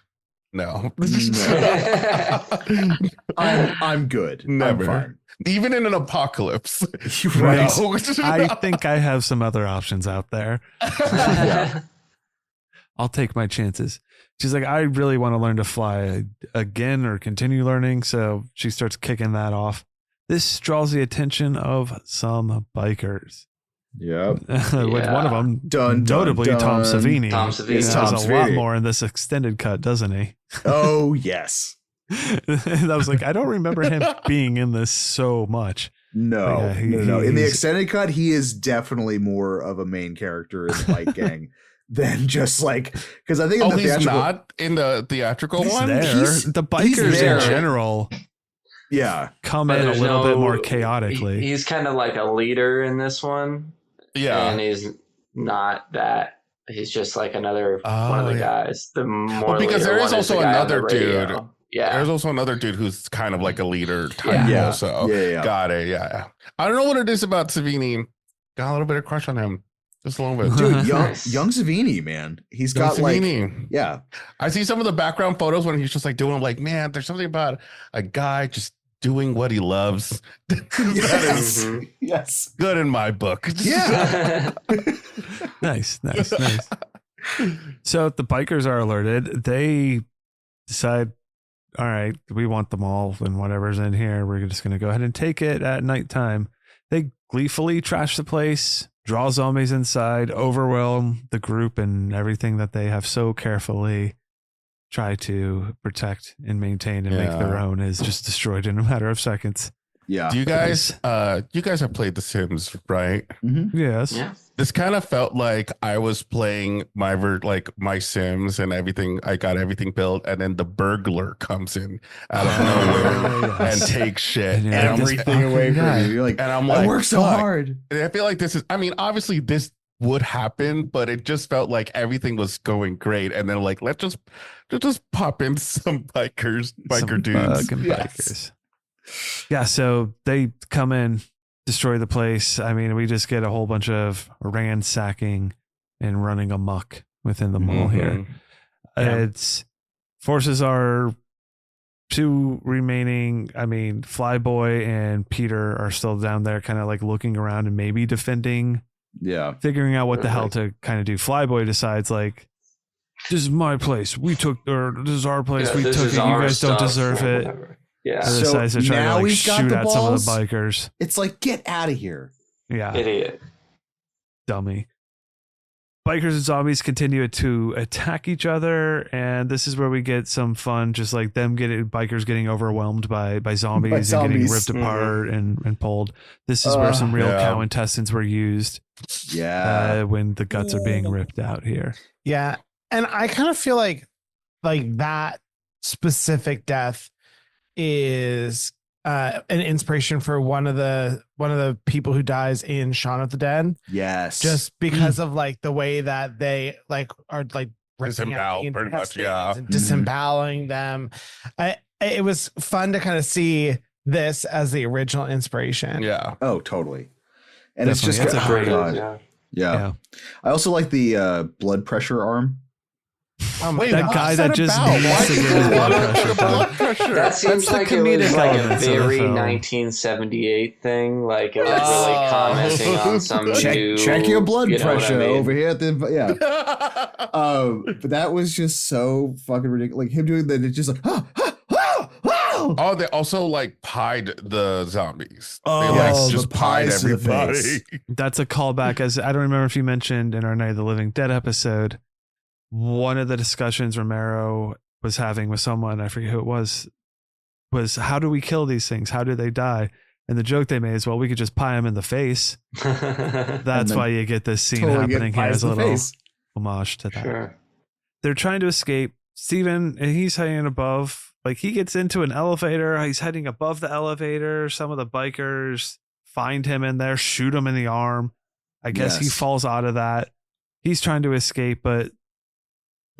no. I'm good. Never. I'm fine. Even in an apocalypse. Right. No. I think I have some other options out there. Yeah. I'll take my chances. She's like, I really want to learn to fly again or continue learning. So she starts kicking that off. This draws the attention of some bikers. Yep. With one of them, Dun, dun, notably Tom dun. Savini. Tom Savini. He It's has Tom a lot Savini. more in this extended cut, doesn't he? Oh, yes. And I was like, I don't remember him being in this so much. No, Yeah, no. In the he's- extended cut, he is definitely more of a main character in the bike gang than just like, because I think in Oh, the he's theatrical, not in the theatrical He's one? there. He's- The he's bikers there. in general yeah, come But in a there's little bit no- more chaotically. He's kind of like a leader in this one. Yeah. And he's not that. He's just like another one of Oh, the yeah. guys. The more because leader there is one also the guy on another the radio. dude. Yeah. There's also another dude who's kind of like a leader type Yeah. also. Yeah. Got it. Yeah. I don't know what it is about Savini. Got a little bit of crush on him. Just a little bit. dude, Nice. young Savini, man, he's Young got like, Savini. yeah, I see some of the background photos when he's just like doing, I'm like, man, there's something about a guy just doing what he loves. That is Mhm. yes, good in my book. yeah, Nice. So the bikers are alerted. They decide, all right, we want them all and whatever's in here. We're just going to go ahead and take it at nighttime. They gleefully trash the place, draw zombies inside, overwhelm the group and everything that they have so carefully tried to protect and maintain and make Yeah. their own is just destroyed in a matter of seconds. yeah. Do you guys have played The Sims, right? Mhm. Yes. Yeah. This kind of felt like I was playing my Sims and everything. I got everything built, and then the burglar comes in out of nowhere yes. and takes shit. And And you're I'm, like, Everything away from Yeah. you. You're like, and I'm I like, work so fuck. hard. And I feel like this is, I mean, obviously this would happen, but it just felt like everything was going great. And then like, let's just pop in some biker Some dudes. fucking Yes. bikers. Yeah, so they come in, destroy the place. I mean, we just get a whole bunch of ransacking and running amok within the mall here. Yeah. It's forces are two remaining. I mean, Flyboy and Peter are still down there, kind of like looking around and maybe defending, Yeah, figuring out what the hell to kind of do. Flyboy decides like, this is my place. We took, or this is our place. Yeah, We this took is it. You our guys don't stuff deserve or it. whatever. Yeah. And So decides to try to now like he's got shoot the at some of balls? the bikers. it's like, get out of here. Yeah, Idiot. dummy. Bikers and zombies continue to attack each other, and this is where we get some fun, just like bikers getting overwhelmed by zombies and getting zombies. ripped apart and pulled. This is where some real Yeah. cow intestines were used Yeah, when the guts are being ripped out here. Yeah. And I kind of feel like that specific death is an inspiration for one of the people who dies in Shaun of the Dead, yes, just because of like the way that they like are like ripping out Disembowel, the pretty much, intestines yeah. and disemboweling them. It was fun to kind of see this as the original inspiration. Yeah. oh, totally. And it's Definitely. just That's a oh, great- God. Yeah. Yeah. Yeah. I also like the blood pressure arm. Wait, That what's guy that just about? needs Why to do get you his blood want pressure blood done. pressure? That seems the like it was comedic like a elements of the very film. 1978 thing. Like it was really Oh. commenting on some new. Check your blood you know what I pressure mean? over here at the yeah. But that was just so fucking ridiculous. Like him doing that, it's just like Oh, they also like pied the zombies. Oh, they like the just pied pies to the everybody. face. That's a callback, as I don't remember if you mentioned in our Night of the Living Dead episode, one of the discussions Romero was having with someone, I forget who it was how do we kill these things? How do they die? And the joke they made is, well, we could just pie them in the face. That's then why you get this scene totally get happening here pies as a in the little face. homage to that. Sure. They're trying to escape. Steven, and he's heading above. Like he gets into an elevator. He's heading above the elevator. Some of the bikers find him in there, shoot him in the arm. I guess he Yes. falls out of that. He's trying to escape, but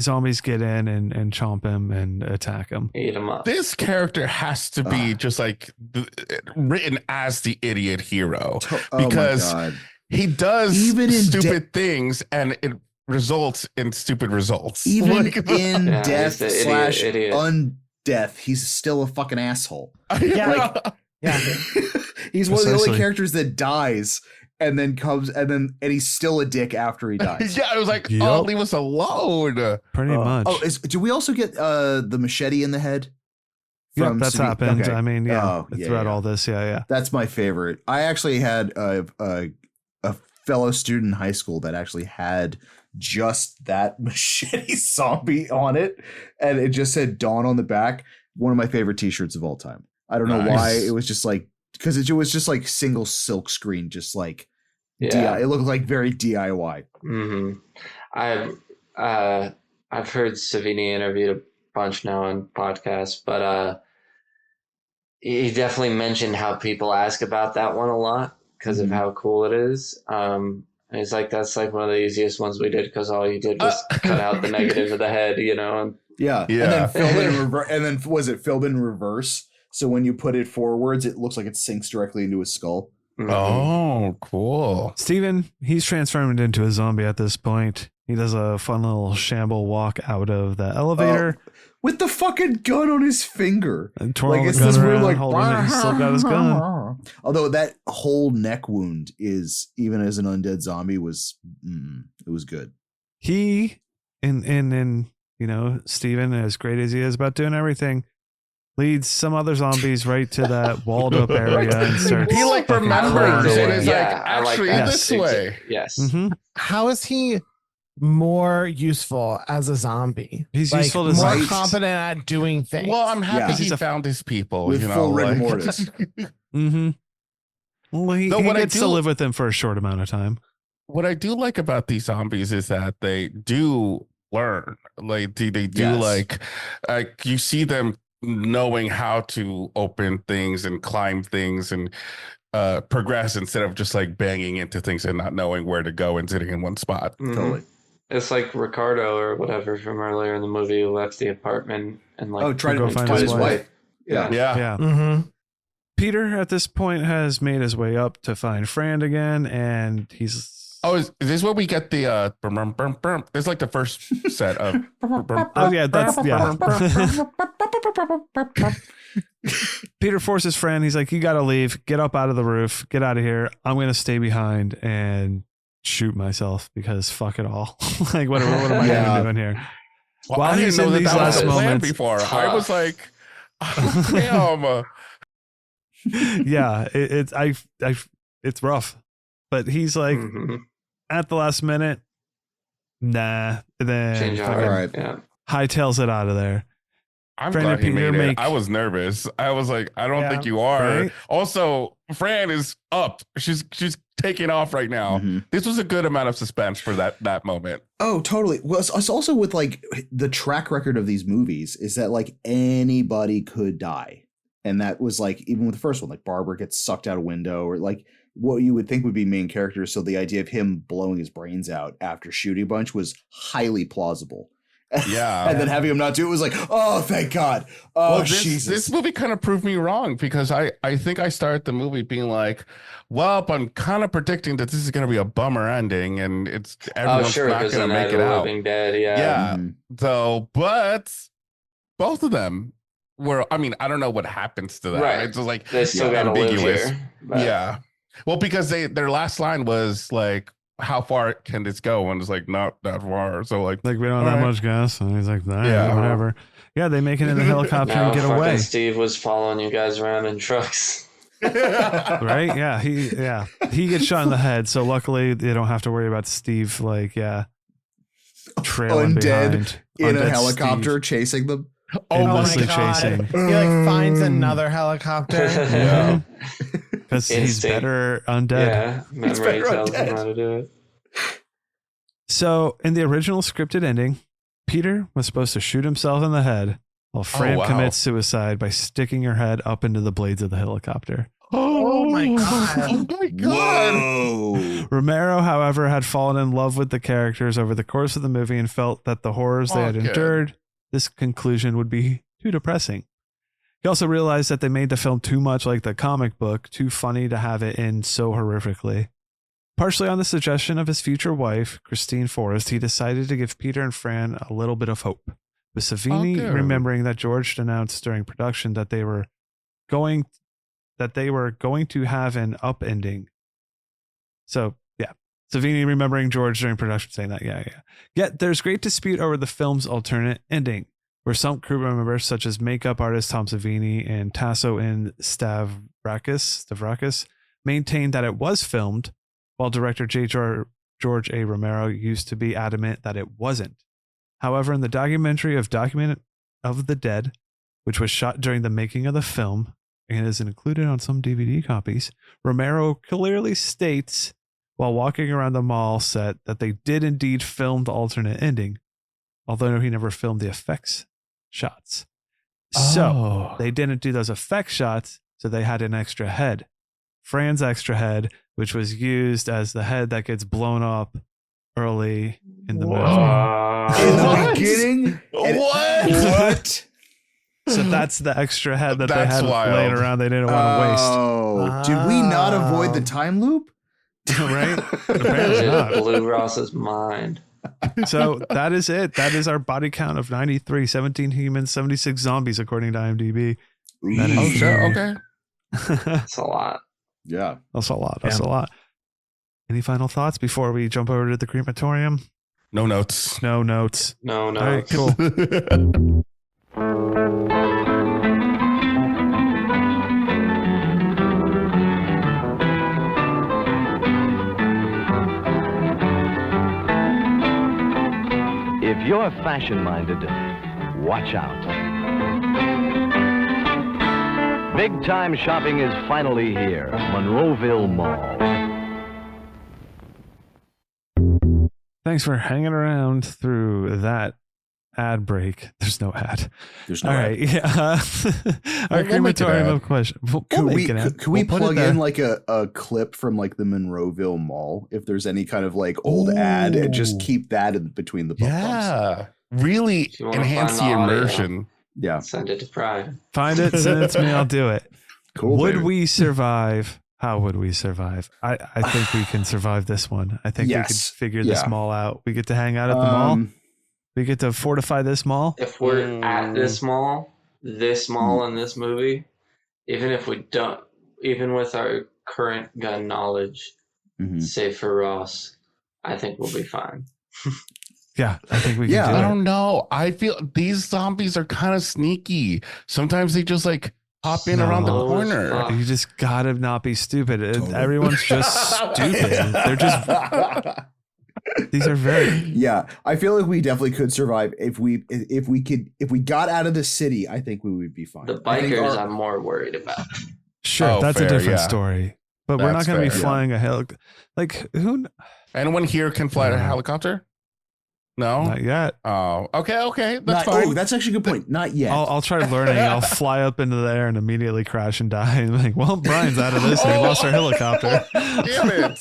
zombies get in and chomp him and attack him. Eat them up. This character has to be Ugh. just like written as the idiot hero. Oh my Because God. he does Even in stupid things, and results in stupid results. Even Like, in Yeah, death he's the idiot. undeath, he's still a fucking asshole. Yeah. Yeah. He's one of the only Precisely. characters that dies and then he's still a dick after he dies. yeah, I was like, Yup. oh, leave us alone. Pretty much. Oh, do we also get the machete in the head? Yep, from that's Savini? happened. Okay. I mean, yeah, Oh, yeah, throughout yeah. all this, yeah. That's my favorite. I actually had a fellow student in high school that actually had just that machete zombie on it, and it just said Dawn on the back. One of my favorite t-shirts of all time. I don't know Nice. why. It was just like, because it was just like single silk screen, just like Yeah. it looked like very DIY. hmm I've heard Savini interviewed a bunch now on podcasts, but he definitely mentioned how people ask about that one a lot because of how cool it is. And it's like that's like one of the easiest ones we did because all you did was cut out the negative of the head, you know. And Yeah. Yeah. And then film it in reverse. And then was it filmed in reverse? So when you put it forwards, it looks like it sinks directly into his skull. Oh, cool. Steven, he's transformed into a zombie at this point. He does a fun little shamble walk out of the elevator With the fucking gun on his finger. and twirling Like it's the gun this weird around, like holding it. He's still got his gun. Although that whole neck wound is, even as an undead zombie, was it was good. He and you know, Steven, as great as he is about doing everything, leads some other zombies right to that walled up area and starts He like fucking remembers crawling and away. is like, actually that. this way. Yes. Mhm. How is he more useful as a zombie? He's Like, useful to more zombies. competent at doing things. Well, I'm happy Yeah. he He's a- found his people. With you know, full rigor like- mortis. Mm-hmm. Well, he No, what I gets to do- live with them for a short amount of time. What I do like about these zombies is that they do learn. Like they do Yes. like you see them knowing how to open things and climb things and progress instead of just like banging into things and not knowing where to go and sitting in one spot. Mhm. Totally. It's like Ricardo or whatever from earlier in the movie who left the apartment and like Oh, trying go to find find his his wife. wife. Yeah. Yeah. Yeah. Mm-hmm. Peter at this point has made his way up to find Fran again, and he's Oh, is this where we get the brum, brum, brum? It's like the first set of oh yeah, that's Peter forces Fran. He's like, "You got to leave. Get up out of the roof. Get out of here. I'm gonna stay behind and shoot myself because fuck it all. Like what am I Yeah. even doing here?" Well, While I he's didn't know in that these that was last the plan moments, before. I was tough. like, oh, damn. Yeah, it's rough, but he's like Mhm. at the last minute, nah. Then Change fucking out. All right. Yeah. hightails it out of there. I'm Fran glad and he Peter made it. make- I was nervous. I was like, I don't Yeah. think you are. Right? Also, Fran is up. She's taking off right now. Mhm. This was a good amount of suspense for that moment. Oh, totally. Well, it's also with like the track record of these movies is that like anybody could die. And that was like, even with the first one, like Barbara gets sucked out a window or like what you would think would be main characters. So the idea of him blowing his brains out after shooting a bunch was highly plausible. Yeah. And then having him not do it was like, oh, thank God. Oh, Well, Jesus. this movie kind of proved me wrong because I think I started the movie being like, well, I'm kind of predicting that this is going to be a bummer ending and it's Oh, everyone's sure. not Because going of to Night make of it the out. Living Dead. Yeah. Yeah. Mhm. So, but both of them were, I mean, I don't know what happens to that. Right. It's just like They still gotta live here. but- Yeah. Well, because their last line was like, how far can this go? And it's like, not that far. So like, Like we don't have All that right. much gas, and he's like, nah, Yeah. whatever. Yeah, they make it in the helicopter Now and get fucking away. Steve was following you guys around in trucks. Right? Yeah, he gets shot in the head. So luckily they don't have to worry about Steve. Like, trailing Undead behind in a Undead helicopter Steve. chasing them. Oh Endlessly my God. chasing. He like finds another helicopter. Yeah. Because he's Instinct. better undead. Yeah. Memory better tells him undead. how to do it. So in the original scripted ending, Peter was supposed to shoot himself in the head while Fran wow. commits suicide by sticking her head up into the blades of the helicopter. Oh my God. Oh my God. Whoa. Romero, however, had fallen in love with the characters over the course of the movie and felt that the horrors they had Okay. endured, this conclusion would be too depressing. He also realized that they made the film too much like the comic book, too funny to have it end so horrifically. Partially on the suggestion of his future wife, Christine Forrest, he decided to give Peter and Fran a little bit of hope, with Savini remembering that George announced during production that they were going to have an upending. So, yeah. Savini remembering George during production saying that, yeah. Yet, there's great dispute over the film's alternate ending, where some crew members, such as makeup artist Tom Savini and Tasso and Stavrakis, maintained that it was filmed, while director George A. Romero used to be adamant that it wasn't. However, in the documentary of Document of the Dead, which was shot during the making of the film and is included on some DVD copies, Romero clearly states while walking around the mall set that they did indeed film the alternate ending, although he never filmed the effects shots. So they didn't do those effect shots, so they had an extra head. Fran's extra head, which was used as the head that gets blown up early in the movie. In the beginning? What? So that's the extra head that they That's had wild. laying around. They didn't want to waste. Oh, did we not avoid the time loop? Right? Apparently It not. blew Ross's mind. So that is it. That is our body count of 93, 17 humans, 76 zombies, according to IMDb. That is Oh, sure. Okay. That's a lot. Yeah. That's a lot. That's a lot. Any final thoughts before we jump over to the crematorium? No notes. No notes. No. All right, cool. If you're fashion-minded, watch out. Big-time shopping is finally here. Monroeville Mall. Thanks for hanging around through that ad break. There's no ad. There's no All ad. right. Yeah. Our We'll make it crematorium ad. of question. We'll Could we, make an ad. could we We'll put it plug there. in like a clip from like the Monroeville Mall if there's any kind of like old ad and just keep that in between the bump bumps? Yeah. Really If you wanna enhance the find the audio. immersion. Yeah. Send it to Bryan. Find it, send it to me. I'll do it. Cool. Would baby. we survive? How would we survive? I think we can survive this one. I think we could Yes. figure this Yeah. mall out. We get to hang out at the mall. Um, We get to fortify this mall. If we're at this mall in this movie, even if we don't, even with our current gun knowledge, mhm. save for Ross, I think we'll be fine. Yeah, I think we can Yeah. do I it. don't know. I feel these zombies are kind of sneaky. Sometimes they just like hop in around the Slow as corner. fuck. You just gotta not be stupid. Totally. Everyone's just stupid. They're just. These are very. Yeah, I feel like we definitely could survive if we got out of the city. I think we would be fine. The I think bikers, our- I'm more worried about. Sure, Oh, that's a fair, different yeah. story. But we're not That's going to be fair. flying a like who? Anyone here can fly a helicopter? No. Not yet. Oh, okay. That's not, fine. oh, that's actually a good point. Not yet. I'll try learning. I'll fly up into the air and immediately crash and die. And like, well, Brian's out of this. And he lost our helicopter. Damn it.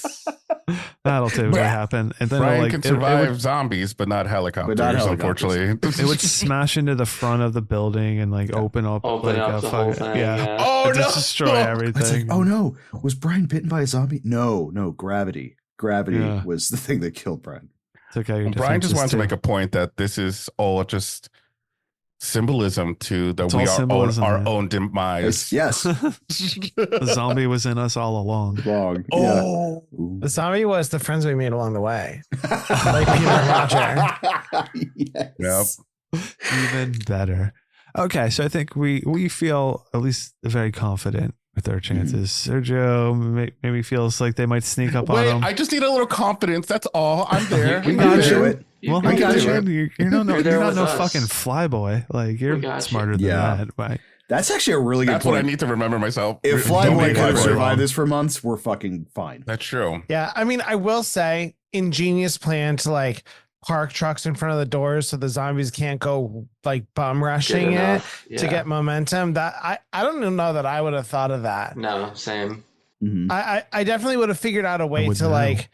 That'll typically happen. And then Brian like, can it survive zombies, but not helicopters, helicopters. unfortunately. it would smash into the front of the building and like open up Open like up a the whole fucking thing. Yeah. Oh, Just no. destroy It's like, everything. oh no, was Brian bitten by a zombie? No, gravity. Gravity Yeah. was the thing that killed Brian. Took out your Brian just defenses, wanted to too. make a point that this is all just symbolism to that It's we all are symbolism, our man. own demise. Yes, The zombie was in us all along. wrong. Oh. Yeah. The zombie was the friends we made along the way. Like Peter and Roger. Yes. Yep. Even better. Okay, so I think we feel at least very confident with our chances. Sergio maybe feels like they might sneak up Wait, on him. I just need a little confidence. That's all. I'm there. We You got can you. do it. Well, can I got do you. it. You're not You're there with no us. fucking flyboy. Like you're We got you. smarter than Yeah. that. Right? That's actually a really good That's what I point. need to remember myself. If Don't Flyboy be could have Flyboy. survived this for months, we're fucking fine. That's true. Yeah, I mean, I will say, ingenious plan to like park trucks in front of the doors so the zombies can't go like bum rushing it enough. to Yeah. get momentum. That I don't even know that I would have thought of that. No, same. Mhm. I definitely would have figured out a way would to know. like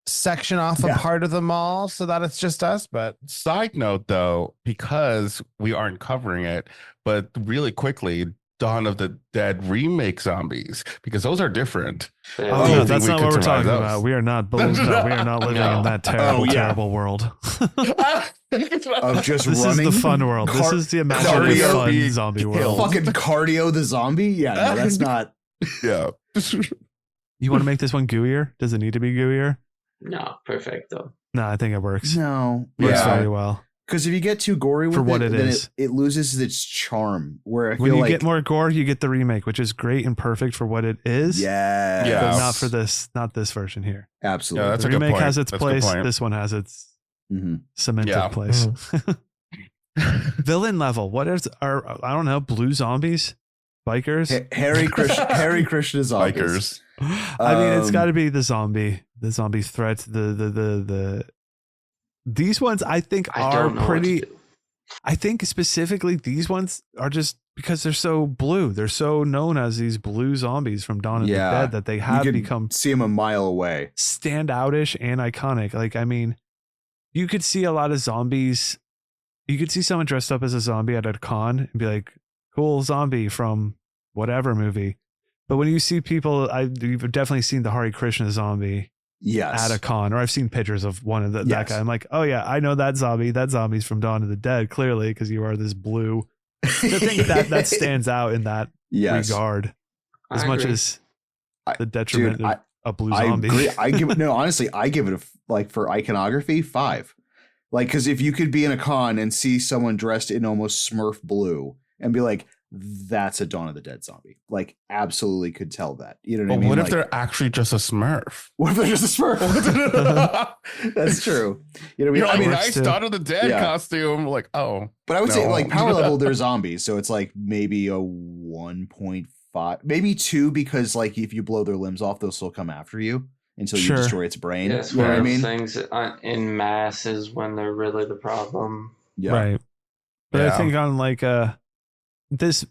section off a Yeah. part of the mall so that it's just us. But Side note, though, because we aren't covering it, but really quickly, Dawn of the Dead remake zombies because those are different. Yeah. Oh Do you no, think that's we not could what we're survive talking those? about. We are not. We are not living No. in that terrible, Oh, yeah. terrible world. Of just This running. is the fun world. This is the imaginative cardio fun being zombie killed. world. Fucking cardio the zombie? Yeah, no, that's not. Yeah. You want to make this one gooier? Does it need to be gooier? No, perfecto. No, I think it works. No. Works Yeah. very well. Because if you get too gory with For what it then is. it loses its charm. Where I When feel you like get more gore, you get the remake, which is great and perfect for what it is. yeah, Yeah. But not for this, not this version here. absolutely. Yeah, that's The a good remake point. has its That's a good place. point. This one has its Mhm. cemented Yeah. place. Villain level. What are I don't know, blue zombies? Bikers? Harry Krishna zombies. Bikers. I mean, it's Um, got to be the zombie threat. These ones I think I are don't know pretty. what to do. I think specifically these ones are just because they're so blue. They're so known as these blue zombies from Dawn of Yeah. the Dead that they You have could become see him a mile away. standoutish and iconic. Like, I mean, you could see a lot of zombies. You could see someone dressed up as a zombie at a con and be like, cool zombie from whatever movie. But when you see people, you've definitely seen the Hare Krishna zombie Yes. at a con, or I've seen pictures of one of that Yes. guy. I'm like, oh yeah, I know that zombie. That zombie's from Dawn of the Dead, clearly, because you are this blue. So I think that stands out in that yes. regard, as I much agree. as I- the detriment dude, of a blue I zombie. agree. I give it honestly, I give it a like for iconography 5. Like, because if you could be in a con and see someone dressed in almost Smurf blue and be like, that's a Dawn of the Dead zombie, like absolutely could tell that. You know what I But mean? what if Like, they're actually just a Smurf? what if they're just a Smurf? That's true. You know what I mean? You're I like, mean, nice too. Dawn of the Dead Yeah. costume. Like, oh, but I would say No. like power level, they're zombies, so it's like maybe a 1.5, maybe 2, because like if you blow their limbs off, they'll still come after you until you Sure. destroy its brain. Yeah, it's You know one what I of mean? those things in mass is when they're really the problem. Yeah. Right. But I Yeah. think on like this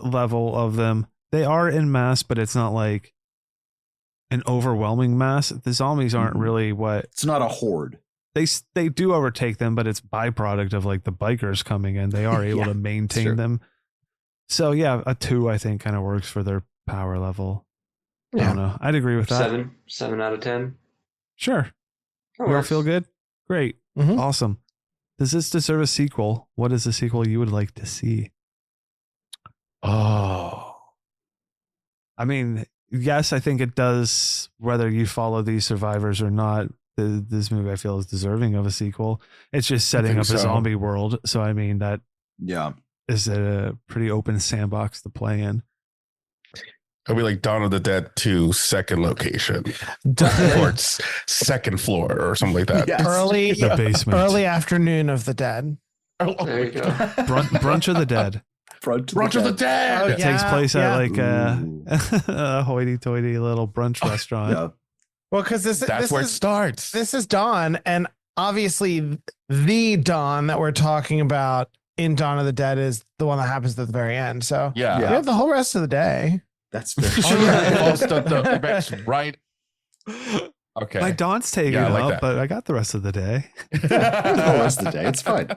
level of them, they are in mass, but it's not like an overwhelming mass. The zombies aren't Mhm. really what It's not a horde. they do overtake them, but it's byproduct of like the bikers coming in. They are able Yeah, to true. maintain them. So yeah, a 2 I think kind of works for their power level. I Yeah. don't know. I'd agree with that. 7 out of 10. Sure. That You all works. feel good? Great. Mhm. Awesome. Does this deserve a sequel? What is the sequel you would like to see? oh, I mean, yes, I think it does. Whether you follow these survivors or not, this movie I feel is deserving of a sequel. It's just setting think up a so. zombie world, so I mean that Yeah. is a pretty open sandbox to play in. it'll be like Dawn of the Dead 2 second location, or it's second floor or something like that. Yes. Early The basement. early afternoon of the dead. There you go. Brunch of the Dead. Front to Brunch of the Dead. Oh, Dead. It takes place yeah. at like Ooh. a hoity-toity little brunch restaurant. Yeah. Well, because That's this where it is starts. this is Dawn, and obviously the Dawn that we're talking about in Dawn of the Dead is the one that happens at the very end. So yeah. we have the whole rest of the day. That's very Oh, true. yeah. Well, the event's right. Okay. My Dawn's taking Yeah, I like up, that. but I got the rest of the day. The rest of the day. It's fine.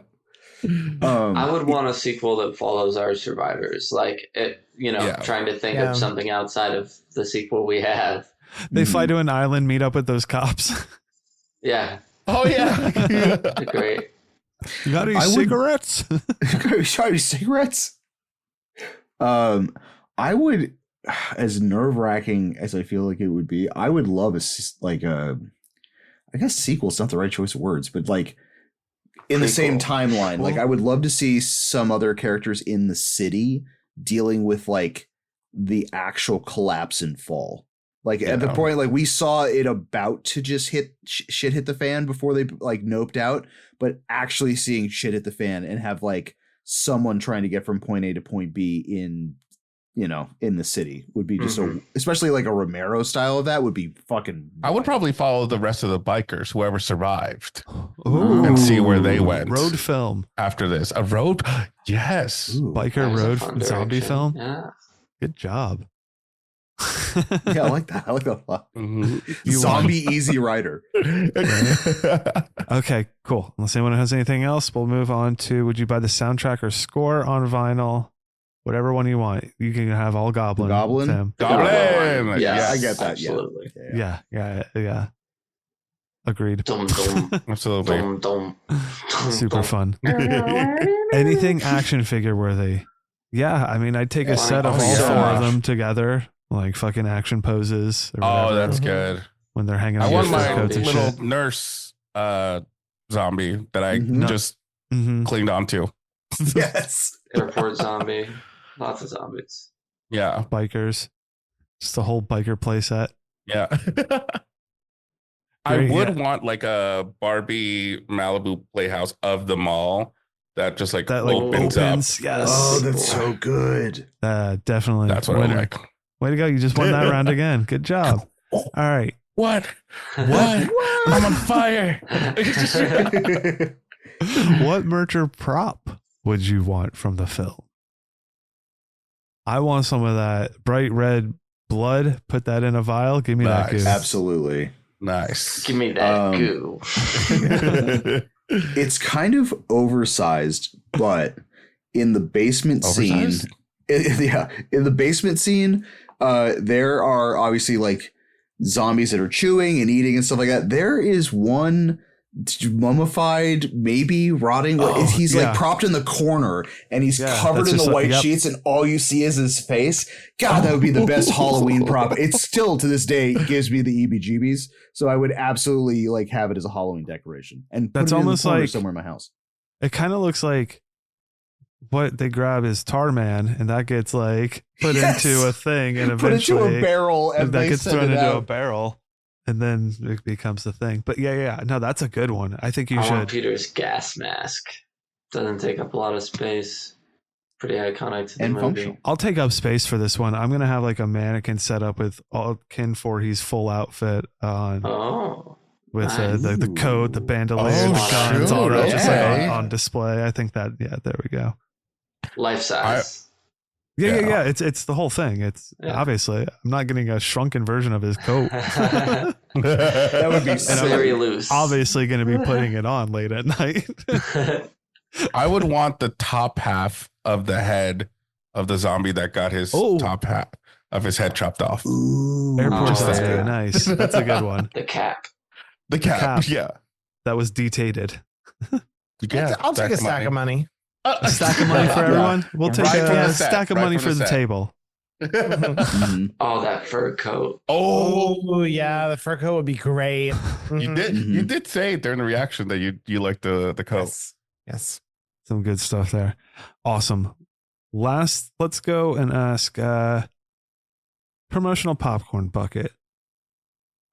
I would want a sequel that follows our survivors, like it. Yeah. Trying to think Yeah. of something outside of the sequel we have. They Mhm. fly to an island, meet up with those cops. Yeah, Oh yeah. great. You got any I would- cigarettes? Sorry, cigarettes. I would, as nerve wracking as I feel like it would be, I would love I guess sequel's not the right choice of words, but like in the same Prequel. timeline, like I would love to see some other characters in the city dealing with like the actual collapse and fall. Like at the Yeah. point, like we saw it about to just shit hit the fan before they like noped out, but actually seeing shit hit the fan and have like someone trying to get from point A to point B in the city would be just Mhm. especially like a Romero style of that would be fucking. I would probably follow the rest of the bikers, whoever survived, Ooh. and see where they went. Road film. After this. A road? Yes. Ooh. Biker That's a road fun zombie direction. film. Yeah. Good job. Yeah, I like that. I like that a lot. Mhm. Zombie Easy Rider. Okay, cool. Unless anyone has anything else, we'll move on to would you buy the soundtrack or score on vinyl? whatever one you want. You can have all goblin. Goblin? Tim. Goblin. Yes, I get that. Absolutely. Yeah. Agreed. Dum dum Absolutely. dum dum. Super fun. Anything action figure worthy. Yeah, I mean, I'd take a set of Oh, all four yeah. of them together, like fucking action poses. Or Oh, whatever, that's good. when they're hanging I out want with my fur coats and little shit. nurse zombie that I Mhm. just Mhm. clinged onto. Yes. Airport zombie. Lots of zombies. Yeah. Bikers, just a whole biker playset. Yeah. I Great, would yeah. want like a Barbie Malibu playhouse of the mall that just like That like opens opens. up. Yes. Oh, that's so good. Definitely. That's what I Winner. like. Way to go! You just won that round again. Good job. All right. What? What? I'm on fire. What merch or prop would you want from the film? I want some of that bright red blood. Put that in a vial. Give me that Nice. goo. Absolutely. Nice. Give me that Um, goo. It's kind of oversized, but in the basement Oversized? scene, in the basement scene, there are obviously like zombies that are chewing and eating and stuff like that. There is one mummified, maybe rotting. Oh, he's yeah. like propped in the corner and he's Yeah, covered that's in the just like- white yep. sheets, and all you see is his face. God, that would be the best Halloween prop. It's still to this day gives me the EBGBs. So I would absolutely like have it as a Halloween decoration and put That's it in the almost corner like- somewhere in my house. It kind of looks like what they grab is Tar Man, and that gets like put Yes. into a thing, and Put it to eventually a barrel and that they gets send thrown it into a out. barrel, and then it becomes the thing. But yeah. No, that's a good one. I think you I want should. Peter's gas mask. Doesn't take up a lot of space. Pretty iconic to the And movie. functional. I'll take up space for this one. I'm gonna have like a mannequin set up with all Kin 4's full outfit on, Oh, with nice. the coat, the bandolier, Oh, the guns, all shoot, that, just like okay. on display. I think that there we go. Life size. Yeah. It's the whole thing. It's Yeah. obviously I'm not getting a shrunken version of his coat. That would be Very silly. loose. Obviously going to be putting it on late at night. I would want the top half of the head of the zombie that got his Oh. top half of his head chopped off. Ooh. Airport Oh, zombie. yeah. Nice. That's a good one. The cap. The cap. cap. Yeah. That was detated. Yeah. I'll take a stack of money. A stack of money for Yeah. everyone. We'll take Right from a the set, stack of right money from for the the set. table. Mhm. Oh, that fur coat. Oh, Oh yeah, the fur coat would be great. you Mhm. did. Mhm. You did say during the reaction that you like the coat. Yes. Some good stuff there. Awesome. Last, let's go and ask promotional popcorn bucket.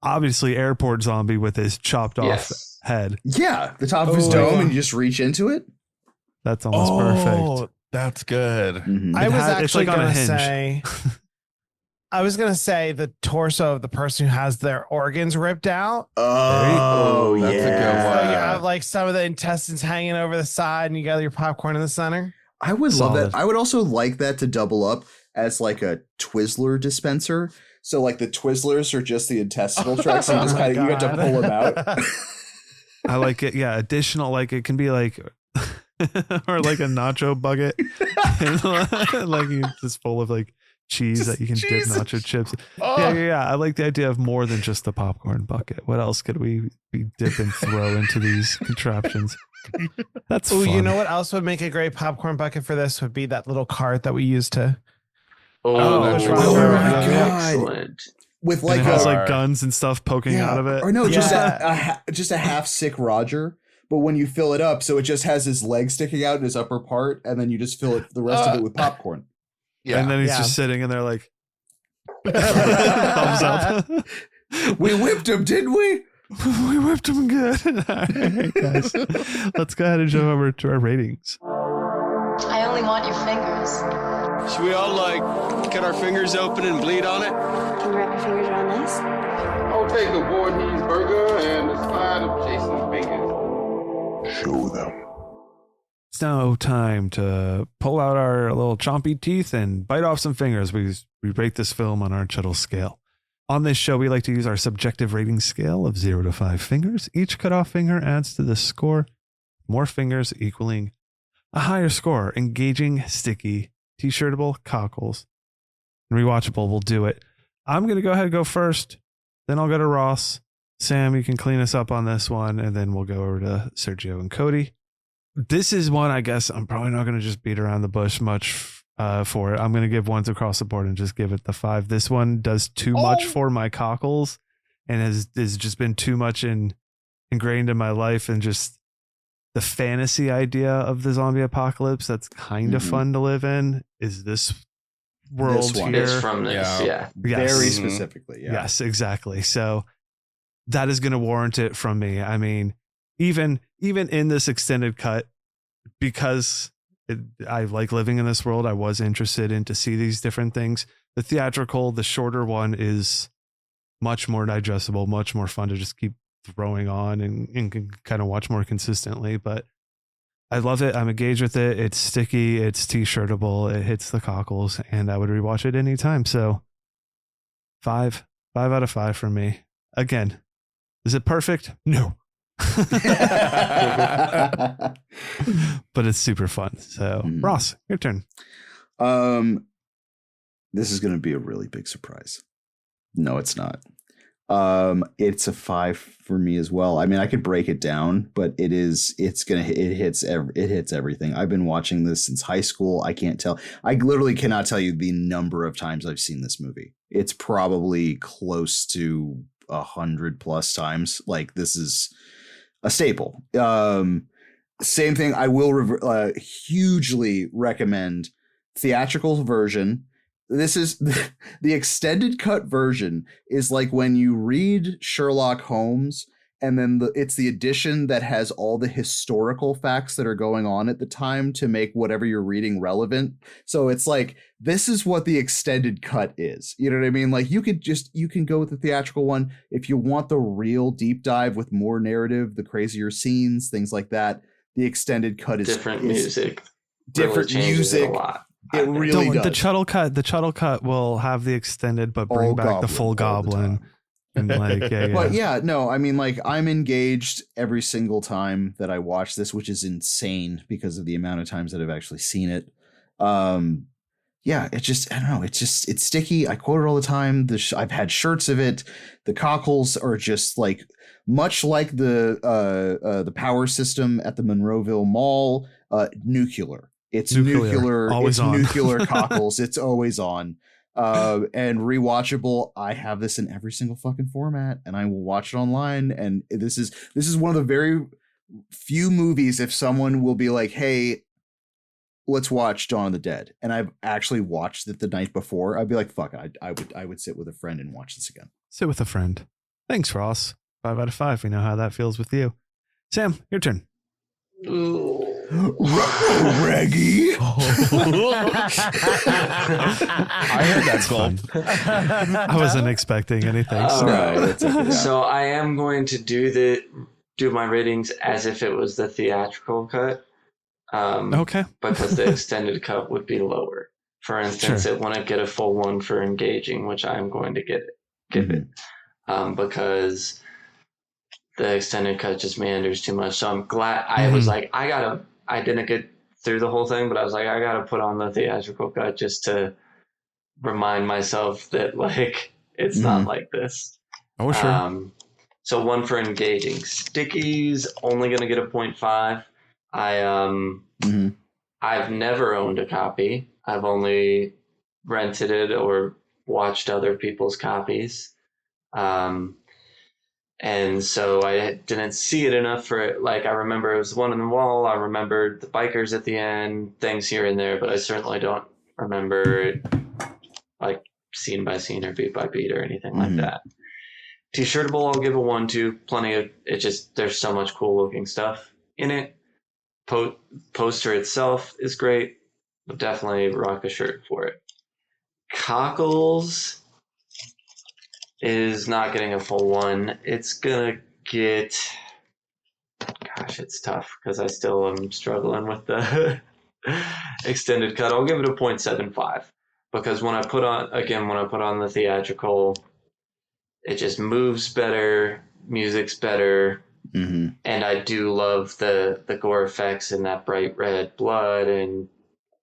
Obviously, airport zombie with his chopped off Yes. head. Yeah, the top of his Oh, dome, yeah. and you just reach into it. That's almost perfect. That's good. Mhm. I was it's actually like on a gonna hinge. say. I was gonna say the torso of the person who has their organs ripped out. Oh, That's a good yeah. So you have like some of the intestines hanging over the side, and you got your popcorn in the center. I would love Solid. that. I would also like that to double up as like a Twizzler dispenser. So like the Twizzlers are just the intestinal tracts, and you just Oh my kind of you get to God. pull them out. I like it. Yeah, additional, like it can be like, or like a nacho bucket, like it's just full of like cheese that you can dip cheese. nacho chips. Oh, Yeah. I like the idea of more than just the popcorn bucket. What else could we dip and throw into these contraptions? That's Oh, fun. you know what else would make a great popcorn bucket for this? Would be that little cart that we used to. Oh, that's right. Oh my Yeah. God. excellent. With And like it has a like guns and stuff poking out of it. or no, just Yeah. just a half sick Roger. But when you fill it up, so it just has his leg sticking out in his upper part, and then you just fill it the rest of it with popcorn. yeah. And then he's Yeah. just sitting in there like thumbs up. We whipped him, didn't we? We whipped him good. All right, guys. Let's go ahead and jump over to our ratings. I only want your fingers. Should we all, like, cut our fingers open and bleed on it? Can you wrap your fingers around this? I'll take a Voorhees burger and a side of Jason's fingers. Show them. It's now time to pull out our little chompy teeth and bite off some fingers. We rate this film on our Chuddle scale. On this show, we like to use our subjective rating scale of 0 to 5 fingers. Each cut off finger adds to the score, more fingers equaling a higher score. Engaging, sticky T-shirtable, cockles, and rewatchable will do it. I'm going to go ahead and go first. Then I'll go to Ross. Sam, you can clean us up on this one, and then we'll go over to Sergio and Cody. This is one, I guess, I'm probably not going to just beat around the bush much for it. I'm going to give ones across the board and just give it the 5. This one does too much for my cockles and has just been too much ingrained in my life, and just the fantasy idea of the zombie apocalypse that's kind of fun to live in is this world here. It's from this, yeah. Yes. Very specifically, yeah. Yes, exactly. So that is going to warrant it from me. I mean, even in this extended cut, because I like living in this world, I was interested in to see these different things. The theatrical, the shorter one is much more digestible, much more fun to just keep throwing on and can kind of watch more consistently. But I love it. I'm engaged with it. It's sticky. It's T-shirtable. It hits the cockles, and I would rewatch it anytime. So 5 out of 5 from me. Again, is it perfect? No. But it's super fun. So Ross, your turn. This is going to be a really big surprise. No, it's not. It's a 5 for me as well. I mean, I could break it down, but it hits everything. I've been watching this since high school. I literally cannot tell you the number of times I've seen this movie. It's probably close to 100+ times. Like, this is a staple. Same thing. I will hugely recommend theatrical version. This is the extended cut version is like when you read Sherlock Holmes, and then it's the edition that has all the historical facts that are going on at the time to make whatever you're reading relevant. So it's like, this is what the extended cut is. You know what I mean? Like, you can go with the theatrical one if you want the real deep dive with more narrative, the crazier scenes, things like that. The extended cut is different music. Different really music. It a lot. It really does. The Chuddle cut will have the extended, but bring back the full goblin. And like, yeah. But yeah, no, I mean, like, I'm engaged every single time that I watch this, which is insane because of the amount of times that I've actually seen it. Yeah, it just, I don't know, it's sticky. I quote it all the time. I've had shirts of it. The cockles are just like, much like the power system at the Monroeville Mall, nuclear. It's nuclear. Always it's on. Nuclear cockles. It's always on. And rewatchable. I have this in every single fucking format, and I will watch it online. And this is one of the very few movies, if someone will be like, hey, let's watch Dawn of the Dead, and I've actually watched it the night before, I'd be like, fuck it, I would sit with a friend and watch this again. Sit with a friend. Thanks, Ross. 5 out of 5. We know how that feels with you. Sam, your turn. Reggie. I heard that gulp. I wasn't expecting anything. So I am going to do my ratings as if it was the theatrical cut. Okay. Because the extended cut would be lower. For instance, it wouldn't get a full 1 for engaging, which I'm going to give it. Because the extended cut just meanders too much. So I'm glad I was like, I didn't get through the whole thing, but I was like, I got to put on the theatrical cut just to remind myself that, like, it's not like this. Oh, sure. So 1 for engaging. Sticky's only going to get a 0.5. I've never owned a copy. I've only rented it or watched other people's copies. And so I didn't see it enough for it. Like, I remember it was one on the wall. I remembered the bikers at the end, things here and there, but I certainly don't remember it, like, scene by scene or beat by beat or anything like that. T-shirtable, I'll give a 1 to. Plenty of it. Just, there's so much cool looking stuff in it. Poster itself is great. But definitely rock a shirt for it. Cockles is not getting a full 1. It's gonna get, gosh, it's tough because I still am struggling with the extended cut. I'll give it a 0.75 because when I put on the theatrical, it just moves better, music's better, and I do love the gore effects and that bright red blood and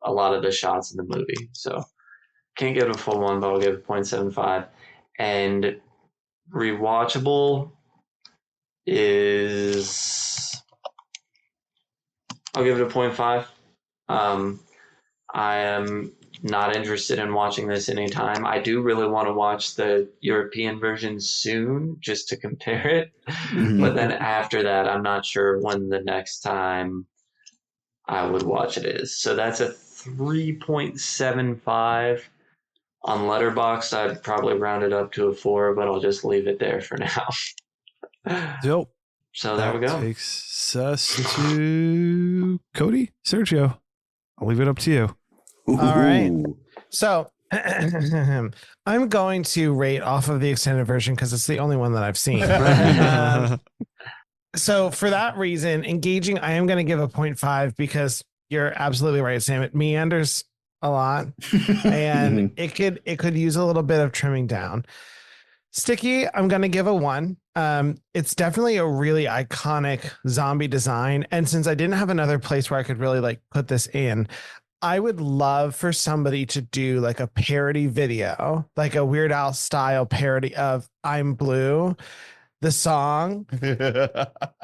a lot of the shots in the movie. So can't give it a full 1, but I'll give it 0.75. And rewatchable is, I'll give it a 0.5. I am not interested in watching this anytime. I do really want to watch the European version soon just to compare it. But then after that, I'm not sure when the next time I would watch it is. So that's a 3.75. On Letterboxd, I'd probably round it up to a 4, but I'll just leave it there for now. Dope. So there we go. Takes us to Cody, Sergio. I'll leave it up to you. All right. So I'm going to rate off of the extended version because it's the only one that I've seen. So for that reason, engaging, I am going to give a 0.5 because you're absolutely right, Sam. It meanders a lot and it could use a little bit of trimming down. Sticky, I'm going to give a 1. It's definitely a really iconic zombie design. And since I didn't have another place where I could really like put this in, I would love for somebody to do like a parody video, like a Weird Al style parody of I'm Blue, the song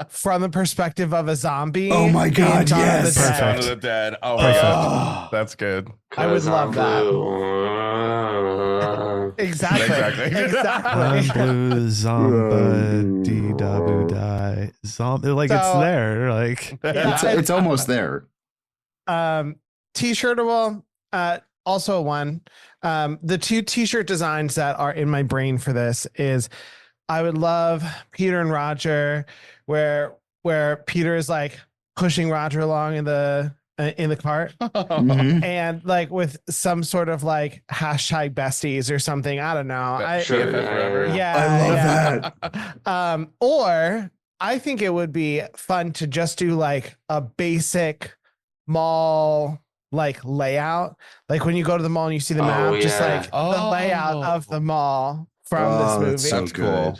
from the perspective of a zombie. Oh my God, yes. Dawn of the Dead. Oh my God. That's good. I would love that. Exactly. I'm blue, zombie, die. Zombie, like it's there. Like it's almost there. T-shirtable, also a 1. The 2 T-shirt designs that are in my brain for this is I would love Peter and Roger, where Peter is like pushing Roger along in the cart, and like with some sort of like hashtag besties or something. I don't know. I love that. Or I think it would be fun to just do like a basic mall like layout, like when you go to the mall and you see the map, just like the layout of the mall from this movie. That's cool.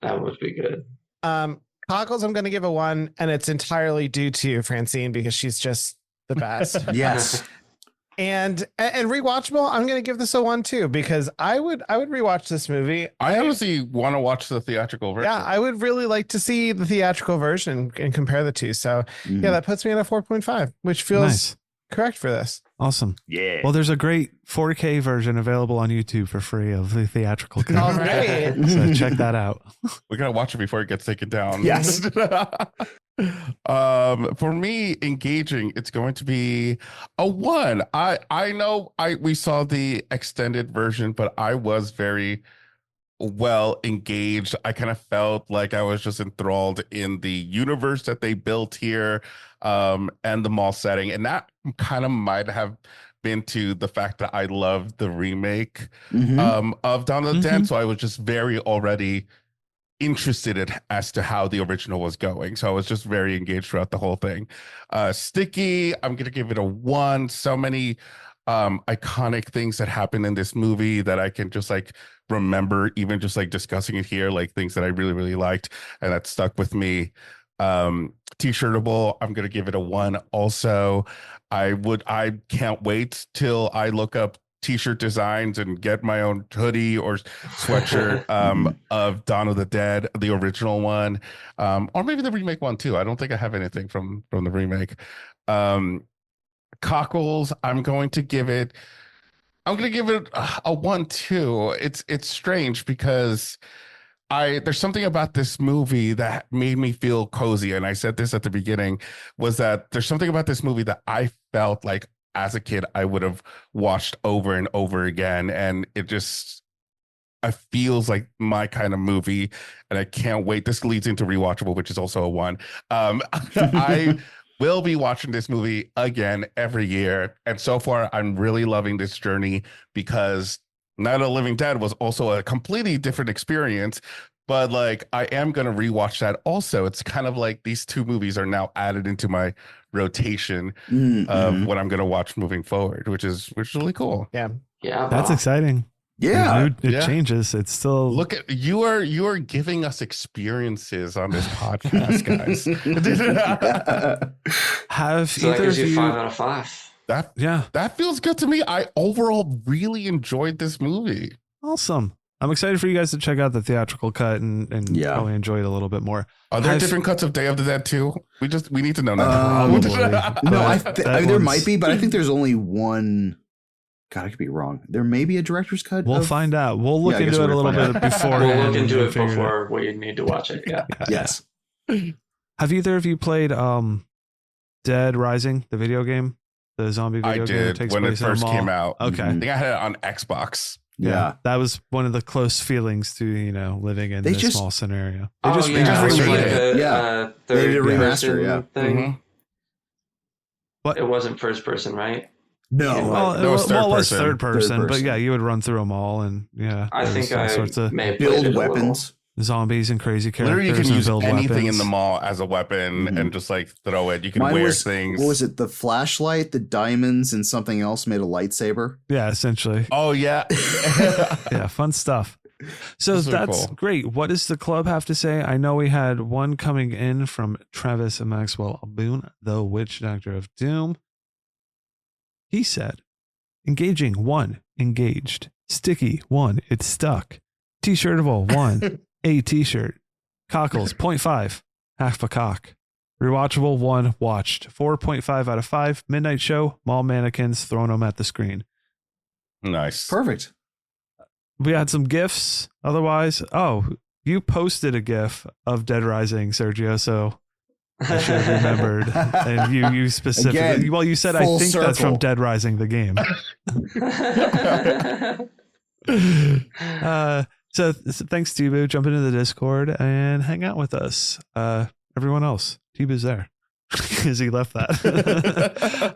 That would be good. Cockles, I'm going to give a 1, and it's entirely due to Francine because she's just the best. Yes. And rewatchable, I'm going to give this a 1 too because I would rewatch this movie. I honestly want to watch the theatrical version. Yeah, I would really like to see the theatrical version and compare the two. So yeah, that puts me at a 4.5, which feels nice. Correct for this. Awesome. Yeah. Well, there's a great 4K version available on YouTube for free of the theatrical cut. All right. So check that out. We gotta watch it before it gets taken down. Yes. For me, engaging, it's going to be a 1. I know we saw the extended version, but I was very well engaged. I kind of felt like I was just enthralled in the universe that they built here, and the mall setting, and that kind of might have been to the fact that I loved the remake of Dawn of the Dead, so I was just very already interested as to how the original was going, so I was just very engaged throughout the whole thing. Sticky, I'm gonna give it a 1. So many iconic things that happen in this movie that I can just like remember, even just like discussing it here, like things that I really, really liked and that stuck with me. T-shirtable, I'm gonna give it a 1 also. I can't wait till I look up T-shirt designs and get my own hoodie or sweatshirt of Dawn of the Dead, the original one, or maybe the remake one too. I don't think I have anything from the remake. Cockles, I'm going to give it a 1 too. It's strange because there's something about this movie that made me feel cozy, and I said this at the beginning, was that there's something about this movie that I felt like as a kid I would have watched over and over again, and it feels like my kind of movie, and I can't wait. This leads into rewatchable, which is also a 1. I will be watching this movie again every year, and so far I'm really loving this journey because Night of the Living Dead was also a completely different experience, but like I am going to rewatch that also. It's kind of like these 2 movies are now added into my rotation of what I'm going to watch moving forward, which is really cool. Yeah. That's exciting. Yeah. It changes. It's still look at you are giving us experiences on this podcast, guys. So Have that either gives of you you 5 out of 5. That feels good to me. I overall really enjoyed this movie. Awesome. I'm excited for you guys to check out the theatrical cut and probably enjoy it a little bit more. Are there different cuts of Day of the Dead too? We need to know now. Probably. No, there might be, but I think there's only one. God, I could be wrong. There may be a director's cut. We'll find out. We'll look into it a little bit before. We'll look into it before we need to watch it. Yeah. Yes. Have either of you played Dead Rising, the video game, the zombie video game? I did when it first came out. Okay, I think I had it on Xbox. Yeah, that was one of the close feelings to living in this small scenario. They just remade it. They did a remaster. Yeah, thing. But it wasn't first person, right? No, it was third person, but yeah, you would run through them all, and I think all sorts of build weapons. Zombies and crazy characters. Literally, you can use anything weapons in the mall as a weapon and just throw it. You can wear things. What was it? The flashlight, the diamonds, and something else made a lightsaber. Yeah, essentially. Oh yeah, yeah, fun stuff. So that's cool. Great. What does the club have to say? I know we had one coming in from Travis and Maxwell Boone, the Witch Doctor of Doom. He said, engaging 1, engaged. Sticky 1, it's stuck. T-shirtable 1. A t-shirt. Cockles 0.5, half a cock. Rewatchable 1, watched. 4.5 out of 5. Midnight show, mall mannequins, throwing them at the screen. Nice. Perfect. We had some gifs. Otherwise, you posted a gif of Dead Rising, Sergio, so I should have remembered. And you specifically, Again, you said, I think that's from Dead Rising, the game. So thanks, Tibu. Jump into the Discord and hang out with us. Everyone else, Tibu's there because he left that.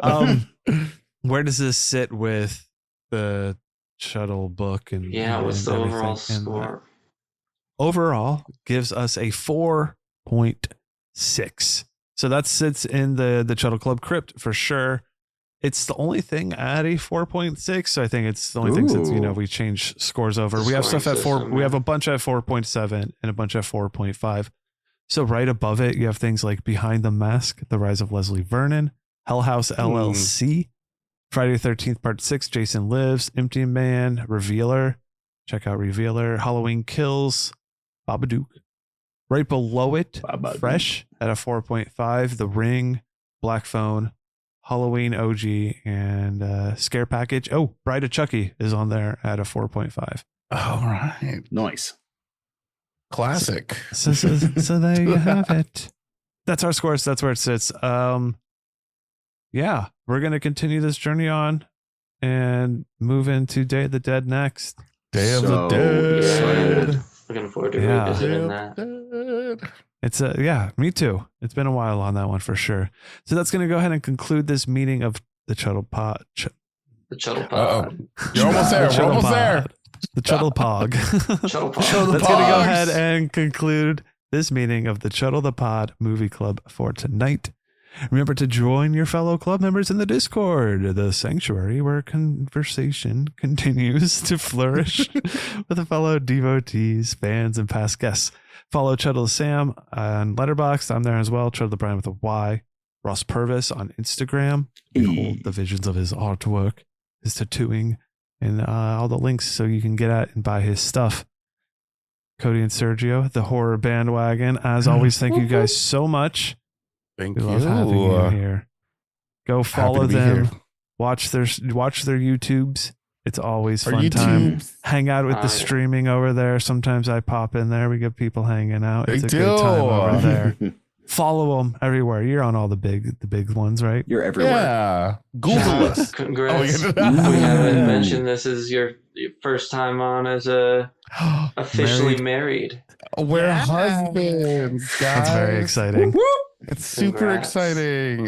Where does this sit with the Chuddle book? And what's the overall score? Overall gives us a 4.6. So that sits in the Chuddle Club crypt for sure. It's the only thing at a 4.6. So I think it's the only thing since we change scores over. We have stuff at 4. We have a bunch at 4.7 and a bunch at 4.5. So right above it, you have things like Behind the Mask, The Rise of Leslie Vernon, Hell House LLC, Friday the 13th Part 6, Jason Lives, Empty Man, Revealer. Check out Revealer, Halloween Kills, Babadook. Right below it, Fresh at a 4.5, The Ring, Black Phone, Halloween OG, and Scare Package. Oh, Bride of Chucky is on there at a 4.5. All right. Nice. Classic. So there you have it. That's our scores. That's where it sits. Yeah, we're going to continue this journey on and move into Day of the Dead next. Day of the Dead. Yeah. Looking forward to revisiting that. It's me too. It's been a while on that one for sure. So that's going to go ahead and conclude this meeting of the Chuddle Pod. The Chuddle Pod. You're almost there. We're almost there. The Chuddle Pog. Chuddle Pod. That's going to go ahead and conclude this meeting of the Chuddle the Pod Movie Club for tonight. Remember to join your fellow club members in the Discord, the sanctuary where conversation continues to flourish with the fellow devotees, fans, and past guests. Follow Chuddle Sam on Letterboxd. I'm there as well. Chuddle the Bryan with a Y. Ross Purvis on Instagram. Behold the visions of his artwork, his tattooing, and all the links so you can get at and buy his stuff. Cody and Sergio, the Horror Bandwagon. As always, thank you guys so much. Thank we you. love having you here. Go follow them. Watch their YouTubes. It's always fun time. Hang out with the streaming over there. Sometimes I pop in there. We get people hanging out. It's a good time over there. Follow them everywhere. You're on all the big ones, right? You're everywhere. Yeah. Google us. Congrats. We haven't mentioned this is your first time on as officially married. We're husbands, guys. That's very exciting. It's super exciting.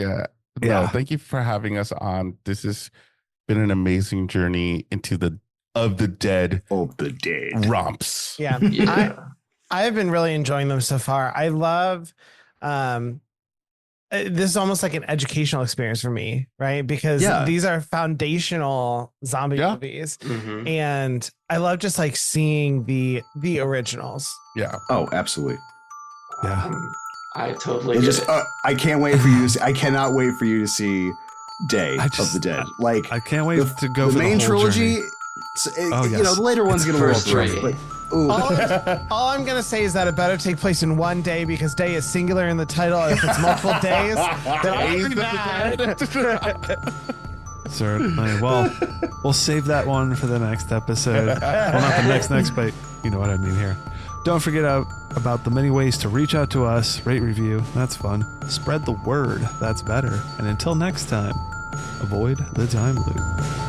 No, thank you for having us on. This has been an amazing journey into the dead romps. Yeah. I have been really enjoying them so far. I love this is almost like an educational experience for me, right? Because these are foundational zombie movies. Mm-hmm. And I love just like seeing the originals. Yeah. Oh, absolutely. Yeah. I totally I can't wait for you to see, I cannot wait for you to see Day of the Dead. Like I can't wait to go the for main the whole trilogy. journey. You know, the later ones get a little strange, but All I'm gonna say is that it better take place in one day because day is singular in the title. If it's multiple days, then I'll be mad. Certainly. Well, we'll save that one for the next episode. Well, not the next, but you know what I mean here. Don't forget about the many ways to reach out to us, rate, review. That's fun. Spread the word. That's better. And until next time, avoid the time loop.